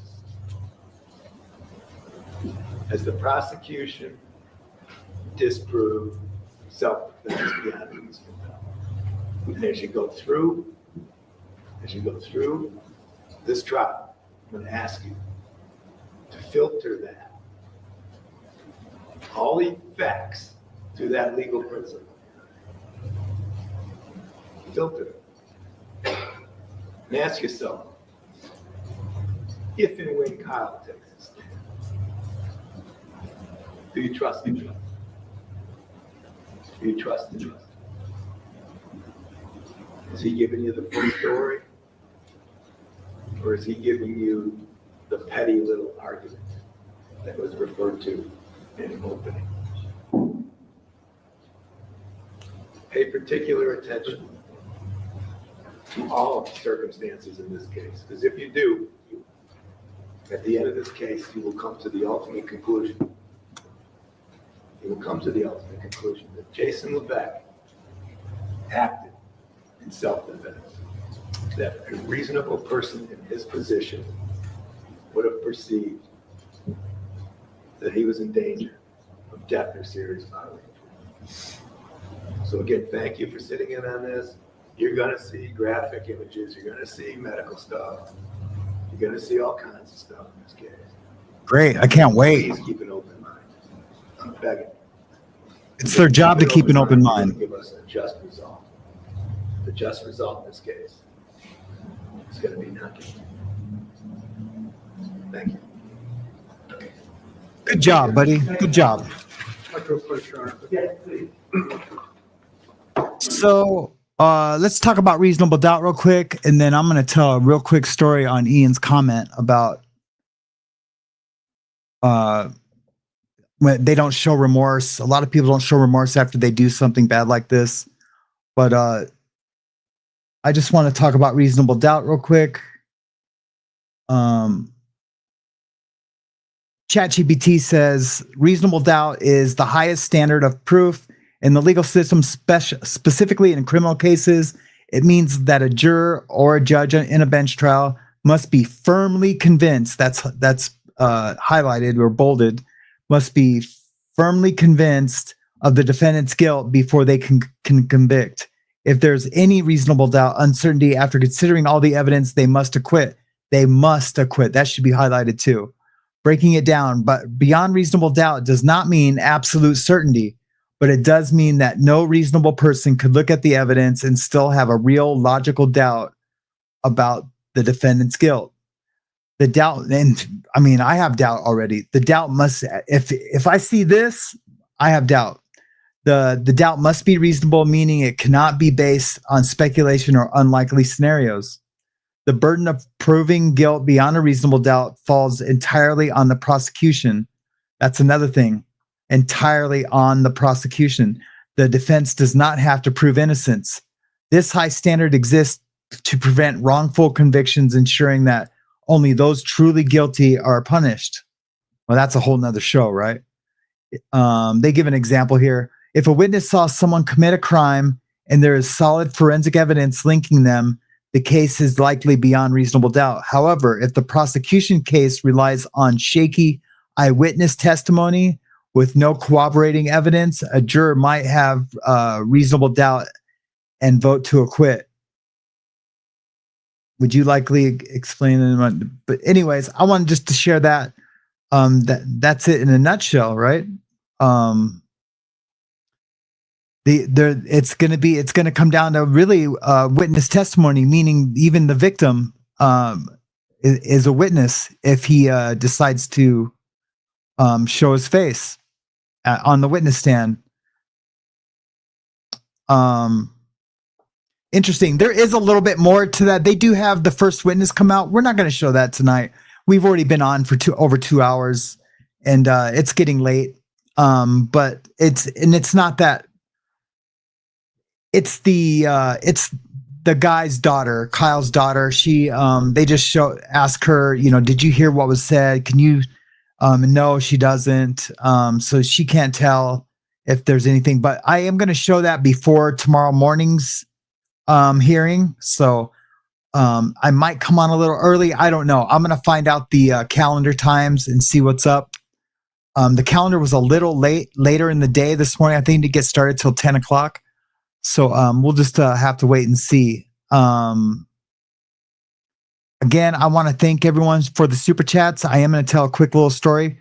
As the prosecution disproved self-defense beyond reasonable doubt. And as you go through this trial, I'm going to ask you to filter that, all the facts through that legal principle. Filter it. And ask yourself, if and when Kyle takes a stand, do you trust him? Do you trust him? Is he giving you the full story? Or is he giving you the petty little argument that was referred to in opening? Pay particular attention to all of the circumstances in this case, because if you do, at the end of this case, you will come to the ultimate conclusion. You will come to the ultimate conclusion that Jason Levesque acted in self-defense, that a reasonable person in his position would have perceived that he was in danger of death or serious bodily injury. So again, thank you for sitting in on this. You're going to see graphic images. You're going to see medical stuff. You're going to see all kinds of stuff in this case.
Great. I can't wait.
Please keep an open mind. I'm begging.
It's their job to keep an open mind.
Give us a just result. The just result in this case is going to be not guilty. Thank you.
Good job, buddy. Good job.
Yes, please.
So let's talk about reasonable doubt real quick, and then I'm going to tell a real quick story on Ian's comment about when they don't show remorse. A lot of people don't show remorse after they do something bad like this. But I just want to talk about reasonable doubt real quick. ChatGPT says reasonable doubt is the highest standard of proof in the legal system, specifically in criminal cases. It means that a juror or a judge in a bench trial must be firmly convinced. That's highlighted or bolded. Must be firmly convinced of the defendant's guilt before they can convict. If there's any reasonable doubt, uncertainty after considering all the evidence, they must acquit. They must acquit. That should be highlighted too. Breaking it down, but beyond reasonable doubt does not mean absolute certainty, but it does mean that no reasonable person could look at the evidence and still have a real logical doubt about the defendant's guilt. The doubt, and I mean, I have doubt already. The doubt must, if I see this, I have doubt. The doubt must be reasonable, meaning it cannot be based on speculation or unlikely scenarios. The burden of proving guilt beyond a reasonable doubt falls entirely on the prosecution. That's another thing. Entirely on the prosecution. The defense does not have to prove innocence. This high standard exists to prevent wrongful convictions, ensuring that only those truly guilty are punished. Well, that's a whole nother show, right? They give an example here. If a witness saw someone commit a crime and there is solid forensic evidence linking them, the case is likely beyond reasonable doubt. However, if the prosecution case relies on shaky eyewitness testimony with no corroborating evidence, a juror might have reasonable doubt and vote to acquit. Would you likely explain it? But anyways, I wanted just to share that. That's it in a nutshell, right? It's going to come down to really witness testimony, meaning even the victim is a witness if he decides to show his face on the witness stand. Interesting. There is a little bit more to that. They do have the first witness come out. We're not going to show that tonight. We've already been on for over 2 hours, and it's getting late. But it's not that. It's the guy's daughter, Kyle's daughter. She they just ask her, did you hear what was said? Can you? No, she doesn't. So she can't tell if there's anything. But I am going to show that before tomorrow morning's hearing. So I might come on a little early. I don't know. I'm going to find out the calendar times and see what's up. The calendar was a little later in the day this morning. I think to get started till 10 o'clock. So we'll just have to wait and see. Again, I want to thank everyone for the super chats. I am going to tell a quick little story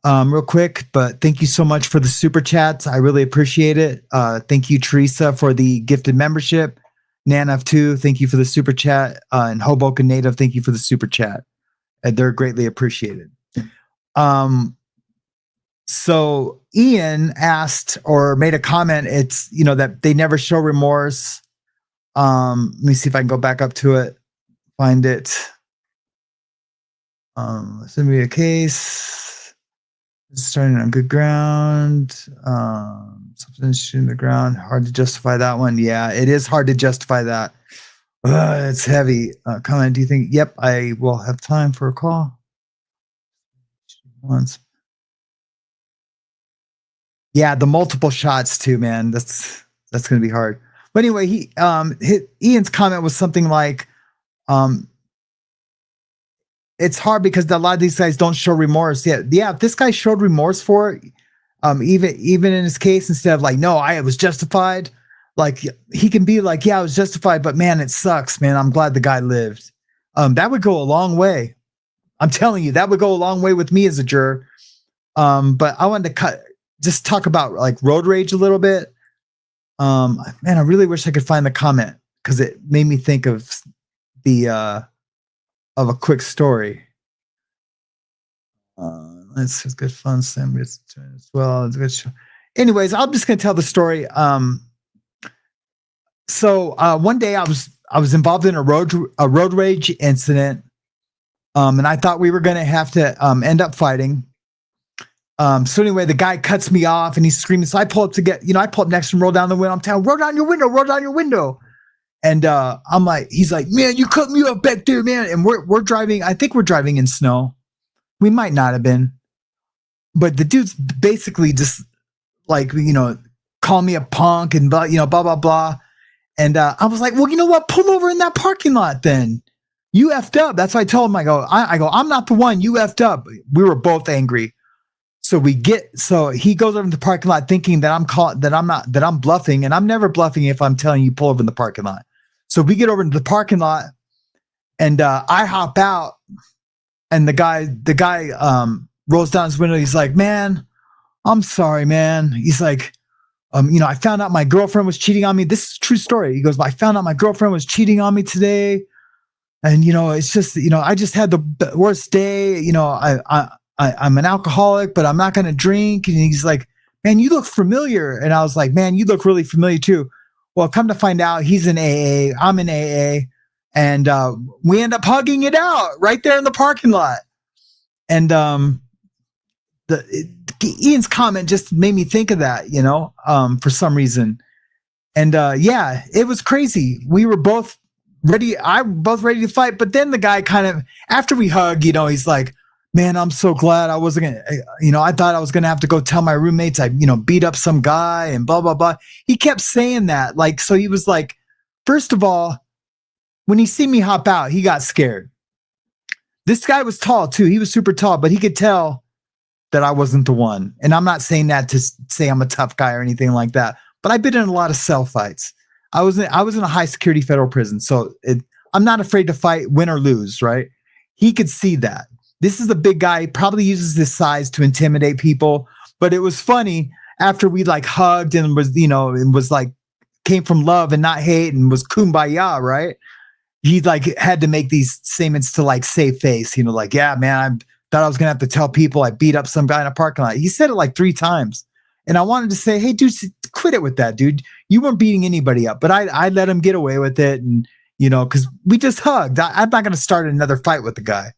real quick, but thank you so much for the super chats. I really appreciate it. Thank you, Teresa, for the gifted membership. NanF2, thank you for the super chat. And Hoboken Native, thank you for the super chat. They're greatly appreciated. So Ian asked or made a comment. It's, that they never show remorse. Let me see if I can go back up to it, find it. Send me a case. Starting on good ground. Something shooting the ground. Hard to justify that one. Yeah, it is hard to justify that. It's heavy. Comment, do you think? Yep, I will have time for a call. Once. Yeah, the multiple shots too, man. That's going to be hard. But anyway, Ian's comment was something like, it's hard because a lot of these guys don't show remorse. Yeah. If this guy showed remorse for it, even in his case, instead of like, no, I was justified. Like he can be like, yeah, I was justified, but man, it sucks, man. I'm glad the guy lived. That would go a long way. I'm telling you, that would go a long way with me as a juror. But I wanted to just talk about like road rage a little bit. Man, I really wish I could find the comment because it made me think of of a quick story. It's good fun. Sam gets as well. It's a good show. Anyways, I'm just gonna tell the story. So one day I was involved in a road rage incident, and I thought we were gonna have to end up fighting. So anyway, the guy cuts me off and he's screaming. So I pull up I pull up next to him, roll down the window. I'm telling him, roll down your window. And I'm like, he's like, man, you cut me off back there, man. And we're driving. I think we're driving in snow. We might not have been, but the dude's basically just like, call me a punk and blah, blah, blah, blah. And I was like, well, you know what? Pull over in that parking lot then. You effed up. That's what I told him. I go, I'm not the one. You effed up. We were both angry. So he goes over to the parking lot thinking that I'm bluffing, and I'm never bluffing if I'm telling you pull over in the parking lot. So we get over into the parking lot, and I hop out, and the guy rolls down his window. He's like, man, I'm sorry, man. He's like, I found out my girlfriend was cheating on me. This is a true story. He goes, I found out my girlfriend was cheating on me today. And, it's just, I just had the worst day. I'm an alcoholic, but I'm not going to drink. And he's like, man, you look familiar. And I was like, man, you look really familiar too. Well, come to find out, he's in AA. I'm in AA. And we end up hugging it out right there in the parking lot. And Ian's comment just made me think of that, for some reason. And it was crazy. We were both ready. Both ready to fight. But then the guy kind of, after we hug, he's like, man, I'm so glad I wasn't going to, I thought I was going to have to go tell my roommates I, beat up some guy and blah, blah, blah. He kept saying that. Like, so he was like, first of all, when he seen me hop out, he got scared. This guy was tall too. He was super tall, but he could tell that I wasn't the one. And I'm not saying that to say I'm a tough guy or anything like that, but I've been in a lot of cell fights. I was in a high security federal prison. So I'm not afraid to fight, win or lose, right? He could see that. This is a big guy. He probably uses his size to intimidate people. But it was funny after we like hugged and was, and was like, came from love and not hate and was kumbaya, right? He like had to make these statements to like save face, like, yeah, man, thought I was gonna have to tell people I beat up some guy in a parking lot. He said it like 3 times. And I wanted to say, hey, dude, quit it with that, dude. You weren't beating anybody up, but I let him get away with it. And, because we just hugged. I'm not going to start another fight with the guy.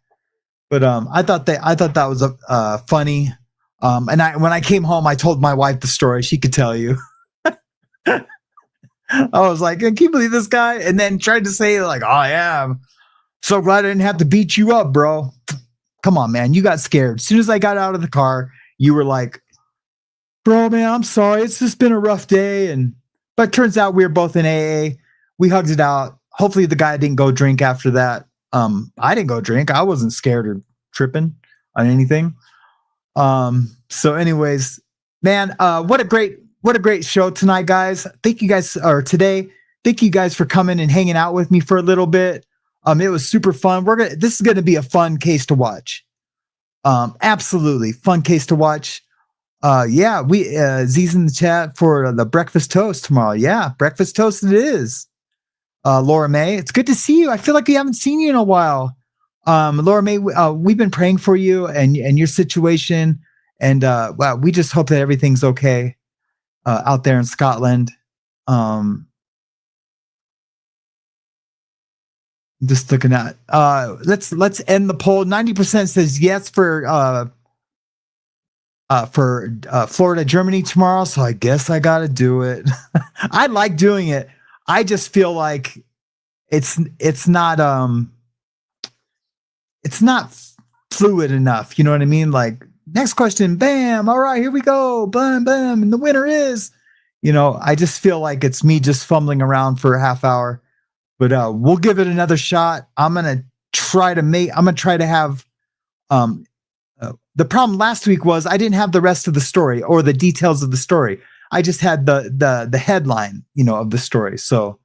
But I thought that was funny. And when I came home, I told my wife the story. She could tell you. I was like, can you believe this guy? And then tried to say like, oh, yeah, I'm so glad I didn't have to beat you up, bro. Come on, man. You got scared. As soon as I got out of the car, you were like, bro, man, I'm sorry. It's just been a rough day. But it turns out we were both in AA. We hugged it out. Hopefully the guy didn't go drink after that. I didn't go drink. I wasn't scared or tripping on anything. So anyways, man, what a great show tonight, guys. Thank you guys for coming and hanging out with me for a little bit. It was super fun. This is going to be a fun case to watch. Absolutely fun case to watch. Yeah, Z's in the chat for the breakfast toast tomorrow. Yeah, breakfast toast it is. Laura May, it's good to see you. I feel like we haven't seen you in a while. Laura May, we've been praying for you and your situation, and wow, we just hope that everything's okay out there in Scotland. Just looking at let's end the poll. 90% says yes for Florida, Germany tomorrow. So I guess I got to do it. I like doing it. I just feel like it's not fluid enough. You know what I mean? Like next question, bam. All right, here we go. Bam, bam. And the winner is, I just feel like it's me just fumbling around for a half hour, but we'll give it another shot. I'm going to try to have, the problem last week was I didn't have the rest of the story or the details of the story. I just had the headline, of the story. So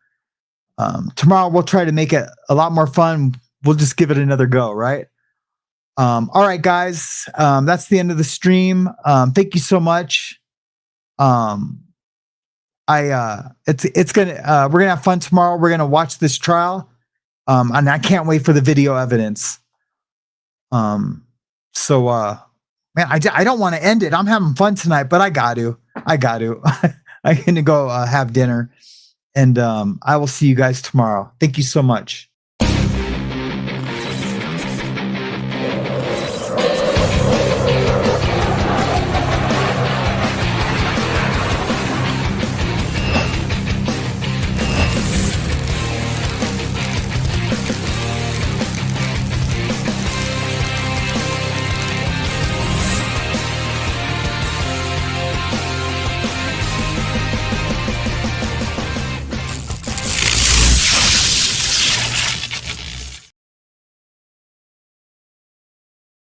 tomorrow we'll try to make it a lot more fun. We'll just give it another go, right? All right, guys. That's the end of the stream. Thank you so much. We're gonna have fun tomorrow. We're gonna watch this trial. And I can't wait for the video evidence. So, man, I don't want to end it. I'm having fun tonight, but I got to. I'm going to go have dinner, and I will see you guys tomorrow. Thank you so much.